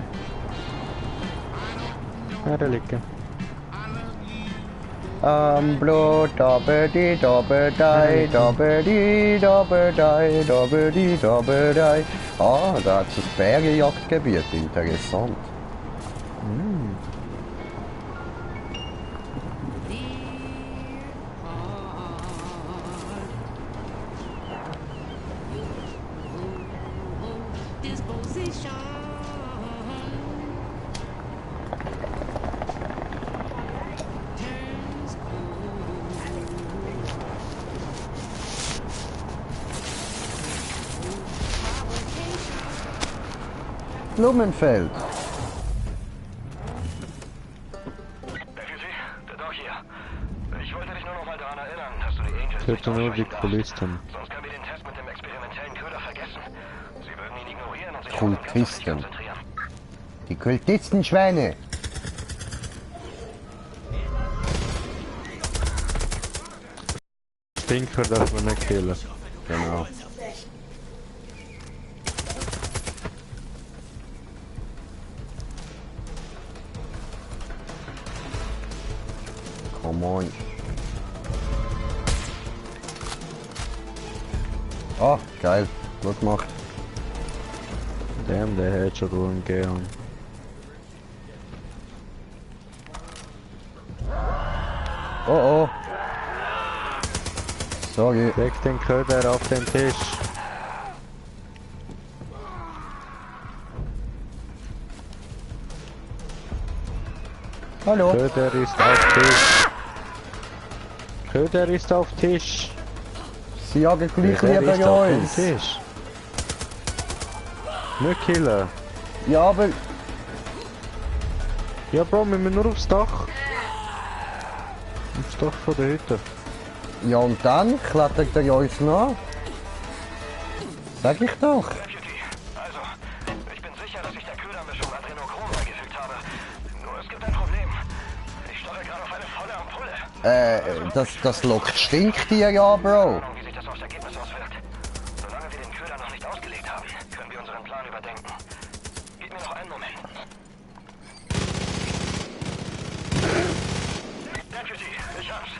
Herligen. Blut, doppeldi, doppeldei, doppeldi, doppeldei, doppeldi, doppeldei. Ah, da hat es ein Bergejagdgebiet, interessant. Blumenfeld. Der Doc hier. Ich wollte dich nur noch mal daran erinnern, dass du die Angels nicht Töte nur die aussprechen darfst. Kulisten. Sonst können wir den Test mit dem experimentellen Köder vergessen. Sie würden ihn ignorieren und sich Kultisten. konzentrieren. Die Kultistenschweine. Stinker darf man nicht killen. Genau. Come on. Ah, geil. Gut gemacht. Damn, der hätte schon umgehen. Oh oh. Sorry. Leg den Köder auf den Tisch. Hallo. Köder ist auf Tisch. Köder ist auf Tisch. Sie jagen gleich Köder lieber ist auf den uns. Tisch. Nicht killen. Ja, aber... Ja, Bro, wir müssen nur aufs Dach. Aufs Dach von der Hütte. Ja, und dann klettert er uns nach. Sag ich doch. Deputy, also, ich bin sicher, dass ich der Ködermischung Adrenochrom beigefügt habe. Nur es gibt ein Problem. Ich steuere gerade auf eine volle Ampulle. Das lockt Stinktier ja, Bro. Wie sich das aufs Ergebnis auswirkt. Solange wir den Köder noch nicht ausgelegt haben, können wir unseren Plan überdenken. Gib mir noch einen Moment. Deputy, ich hab's.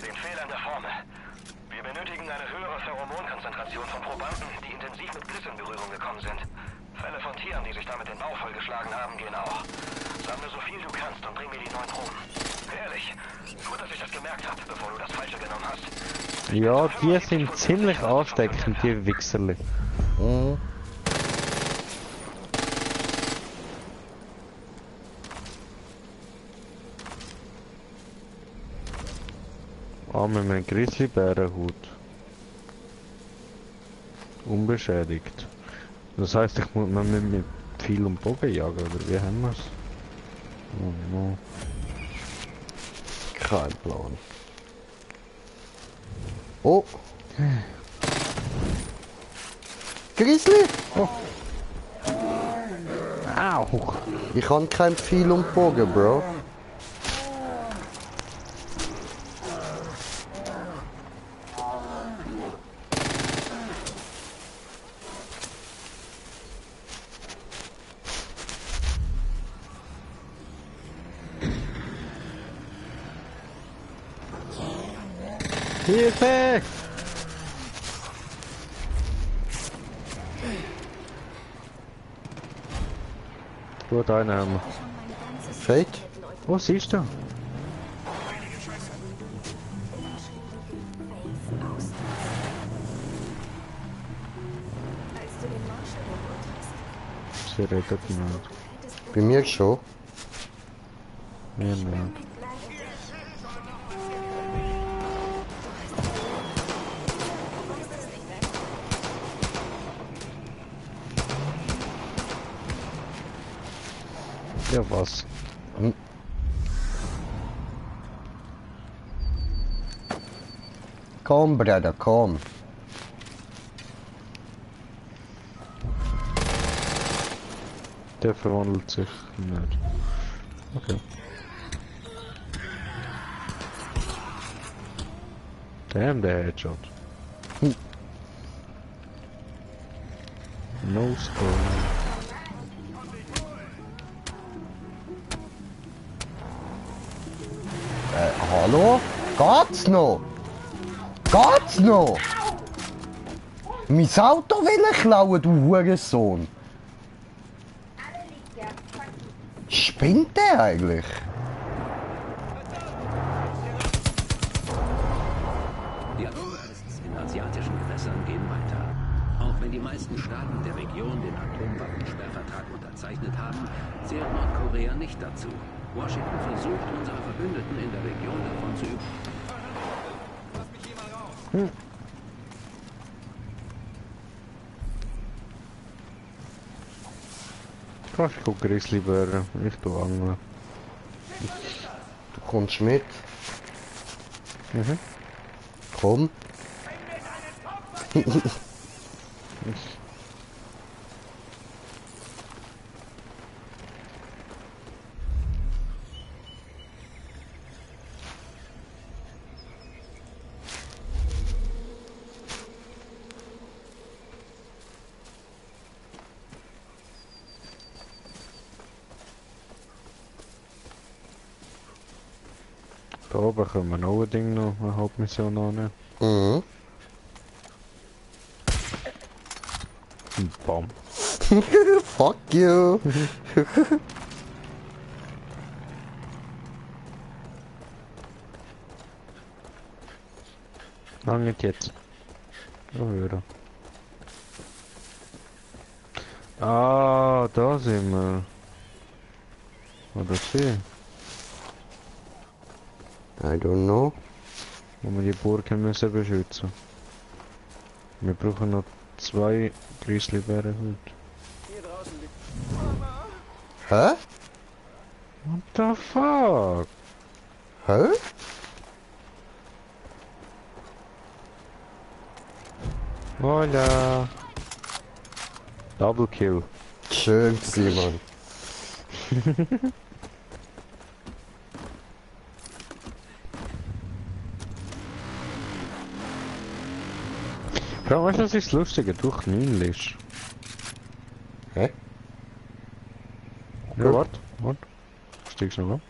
Den Fehler in der Formel. Wir benötigen eine höhere Pheromonkonzentration von Probanden, die intensiv mit Bliss in Berührung gekommen sind. Fälle von Tieren, die sich damit den Bauch vollgeschlagen haben, gehen auch. Sammle so viel du kannst und bring mir die 9 Proben. Ehrlich, gut, dass ich das gemerkt habe, bevor du das Falsche genommen hast. Ja, die sind ziemlich ansteckend, die Wichserli. Mhm. Ah, mit einem Grizzlybärenhut. Unbeschädigt. Das heißt, ich muss man mit Pfeil und Bogen jagen, oder wie haben wir's? Oh no. Kein Plan. Oh. Grizzly? Oh. Au! Ich habe kein Pfeil und Bogen, Bro. Hilfe! Gut, einen haben wir. Fate? Oh, siehst du? Sie redet nicht. Bei mir schon. Mir nicht. Ja, was? Komm, Bruder, komm. Der verwandelt sich nicht. Okay. Damn, der Headshot. No score. Hallo? Geht's noch? Geht's noch? Mein Auto will ich klauen, du Hurensohn. Spinnt der eigentlich? Die Atomtests in asiatischen Gewässern gehen weiter. Auch wenn die meisten Staaten der Region den Atomwaffensperrvertrag unterzeichnet haben, zählt Nordkorea nicht dazu. Washington versucht, unsere Verbündeten in der Region davon zu Kannst du Grizzlybären? Ich tu angeln. Du kommst mit. Mhm. Komm. Da oben können wir noch ein Ding noch, eine Hauptmission annehmen. Mhm. Bam. Fuck you. Lange jetzt. Oh, hören. Ah, da sind wir. Oder sie? I don't know. Wo wir die Burgen müssen beschützen. Wir brauchen noch 2 Grizzlybären heute. Hä? What the fuck? Hä? Hola. Double kill. Schön gewesen, Mann. Ja, weißt du, was ist das Lustige? Durch 9 liest. Hä? Ja, warte. Steigst du noch an?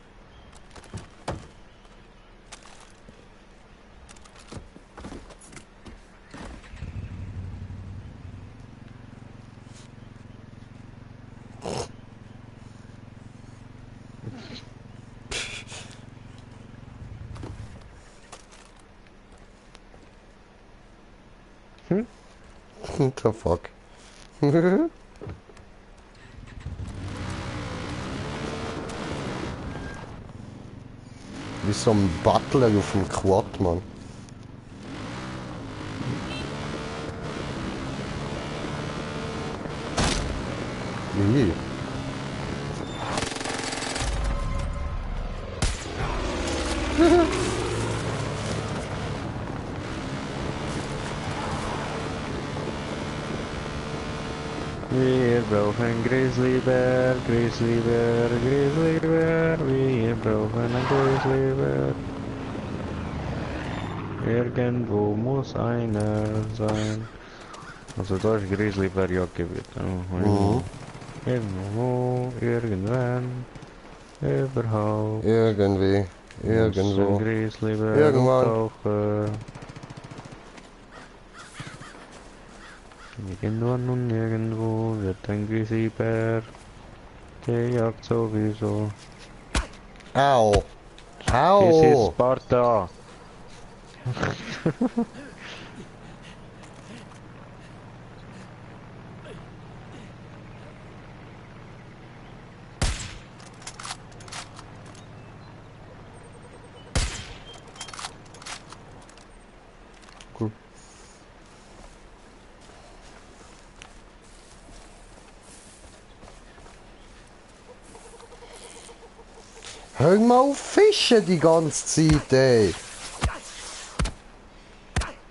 What the fuck? Wie so ein Butler auf dem Quad, Mann. Wie? Wir brauchen Grizzlybär, Grizzlybär, Grizzlybär. Wir brauchen einen Grizzlybär. Irgendwo muss einer sein. Also da ist Grizzlybär-Jagdgebiet. Oh, irgendwo, irgendwann, überhaupt. Irgendwie. Irgendwo. Grizzlybär Irgendwann. auftauchen. Irgendwann und nirgendwo wird ein Grizzlybär Der jagt sowieso. Au. Bis Au. jetzt Sparta. Gut. Hör mal auf Fischen die ganze Zeit, ey.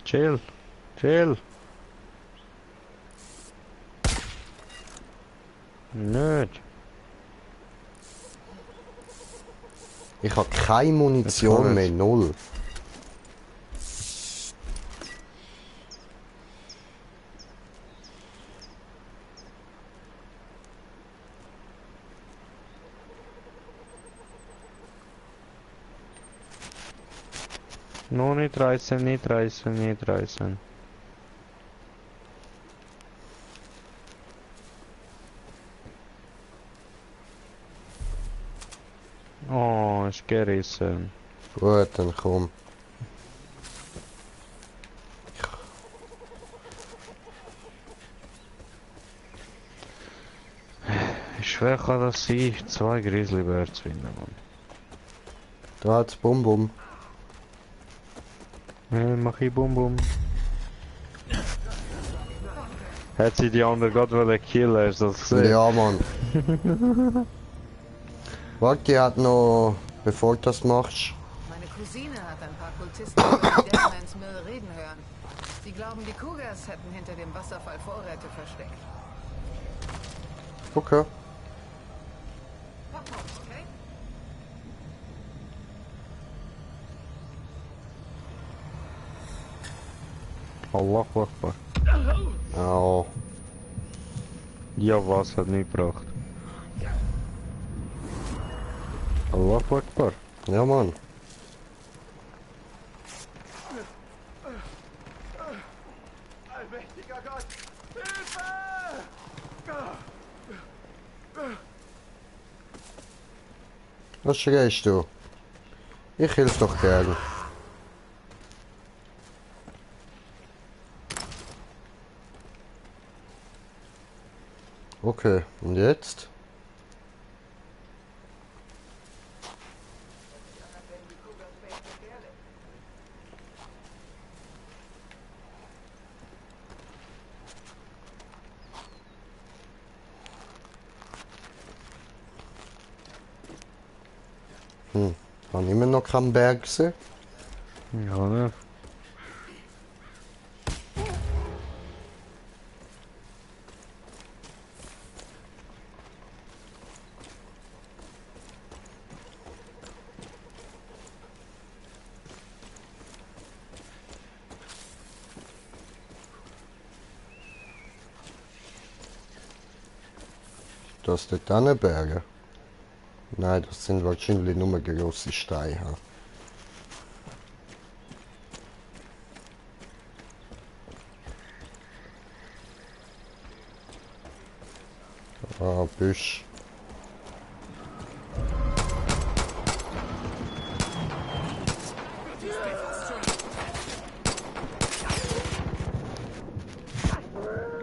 Chill. Chill. Nicht. Ich habe keine Munition mehr, null. No, nicht reißen, nicht reißen, nicht reißen. Oh, ist gerissen. Gut, dann komm. Wie schwer kann das sein, 2 Grizzlybären zu finden, Mann? Da hat's Bum. Mach ich Bum Bum. Hat sie die andere gerade wollen killen, hast du das gesehen? Ja, Mann. Warte, die hat noch, bevor du das machst. Meine Cousine hat ein paar Kultisten über die Deadman's Mill reden hören. Sie glauben, die Cougars hätten hinter dem Wasserfall Vorräte versteckt. Okay. Okay? Allahu Akbar. Au. Ja, was hat nicht gebracht? Allahu Akbar. Ja, Mann. Allmächtiger Gott! Hilfe! Was schreist du? Ich hilf doch gern. Okay, und jetzt? Kann immer noch keinen Berg sehen? Ja, ne? Das sind dort Berge. Nein, das sind wahrscheinlich nur große Steine. Ah, Büsch.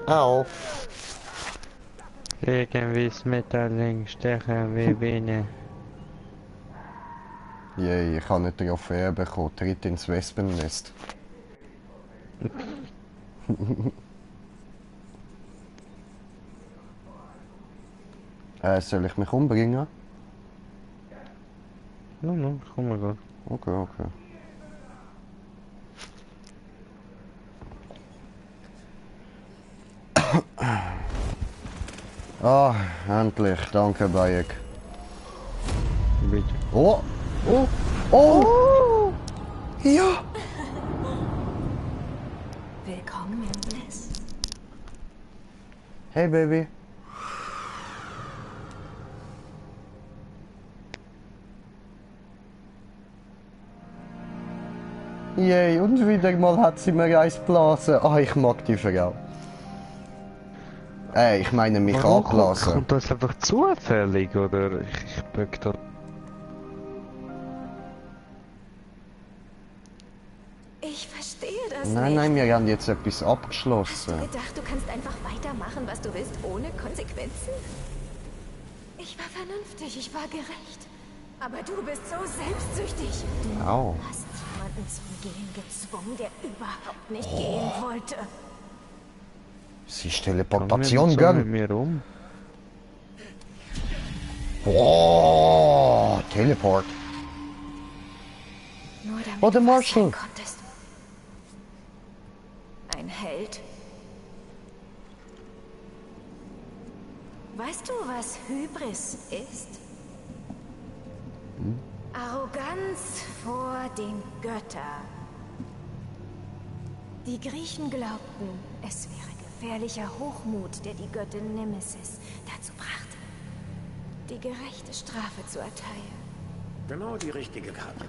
Au. Irgendwie das Metalling stechen wie Bienen. Jei, ich habe eine Trophäe bekommen. Tritt ins Wespennest. Soll ich mich umbringen? No, komm mal gut. Okay. Ah, endlich. Danke, Bayek. Bitte. Oh! Ja! Willkommen im Bliss. Hey, Baby. Yay, und wieder mal hat sie mir eins geblasen. Ah, ich mag die Frau. Ich meine mich Warum ablassen. kommt das einfach zufällig, oder? Ich böck da. Ich verstehe das Nein, nicht. nein, wir haben jetzt etwas Hast du abgeschlossen. gedacht, du kannst einfach weitermachen, was du willst, ohne Konsequenzen? Ich war vernünftig, ich war gerecht. Aber du bist so selbstsüchtig. Du Au. hast jemanden zum Gehen gezwungen, der überhaupt nicht gehen wollte. Sie ist Gehen Teleportation, mit gell? mir um. Oh, Teleport. Nur damit Oh, der du was Marshall. sein konntest. Ein Held. Weißt du, was Hybris ist? Arroganz vor den Göttern. Die Griechen glaubten, es wäre gefährlicher Hochmut, der die Göttin Nemesis dazu brachte, die gerechte Strafe zu erteilen. Genau die richtige Karte.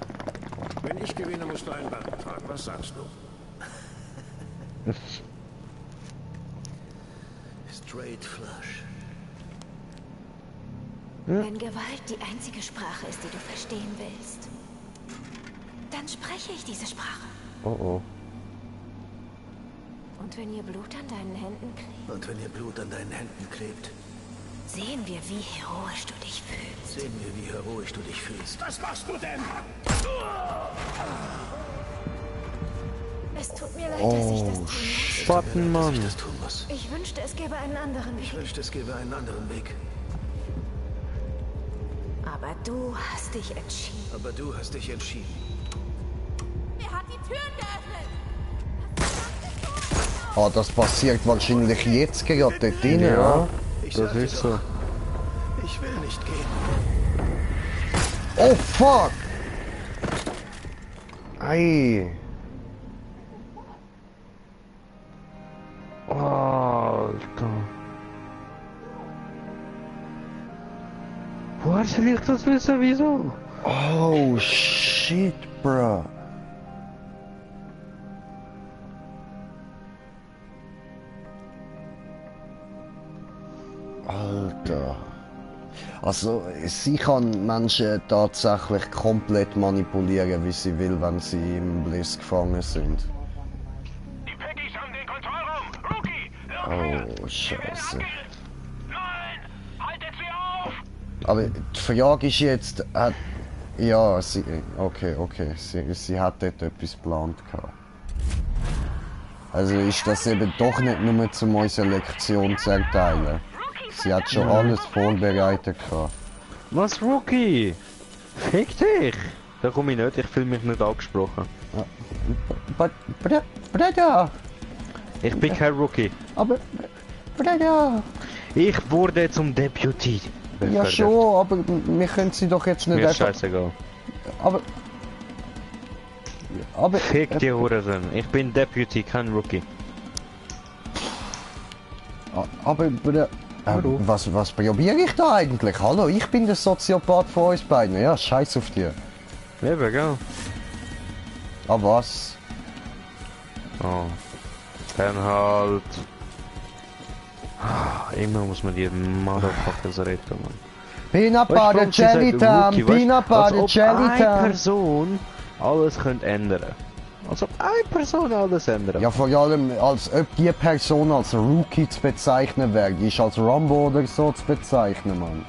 Wenn ich gewinne, musst du einen Band tragen. Was sagst du? Straight Flush. Wenn Gewalt die einzige Sprache ist, die du verstehen willst, dann spreche ich diese Sprache. Oh oh. Und wenn ihr Blut an deinen Händen klebt, Und wenn ihr Blut an deinen Händen klebt, sehen wir, wie heroisch du dich fühlst. sehen wir, wie heroisch du dich fühlst. Was machst du denn? Es tut mir leid, dass ich das tun muss. Spatten, Dass Mann. ich das tun muss. Ich wünschte, es gäbe einen anderen Ich Weg. wünschte, es gäbe einen anderen Weg. Aber du hast dich entschieden. Aber du hast dich entschieden. Wer hat die Türen geöffnet? Ah, das passiert wahrscheinlich jetzt gerade dort drin, Ja. ja? Ich Das sagte ist doch, so. ich will nicht gehen. Oh fuck! Ei! Alter. Woher soll ich das wissen? Wieso? Oh shit, bruh. Alter. Also, sie kann Menschen tatsächlich komplett manipulieren, wie sie will, wenn sie im Bliss gefangen sind. Die Peggies haben den Kontrollraum! Rookie! Oh, Scheiße. Nein! Haltet sie auf! Aber die Frage ist jetzt, ja, sie, okay, sie hat dort etwas geplant gehabt. Also ist das eben doch nicht nur zum unserer Lektion zu erteilen. Sie hat schon alles vorbereitet gehabt. Was, Rookie? Fick dich! Da komme ich nicht, ich fühle mich nicht angesprochen. Bruder! Ich bin kein Rookie. Aber, Bruder! Ich wurde zum Deputy. Ja schon, aber wir können sie doch jetzt nicht Mir ist scheißegal. Aber... Fick die Hurensohn. Ich bin Deputy, kein Rookie. Aber, Bruder... was probiere ich da eigentlich? Hallo, ich bin der Soziopath von uns beiden. Ja, scheiß auf dir. Eben, gell? Ah, was? Oh. Dann halt... Immer muss man die Motherfuckers retten, Mann. Peanut Weißt du, Butter warum sie Jelly sagen Time, Rookie, weißt du, Peanut Butter als ob Jelly eine Time. Person alles könnte ändern. Als ob eine Person alles ändern. Ja, vor allem, als ob die Person als Rookie zu bezeichnen wäre. Die ist als Rambo oder so zu bezeichnen, Mann.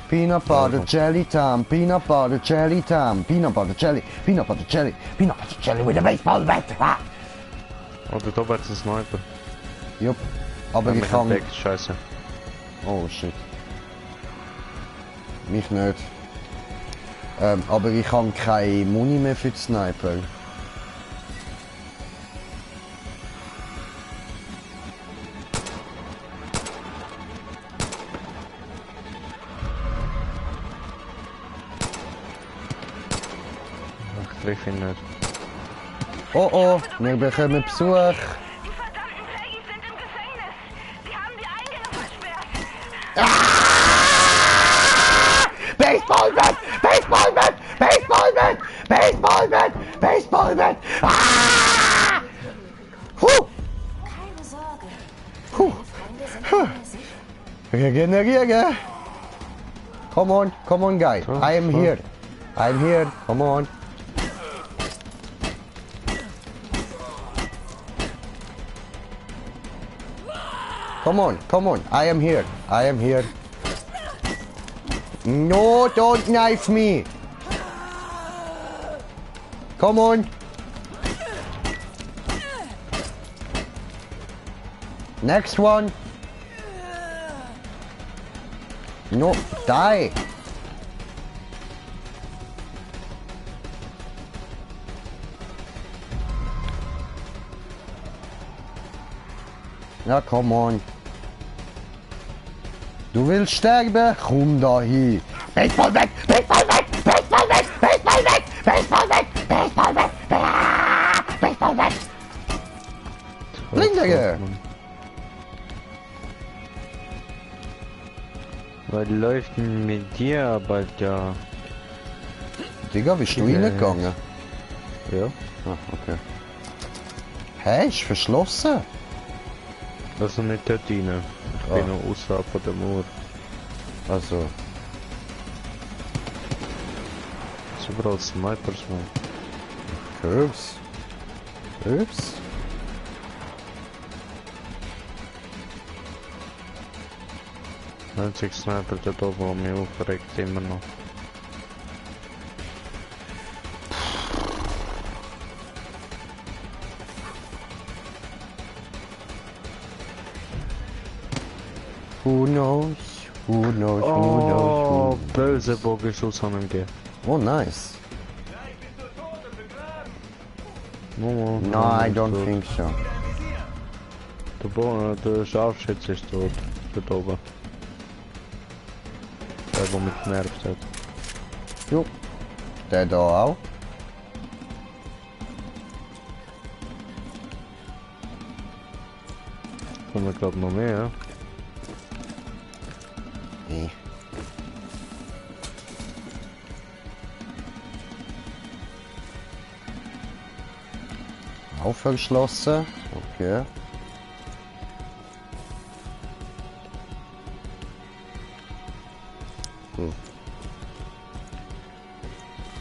Peanut Butter Jelly Time, Peanut Butter Jelly Time, Peanut Butter Jelly, Peanut Butter Jelly, Peanut Butter Jelly with a baseball bat. Ah. Oder da wird es ein Sniper. Jupp, aber Ja, ich kann... weg, scheiße. Oh shit. Mich nicht. Aber ich habe keine Muni mehr für die Sniper. Ich treffe ihn nicht. Oh oh, wir bekommen Besuch. Die verdammten Peggies sind im Gefängnis. Sie haben die Eingänge versperrt. Baseballbat! Baseballbat! Baseballbat! Baseballbat! Baseballbat! Ah! Huh! Keine Sorge, Puh. Regeneriere. Come on, guy. I am here. I'm here. Come on. Come on. I am here. No, don't knife me. Come on. Next one. No, die. Ja, come on. Du willst sterben? Komm da hin. Baseball weg! Baseball weg! Baseball weg! Baseball weg! Baseball weg! Baseball weg! Baseball weg! Blindere! Was läuft denn mit dir, aber ja. Digga, bist du reingegangen? Ja. Ah, okay. Hä, ist verschlossen? Also nicht dort rein. Ich bin noch außerhalb von der Mauer. Also. Das ist überall Snipers, man. Ups. Ups. Der einzige Sniper dort oben, der mich aufregt, immer noch. Who knows? Who knows? Who Oh, knows? böse Bogenschuss haben wir gegeben. Oh, nice. No, No, I don't think so. Der Scharfschütze ist tot. Dort oben. Der mich genervt hat. Jo. Der da auch. Kommen glaube noch mehr, ja? Nee. Auch verschlossen. Okay.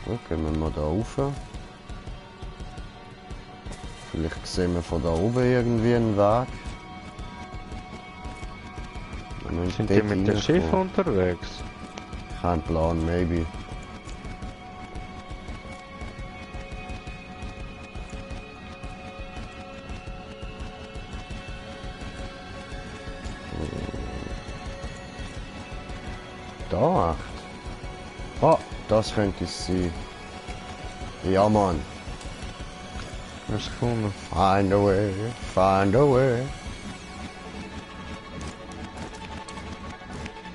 Gut, gehen wir mal da rauf. Vielleicht sehen wir von da oben irgendwie einen Weg. Sind die mit dem Schiff unterwegs? Kein Plan, maybe. Da, echt? Oh, das könnte es sein. Ja, Mann. Was gefunden? Find a way, find a way.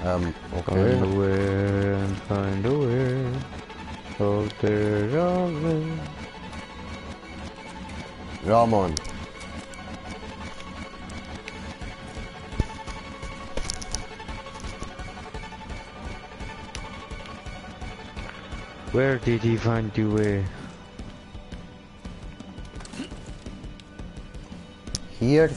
Okay. Find a way and find a way. So there are ways. Ja, Mann. Where did he find the way? Hier.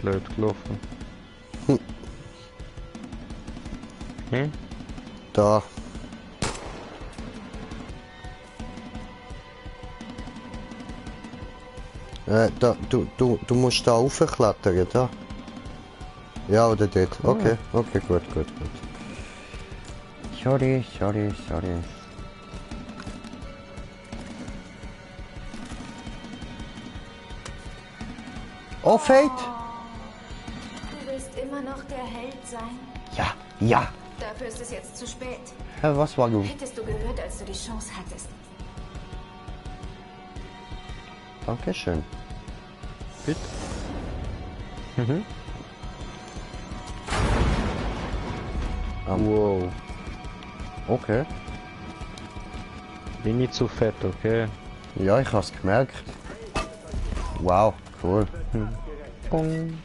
Blöd gelaufen. Hä? Da. Du musst da raufklettern, da. Ja, oder dort. Okay, okay, gut. Sorry. Oh, Fate! Du willst immer noch der Held sein? Ja. Dafür ist es jetzt zu spät. Hä, was war du? Hättest du gehört, als du die Chance hattest. Dankeschön. Bitte. Mhm. Wow. Okay. Bin nicht zu fett, okay? Ja, ich hab's gemerkt. Wow, cool. Bong.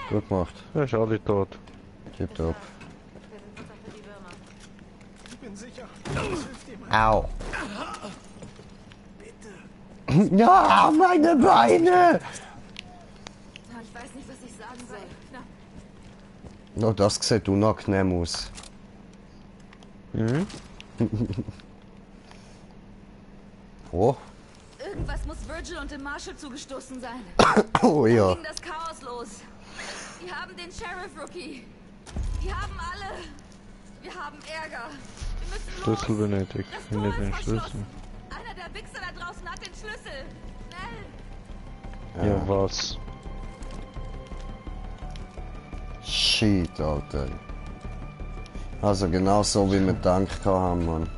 Gut gemacht. Er ist alle tot. Tipptopp. Wir sind Futter für die Würmer. Ich bin sicher. Das hilft ihm. Au. Ja, meine Beine! Ich weiß nicht, was ich sagen soll. No, das sieht unangenehm aus. Mhm. Oh. Irgendwas muss Virgil und dem Marshal zugestoßen sein. Oh ja. Da ging das Chaos los. Die haben den Sheriff Rookie. Die haben alle. Wir haben Ärger. Wir müssen los. Schlüssel benötigt. Das Finde Tor den ist Schlüssel. verschlossen. Einer der Wichser da draußen hat den Schlüssel. Schnell. Ja, was? Shit, Alter. Also genau so wie wir gedacht haben, Mann.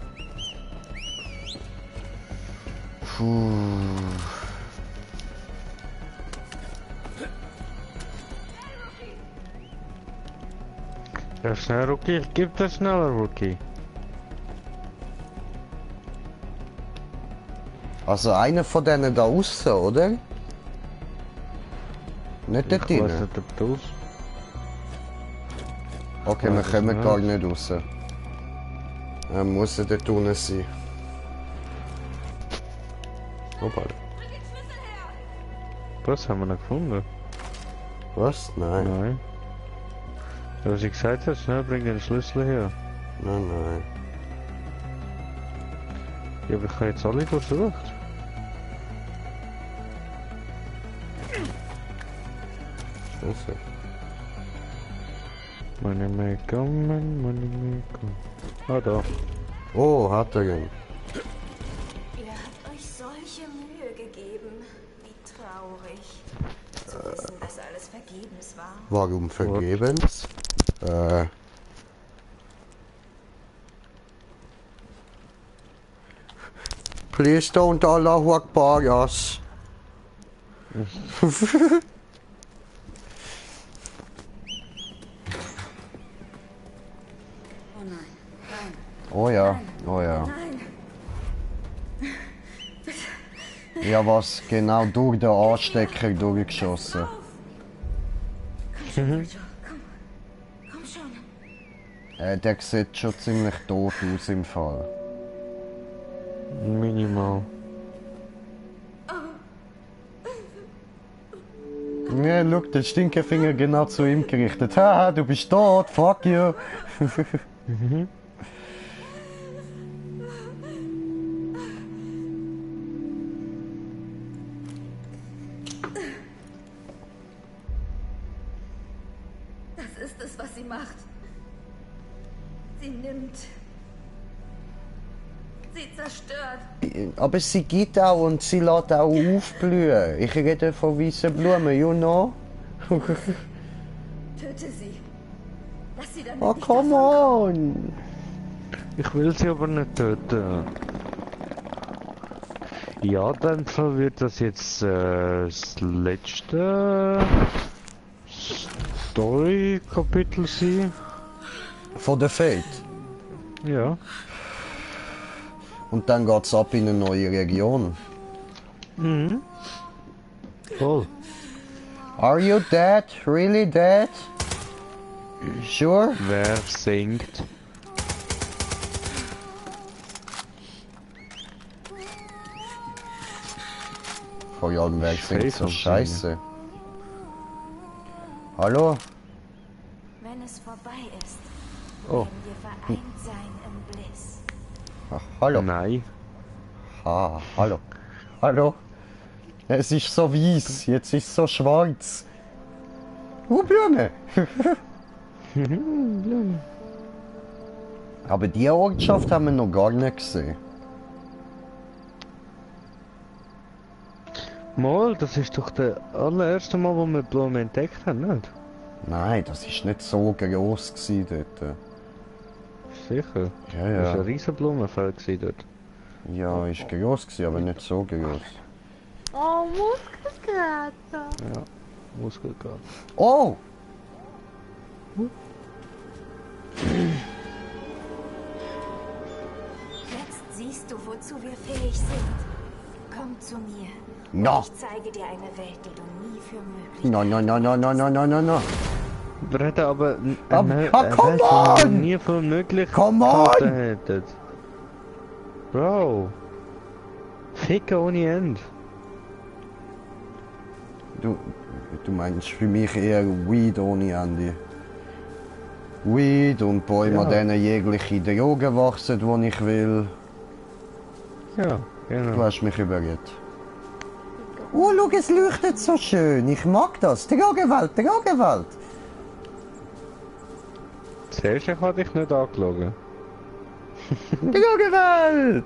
Puh. Ja, schnell Rookie. Gib das schneller Rookie. Also einer von denen da außen, oder? Nicht dort Ich weiß rein? nicht, ob du Okay, wir kommen gar nicht raus. Muss er dort unten sein. Opa. Was haben wir noch gefunden? Was? Nein. Nein. Ja, was ich gesagt habe, schnell bring den Schlüssel her. Nein, nein. Ja, aber ich habe jetzt alle durchsucht. Schlüssel. Money may come and money may go. Ah, da. Oh, hat er ihn. Ihr habt euch solche Mühe gegeben. Wie traurig. Zu wissen, dass alles vergebens war. Warum vergebens? Please don't Allahu Akbar, yes. Oh nein. Nein. Oh ja, oh ja. Nein. Ja, was? Genau durch den Anstecker durchgeschossen. Komm schon. Der sieht schon ziemlich tot aus im Fall. Minimal. Ja, schau, der Stinkefinger genau zu ihm gerichtet. Haha, du bist tot, fuck you. Das ist es, was sie macht. Sie nimmt. Sie zerstört. Aber sie geht auch und sie lässt auch aufblühen. Ich rede von weißen Blumen, you know? Töte sie. Lass sie damit Oh, nicht come on! Ich will sie aber nicht töten. Ja, dann wird das jetzt das letzte Story-Kapitel sein. Von der Fate. Ja. Und dann geht's ab in eine neue Region. Mhm. Voll. Are you dead? Really dead? Sure? Wer singt? Vor allem, wer singt so am scheiße? Hallo? Wenn es vorbei ist, Oh. werden wir vereint sein im Bliss. Ach, hallo? Nein. Ah, hallo. Hallo? Es ist so weiß, jetzt ist es so schwarz. Blume! Aber die Ortschaft haben wir noch gar nicht gesehen. Mal, das ist doch der allererste Mal, wo wir Blumen entdeckt haben, nicht? Nein, das ist nicht so groß gsi dort. Sicher. Ja, Das war ja. ein riesen Blumenfeld gewesen dort. Ja, ist groß gsi, aber nicht so groß. Oh, Muskelkater. Ja, Muskelkater. Oh! Jetzt siehst du, wozu wir fähig sind. Komm zu mir. No. Ich zeige dir eine Welt, die du nie für möglich No, no, no, no, no, no, no, no, no. Brett, aber... come on! Nie für möglich... Come on! Hättet. Bro. Ficken ohne Ende. Du meinst für mich eher Weed ohne Ende. Weed und Bäume, an denen jegliche Drogen wachsen, die ich will. Ja, genau. Du hast mich überredet. Oh, schau, es leuchtet so schön. Ich mag das. Drogenwelt, Drogenwelt. Zuerst hatte ich nicht angeschaut. Drogenwelt!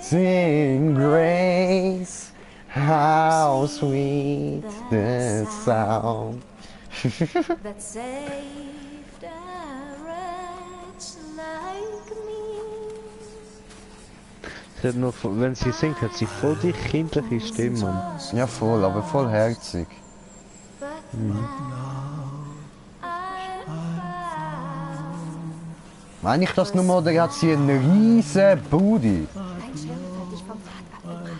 Sing grace, how sweet the sound. that saved a wretch like me. Sie hat noch, wenn sie singt, hat sie voll die kindliche Stimme, Mann. Ja, voll, aber voll herzig. Meine ich das nur, oder hat sie einen riesen Booty? Ein Sheriff hat dich vom Pfad abgebracht.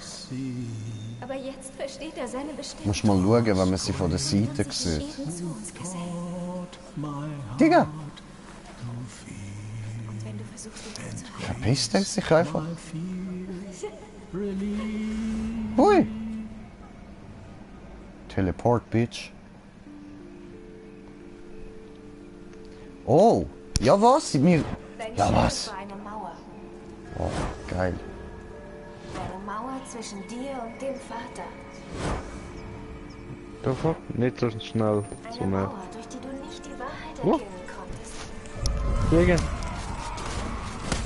Aber jetzt versteht er seine Bestimmung. Muss mal schauen, wenn man sie von der Seite sieht. Eben zu uns gesellt. Digga! Und wenn du versuchst, ihn zu Verpisst er sich einfach? Hui! Teleport, Bitch. Oh! Ja was? Mir... Ja was? war eine Mauer. Oh, geil. Eine Mauer zwischen dir und dem Vater. Doch, nicht so schnell zu Eine mir. Mauer, durch die du nicht die Wahrheit erkennen konntest. Gegen.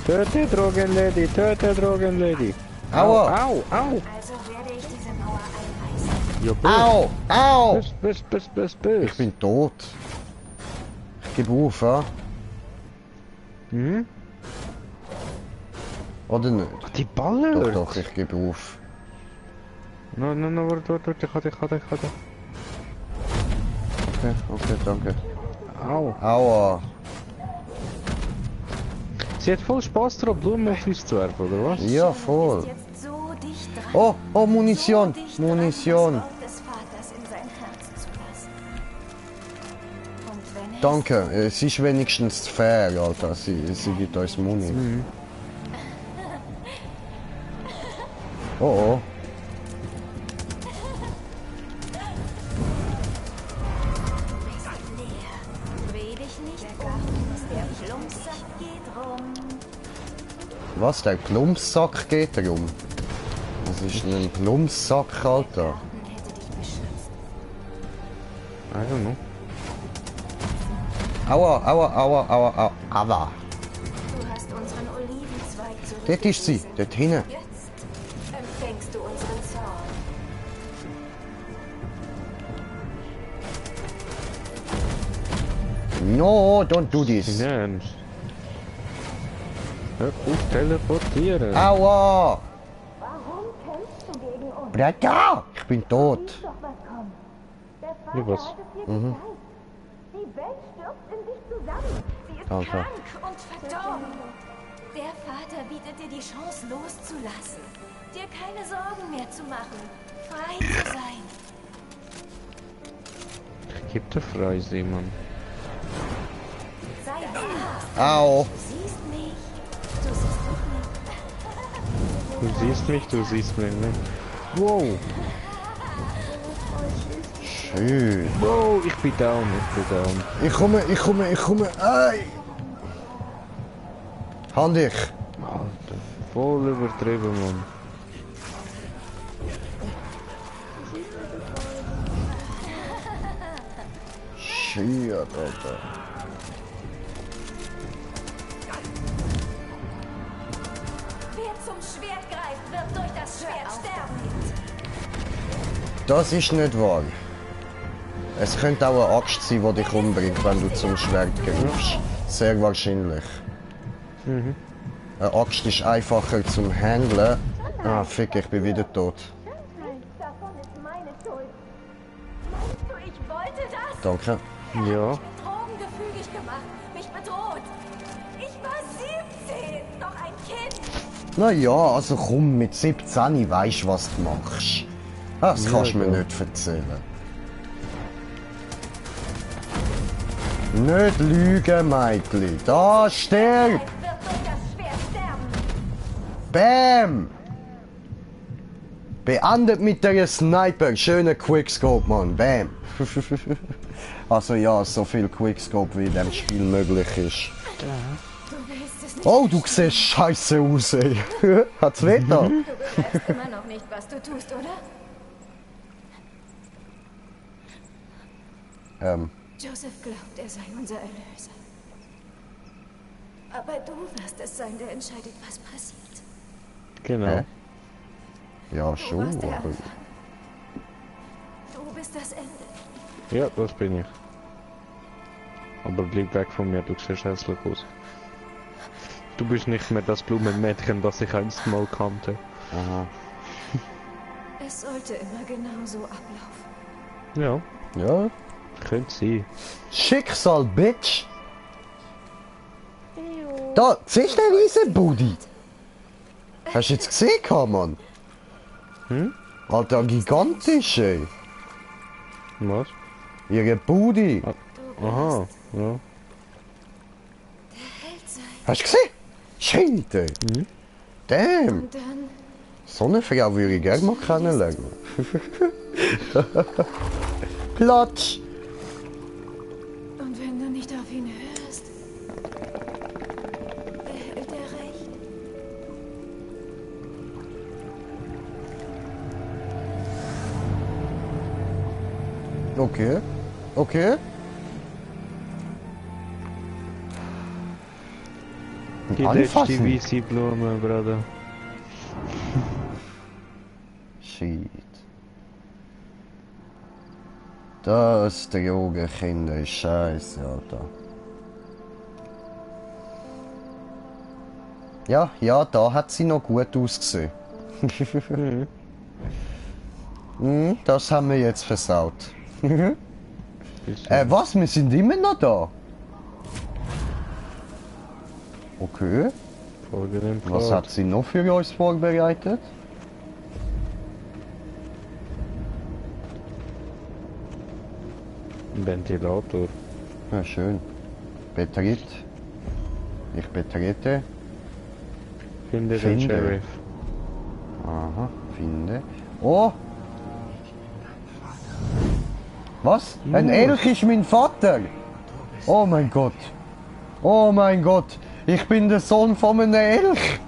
Töte Drogenlady, töte Drogenlady. Aua! Au, au! Also werde ich diese Mauer einreißen. Ja, Au! Au! Bös. Ich bin tot. Ich gebe auf, ja? Hm? Oder nicht? Die Baller! Doch, ich gebe auf. No, warte, ich hatte. Okay, danke. Au. Aua. Sie hat voll Spaß drauf, Blumen auf uns zu werfen, oder was? Ja, voll. Jetzt so dicht dran. Oh, Munition! So dicht dran, Munition! das Wort des Vaters in sein Herz zu lassen. Und wenn er Danke, es ist wenigstens fair, Alter. Sie gibt uns Muni. Oh. Dreh dich nicht um, der Plumpsack geht rum. Was, der Plumpsack geht rum? Was ist denn ein Plumpsack, Alter? Hätte dich beschützt. I don't know. Aua. Du hast unseren Olivenzweig zurück. Dort ist sie, dort hinten. Jetzt empfängst du unseren Zorn. No, don't do this. Ernst. Hör auf teleportieren. Aua! Warum kämpfst du gegen uns? Bretta! Ich bin tot. Doch was kommt. Der Ja, Vater was? hat es dir gezeigt. Die Welt stürzt in sich zusammen. Sie ist Danke. krank und verdorben. Der Vater bietet dir die Chance loszulassen. Dir keine Sorgen mehr zu machen. Frei zu sein. Gib dir frei, Simon. Sei wahr. Au! Du siehst mich. Du siehst mich. Du siehst mich, du siehst mich nicht. Wow, Schön. wow, ich bin down. Ich komme. Ei! Hand ich. Alter, voll übertrieben, Mann. Shit, Alter. Wer zum Schwert greift, wird durch das Schwert sterben. Das ist nicht wahr. Es könnte auch eine Axt sein, die dich umbringt, wenn du zum Schwert greifst. Sehr wahrscheinlich. Eine Axt ist einfacher zum Handeln. Ah, fick, ich bin wieder tot. Davon ist meine Schuld. Meinst du, ich wollte das? Danke. Ja. Drogen gefügig gemacht, mich bedroht. Ich war 17, noch ein Kind. Naja, also komm, mit 17 weisst was du machst. Das kannst du mir nicht erzählen. Nicht lügen, Meitli. Da, stirb! Bam! Beendet mit der Sniper. Schöner Quickscope, Mann. Bam! Also ja, so viel Quickscope wie in dem Spiel möglich ist. Oh, du siehst scheiße aus, ey. Hat's Wetter? Du begreifst immer noch nicht, was du tust, oder? Joseph glaubt, er sei unser Erlöser. Aber du wirst es sein, der entscheidet, was passiert. Genau. Ja, schon, Du warst der aber... Anfang. Du bist das Ende. Ja, das bin ich. Aber bleib weg von mir, du siehst hässlich aus. Du bist nicht mehr das Blumenmädchen, das ich einst mal kannte. Aha. Es sollte immer genau so ablaufen. Ja, Ja. könnte sein. Schicksal, Bitch! Da, siehst du den riesen Booty? Hast du jetzt gesehen, Mann? Alter, gigantisch, ey. Was? Ihre Booty. Aha, ja. Hast du gesehen? Shit, ey. Damn. Und dann So eine Frau würde ich gerne mal kennenlernen. Platsch. Und wenn du nicht auf ihn hörst, behält er recht. Okay. Okay. Die letzte Anfassen. weiße Blume, Bruder. Shit. Das Drogenkinder ist scheiße, Alter. Ja, ja, da hat sie noch gut ausgesehen. Das haben wir jetzt versaut. Was? Wir sind immer noch da? Okay. Folge dem Was Pfad. hat sie noch für uns vorbereitet? Ein Ventilator. Ja, schön. Betritt. Ich betrete. Finde den Finde. Sheriff. Aha, finde. Oh! Was? Ein Elch ist mein Vater! Oh mein Gott! Oh mein Gott! Ich bin der Sohn von einem Elch!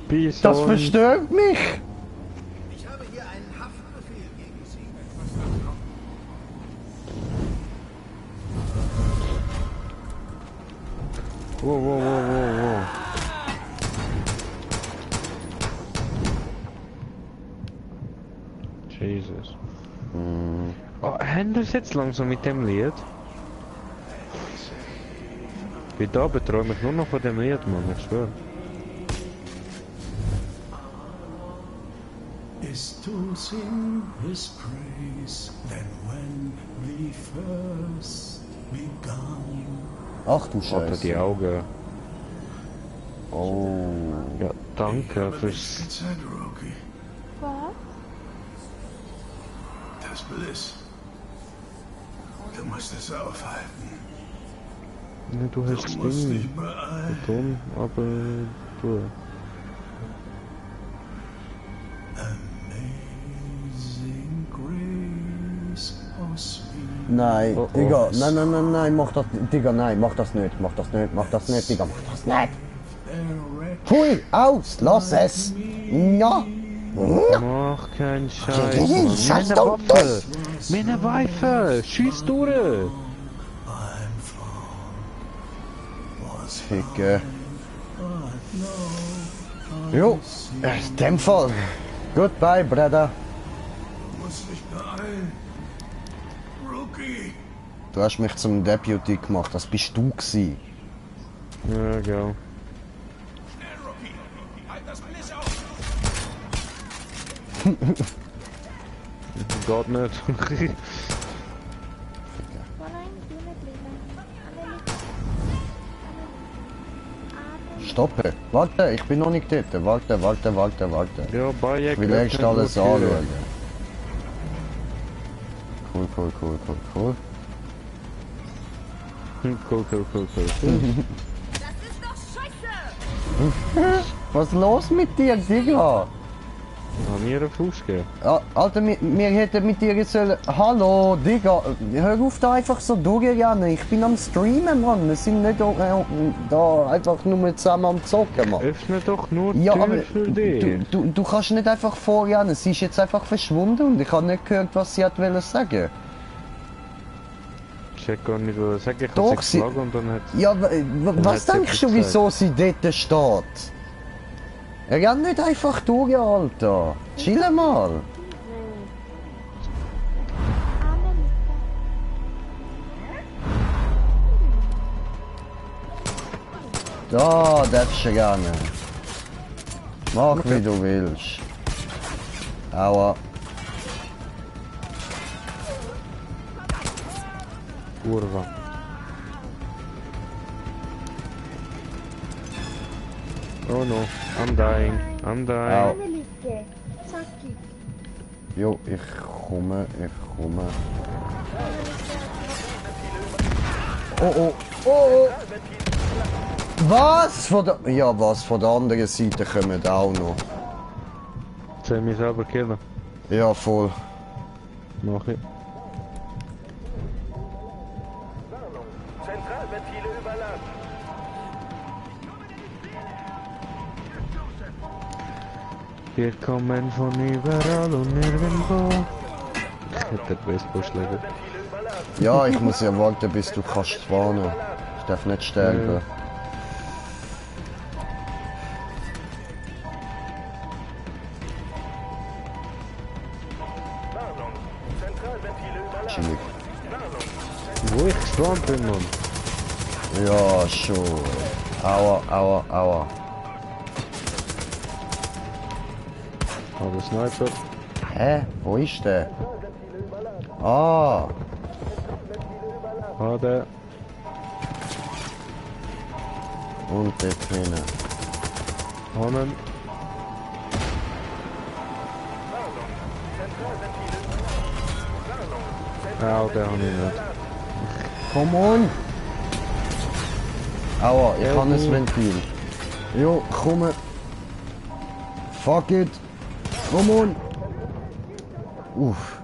Bison. Das verstört mich! Ich habe hier einen Haftbefehl gegen Sie. Wow, wow, wow, wow, wow. Jesus. Oh, haben wir es jetzt langsam mit dem Lied? Bei da beträume ich nur noch von dem Lied, Mann, ich schwör. Is to sing his praise than when we first begun. Ach du Alter, die Scheiße. Augen. Oh. Ja, danke fürs... Zeit, Rocky. Was? Das Bliss. Du musst es aufhalten. Ne, du hast Du musst Ding. dich beeilen. Dumm, aber du. Amazing grace, how sweet. Nein, Oh, oh. Digga, nein, nein, nein, nein, mach das, Digga, nein, mach das nicht, mach das nicht, mach das nicht, Digga, mach das nicht. Pfui, aus, lass es. Ja. Mach keinen Scheiß, Mann. Scheiß Meine doch Waffe! Meine Waffe! Schieß durch! Ficke. Jo, in dem Fall. Goodbye, Brother. Du musst dich beeilen. Rookie. Du hast mich zum Deputy gemacht, das bist du gsi. Ja, genau. Schnell, Rookie. Halt das Bliss auf. Geht nicht. Oh nein, geh nicht lieber. Annelies. Stoppe. Warte, ich bin noch nicht dort. Warte. Ja, Bayek. Ich will erst alles anschauen. Cool. Cool. Das ist doch scheiße! Was ist los mit dir, Digga? Haben wir einen Fuß gegeben? Alter, wir hätten mit dir sollen... Hallo, Digga, hör auf da einfach so durchrennen. Ich bin am Streamen, Mann. Wir sind nicht da einfach nur zusammen am Zocken, Mann. Öffne doch nur die Ja, Tür aber für dich. du kannst nicht einfach vorrennen. Sie ist jetzt einfach verschwunden und ich habe nicht gehört, was sie hat wollen sagen. Ich hätte gar nicht wollen sagen, ich Doch, habe sie gefragt und dann hat Ja, was hat sie denkst du, gesagt. wieso sie dort steht? Renn nicht einfach durch, Alter. Chill mal. Da darfst du rennen. Mach wie du willst. Aua. Kurva. Oh no, I'm dying. Au. Annelieke, Zacki. Jo, ich komme. Oh. Was? Was? Von der anderen Seite kommen auch noch. Soll ich mich selber killen? Ja, voll. Mach ich. Zentralventile überladen. Wir kommen von überall und nirgendwo. Ich hätte den Baseballschläger. Ja, ich muss ja warten, bis du kannst warnen. Ich darf nicht sterben. Chillig. Wo ich gespawnt bin, Mann. Ja, schon. Aua. Aber Sniper. Hä? Wo ist der? Ah. Ah, der. Und dort hinten. Hannen. Au, der habe ich nicht. Come on! Aua, ich habe ein Ventil. Jo, komme. Fuck it. Come on. Uff.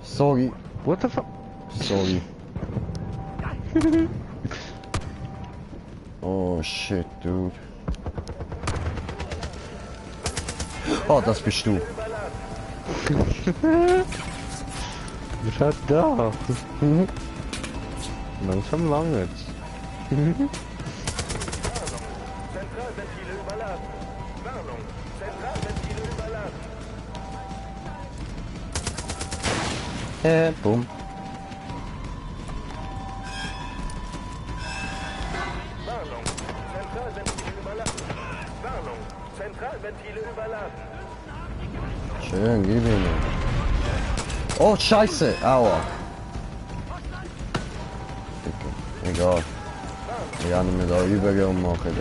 Sorry. What the fuck? Sorry. Oh shit, dude. Oh, das bist du. Was hat da? Langsam lang jetzt. Zentralventile überladen. Warnung. Zentralventile überladen. Bumm. Warnung. Zentralventile überladen. Warnung. Zentralventile überladen. Schön, gib ihm. Oh, scheiße. Aua. Egal. Ich kann mir da Übergang machen.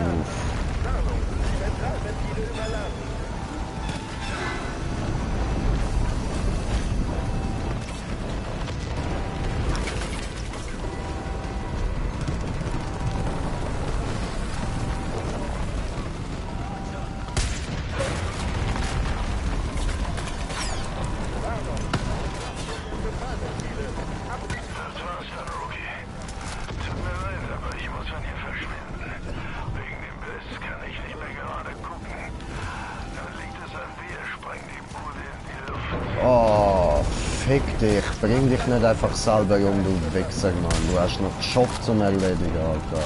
Oh, fick dich. Bring dich nicht einfach selber um, du Wichser, Mann. Du hast noch geschafft zum Erledigen, Alter.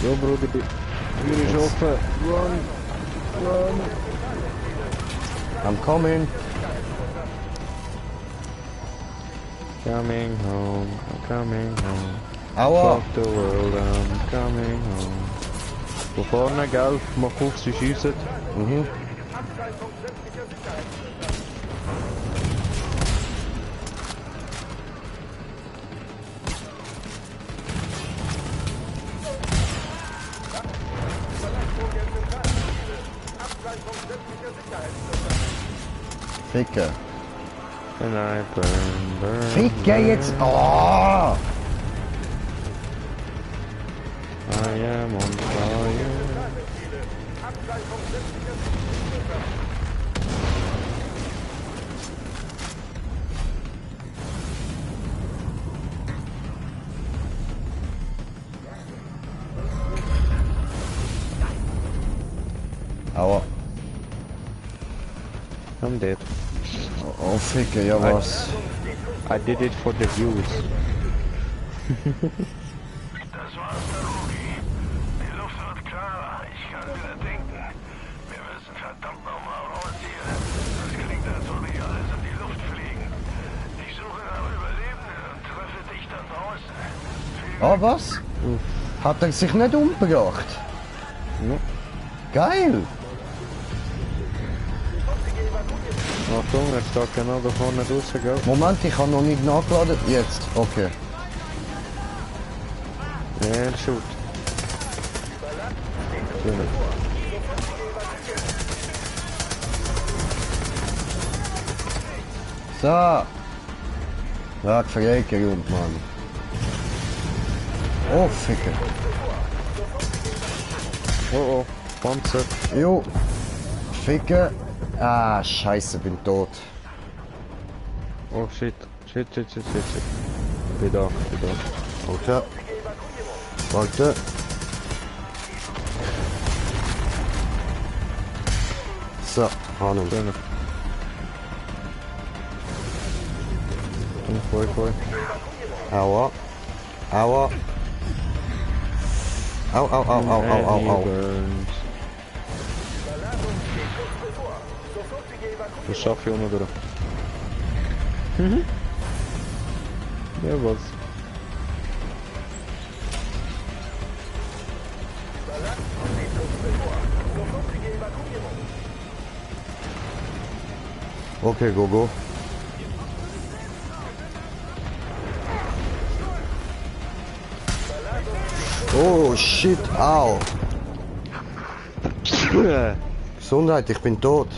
Jo, Brudi. Hier ist offen. Run. I'm coming. Coming home. Aua. Fuck the world, I'm coming home. Wo vorne, gell? Mach auf, sie schiessen. Mhm. Ficke. Nein, burn. Ficke jetzt! Oh! I am on fire. Aua. I'm dead. Oh, Ficke, ja was? I did it for the views. Das war's, der Rookie. Die Luft wird klarer. Ich kann wieder denken. Wir müssen verdammt nochmal raus hier. Das klingt, als würde hier alles in die Luft fliegen. Ich suche nach Überlebenden und treffe dich dann draußen. Ah, was? Hat er sich nicht umgebracht? Ja. Geil! Achtung, er steht genau da vorne draussen, gell? Moment, ich habe noch nicht nachgeladen. Jetzt, okay. Ja, shoot. Schön. So. Ja, verrecke rund, Mann. Oh, Ficke. Oh oh, Panzer. Jo. Ficke. Ah, scheiße, bin tot. Oh shit. Shit. Bin da. Warte. Warte. So, Ahnung. Schön. Voll. Aua. Aua. Au. Burns. Das schaffe ich auch noch durch. Ja, was? Okay, go. Oh shit, au. Gesundheit, ich bin tot.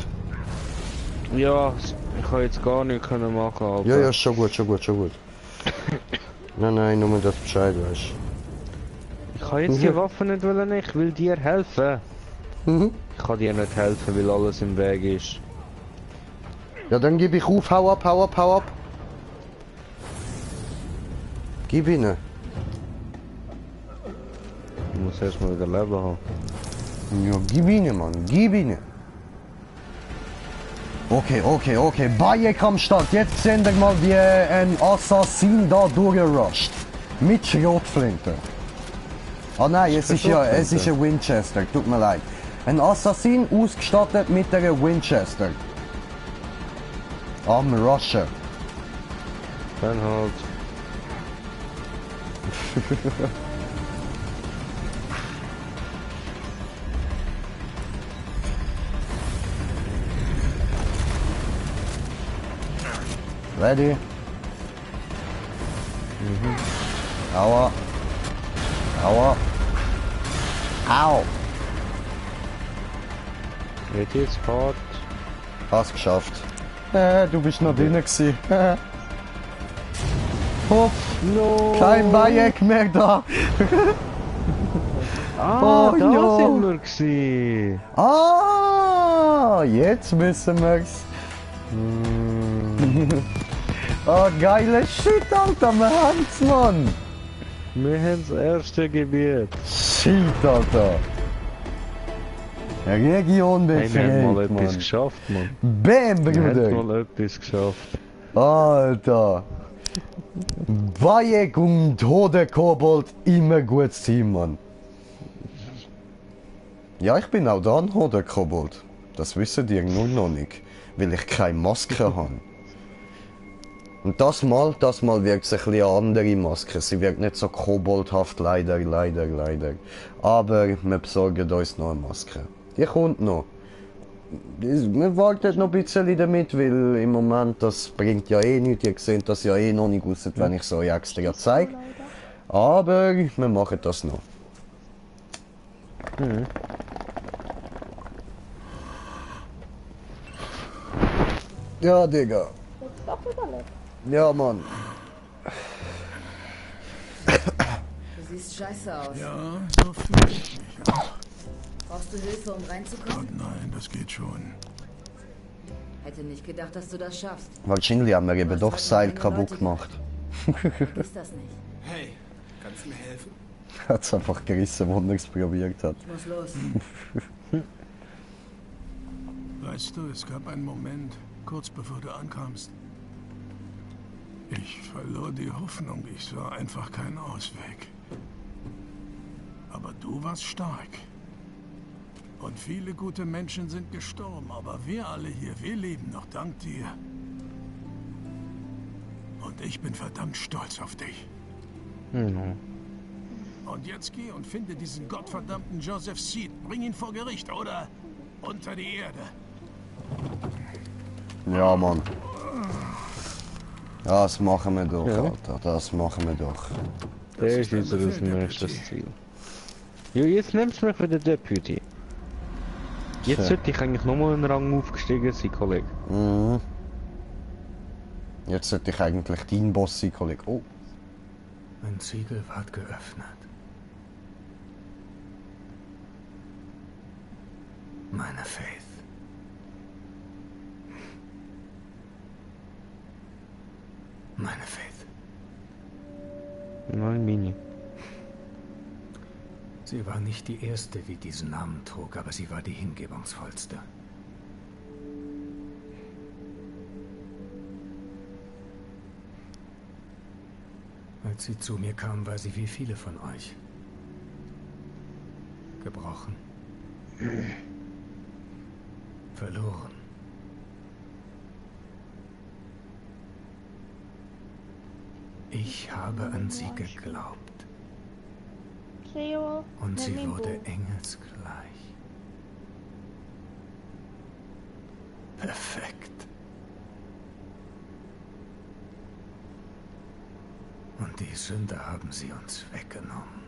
Ja, ich kann jetzt gar nichts machen, aber... Ja, schon gut. Nein, nur das Bescheid weißt. Ich kann jetzt die Waffe nicht wollen, ich will dir helfen. Ich kann dir nicht helfen, weil alles im Weg ist. Ja, dann gebe ich auf, hau ab. Gib ihnen. Ich muss erstmal wieder Leben haben. Ja, gib ihnen, Mann, gib ihnen. Okay. Bayek am Start. Jetzt sehen wir mal, wie ein Assassin da durchrusht. Mit Schrotflinte. Ah nein, es ist ein Winchester. Tut mir leid. Ein Assassin ausgestattet mit einer Winchester. Am Rushen. Dann halt. Ready? Aua. Au. Wird jetzt hart. Hast geschafft. Du bist noch drin gewesen. Hopp. No. Kein Bayek mehr da. Da ja. sind wir gewesen. Jetzt wissen wir's. Oh, geile Shit, Alter, wir haben's, Mann. Wir haben das erste Gebiet. Shit, Alter. Region Wir haben mal befreit, etwas Mann. geschafft, Mann. Bam, Wir haben Bruder. mal etwas geschafft. Alter. Bayek und Tode Kobold, immer gutes Team, Mann. Ja, ich bin auch da ein Tode Kobold. Das wissen die nur noch nicht, weil ich keine Maske habe. Und das Mal wirkt es ein bisschen andere Maske. Sie wirkt nicht so koboldhaft, leider. Aber wir besorgen uns noch eine Maske. Die kommt noch. Wir warten noch ein bisschen damit, weil im Moment das bringt ja eh nichts. Ihr seht das ja eh noch nicht aus, wenn ich es euch extra zeige. Aber wir machen das noch. Ja, Digga. Jetzt doch oder nicht? Ja, Mann. Du siehst scheiße aus. Ja, so fühle ich mich auch. Brauchst du Hilfe, um reinzukommen? Gott, nein, das geht schon. Hätte nicht gedacht, dass du das schaffst. Wahrscheinlich haben wir eben doch das Seil kaputt gemacht. Ist das nicht? Hey, kannst du mir helfen? Hat's einfach gerissen, wo er es probiert hat. Ich muss los. Weißt du, es gab einen Moment, kurz bevor du ankamst. Ich verlor die Hoffnung, ich sah einfach keinen Ausweg. Aber du warst stark. Und viele gute Menschen sind gestorben, aber wir alle hier, wir leben noch dank dir. Und ich bin verdammt stolz auf dich. Und jetzt geh und finde diesen gottverdammten Joseph Seed. Bring ihn vor Gericht oder unter die Erde. Ja, Mann. Das machen wir doch, Alter. Das machen wir doch. Das ist unser nächstes Ziel. Ja, jetzt nimmst du mich für den Deputy. Jetzt sollte ich eigentlich nochmal einen Rang aufgestiegen sein, Kollege. Mhm. Jetzt sollte ich eigentlich dein Boss sein, Kollege. Oh. Ein Ziegel ward geöffnet. Meine Faith. Meine Faith. Nein, Mini. Sie war nicht die erste, die diesen Namen trug, aber sie war die hingebungsvollste. Als sie zu mir kam, war sie wie viele von euch. Gebrochen. Verloren. Ich habe an sie geglaubt. Und sie wurde engelsgleich. Perfekt. Und die Sünder haben sie uns weggenommen.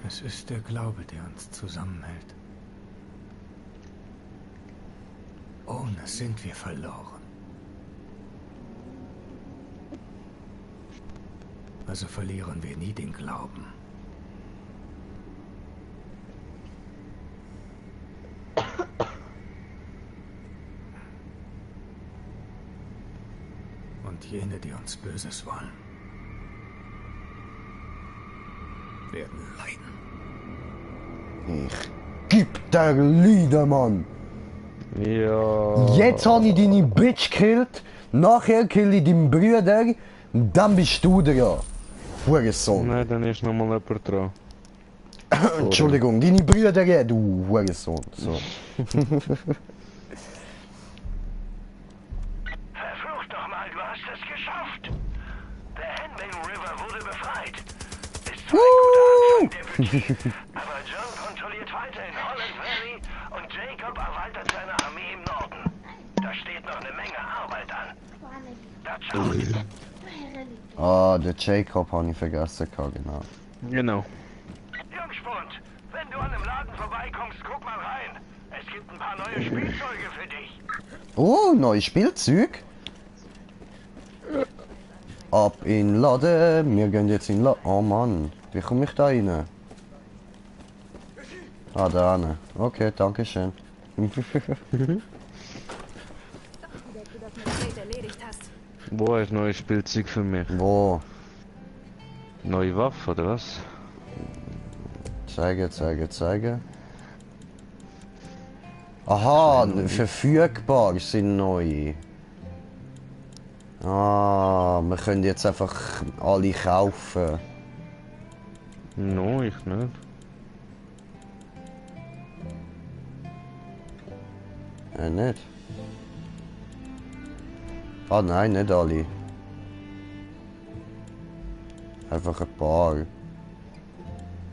Es ist der Glaube, der uns zusammenhält. Ohne sind wir verloren. Also verlieren wir nie den Glauben. Und jene, die uns Böses wollen, werden leiden. Ich gib der Lieder, Mann! Ja. Jetzt habe ich deine Bitch gekillt, nachher kill ich deinen Bruder, und dann bist du der. Hurensohn. Nein, dann ist nochmal jemand dran. Entschuldigung, deine Brüder, du Hurensohn. So. Verflucht doch mal, du hast es geschafft. Der Henbing River wurde befreit. Ist zwar ein guter Anfang, Deputy, aber John kontrolliert weiter in Holland Valley und Jacob erweitert seine Armee im Norden. Da steht noch eine Menge Arbeit an. Das schafft. Ah, der Jacob habe ich vergessen, genau. Genau. Jungspund, wenn du an einem Laden vorbeikommst, guck mal rein. Es gibt ein paar neue Spielzeuge für dich. Oh, neues Spielzeug? Ab in Laden, wir gehen jetzt in Laden. Oh Mann, wie komme ich da rein? Ah, da rein. Okay, danke schön. Wo ist neues Spielzeug für mich? Wo? Neue Waffe oder was? Zeige. Aha, verfügbar sind neu. Ah, wir können jetzt einfach alle kaufen. No, ich nicht. Nicht? Ah nein, nicht alle. Einfach ein paar.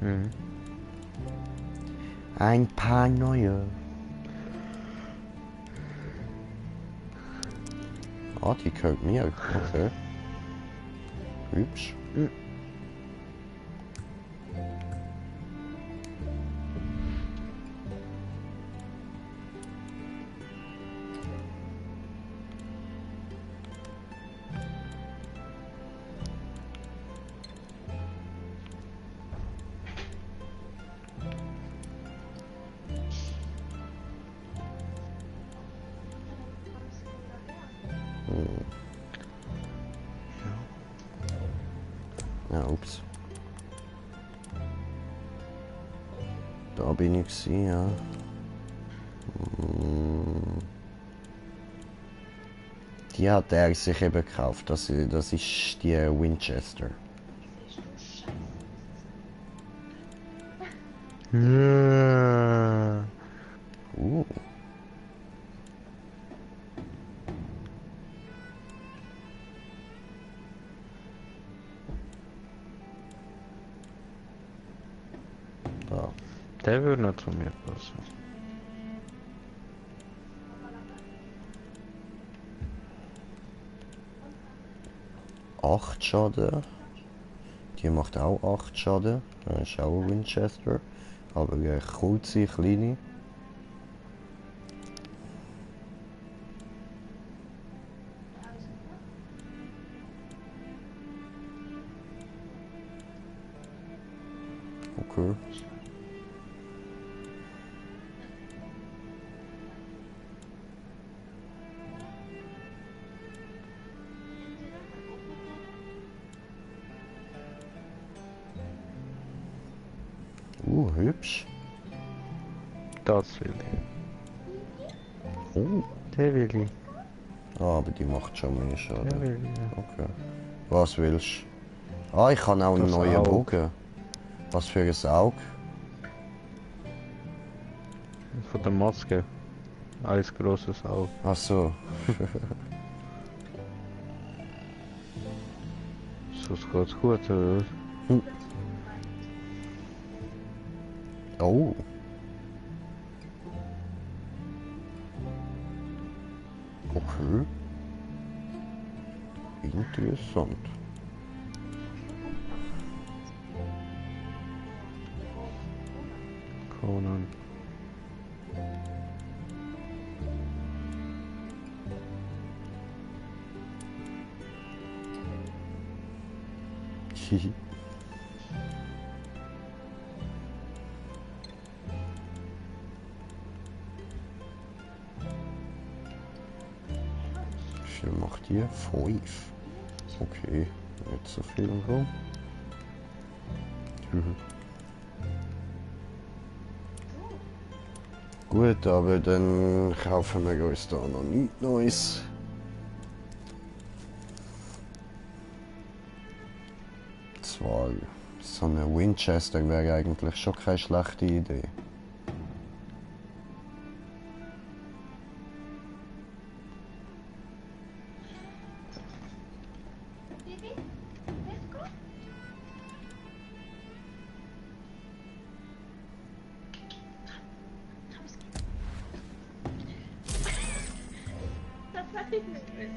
Mhm. Ein paar neue. Ah, die gehört mir. Okay. Hübsch. Ja, ups. Da bin ich gewesen, ja. Die hat er sich eben gekauft. Das ist die Winchester. Ja. Da. Der würde nicht zu mir passen. Acht Schaden. Die macht auch 8 Schaden. Das ist auch ein Winchester. Aber eine kurze, kleine. Okay. Hübsch. Das will ich. Oh. Der will ich. Ah, aber die macht schon mehr Schaden. Der will ich, ja. Okay. Was willst du? Ah, ich kann auch einen Das neuen Auge. Bogen. Was für ein Auge? Von der Maske. Ein grosses Auge. Ach so. Sonst geht's gut, oder? Oh. Okay. Interessant. Conan. Hihi. Wie viel macht ihr? 5. Okay, nicht so viel so. Gut, aber dann kaufen wir uns da noch nichts Neues. Zwar so eine Winchester wäre eigentlich schon keine schlechte Idee. Das war ich nicht mehr.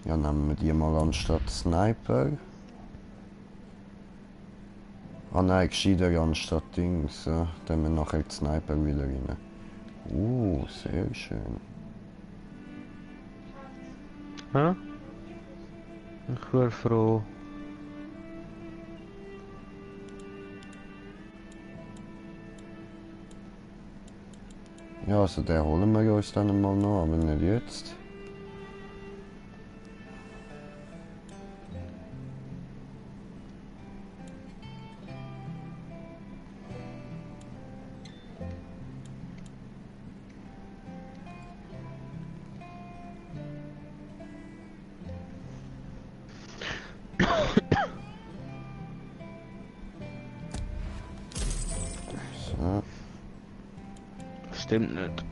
Ja, nehmen wir die mal anstatt Sniper. Ah nein, gescheiter anstatt Dings. Ja. Dann wir nachher die Sniper wieder rein. Sehr schön. Ja? Ich wäre froh. Ja, also den holen wir uns dann mal noch, aber nicht jetzt. So. Stimmt nicht.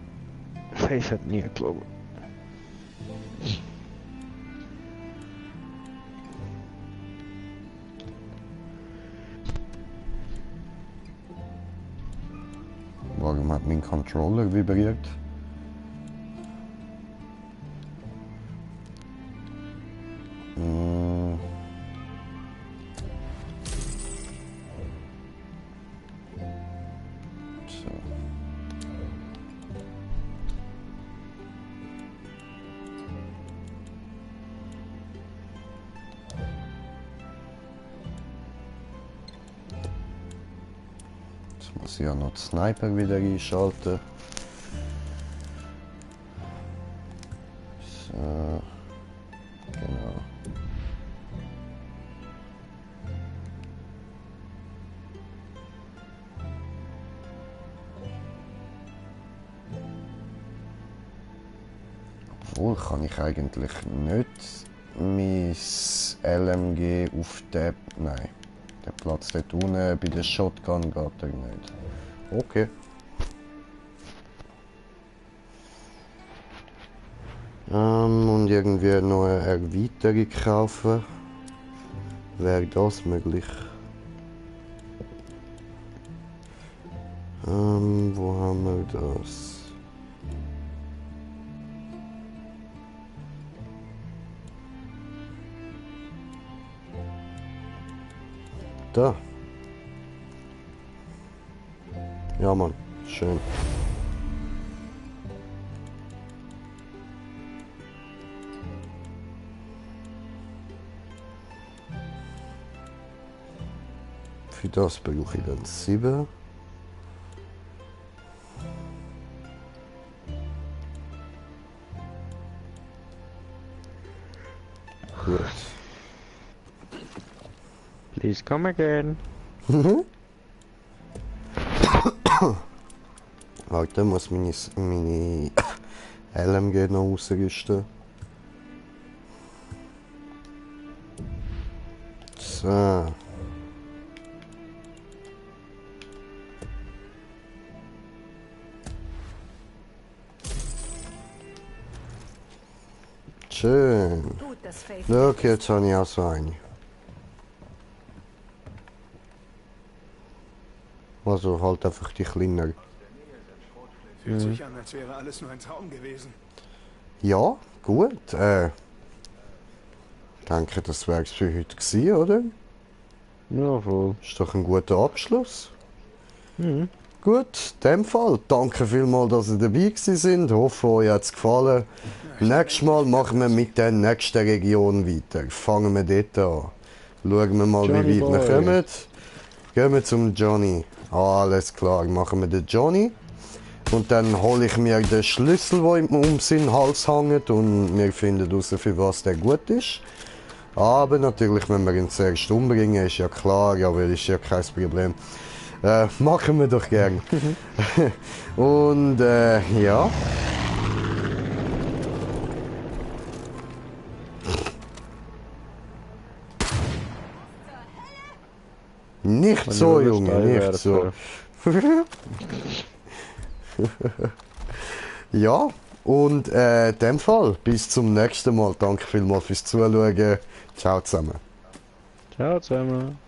Faith hat nie gelogen. Warum hat mein Controller vibriert? So. Jetzt muss ich ja noch den Sniper wieder einschalten. Genau. Obwohl, kann ich eigentlich nicht mein LMG auf den... Nein, der Platz dort unten bei der Shotgun geht er nicht. Okay. Und irgendwie noch eine Erweiterung kaufen. Wäre das möglich? Wo haben wir das? Da. Ja, Mann. Schön. Für das brauche ich dann 7. Gut. Please come again. Warte, muss meine LMG noch ausrüsten. So. Schön. Look, jetzt habe ich auch so eine. Also halt einfach die kleinere. Fühlt sich an, als wäre alles nur ein Traum gewesen. Ja, gut. Ich denke, das wäre es für heute gewesen, oder? Ja, voll. Ist doch ein guter Abschluss. Gut, in dem Fall. Danke vielmals, dass ihr dabei gewesen sind. Hoffe, euch hat es gefallen. Nächstes Mal machen wir mit der nächsten Region weiter. Fangen wir dort an. Schauen wir mal, Johnny wie weit wir Boy. kommen. Gehen wir zum Johnny. Alles klar, machen wir den Johnny. Und dann hole ich mir den Schlüssel, der ihm um seinen Hals hängt, und wir finden heraus, für was der gut ist. Aber natürlich, wenn wir ihn zuerst umbringen, ist ja klar, aber ist ja kein Problem. Machen wir doch gern. Und ja. Nicht so, Junge, nicht so. Ja, und in dem Fall, bis zum nächsten Mal. Danke vielmals fürs Zuschauen. Ciao zusammen. Ciao zusammen.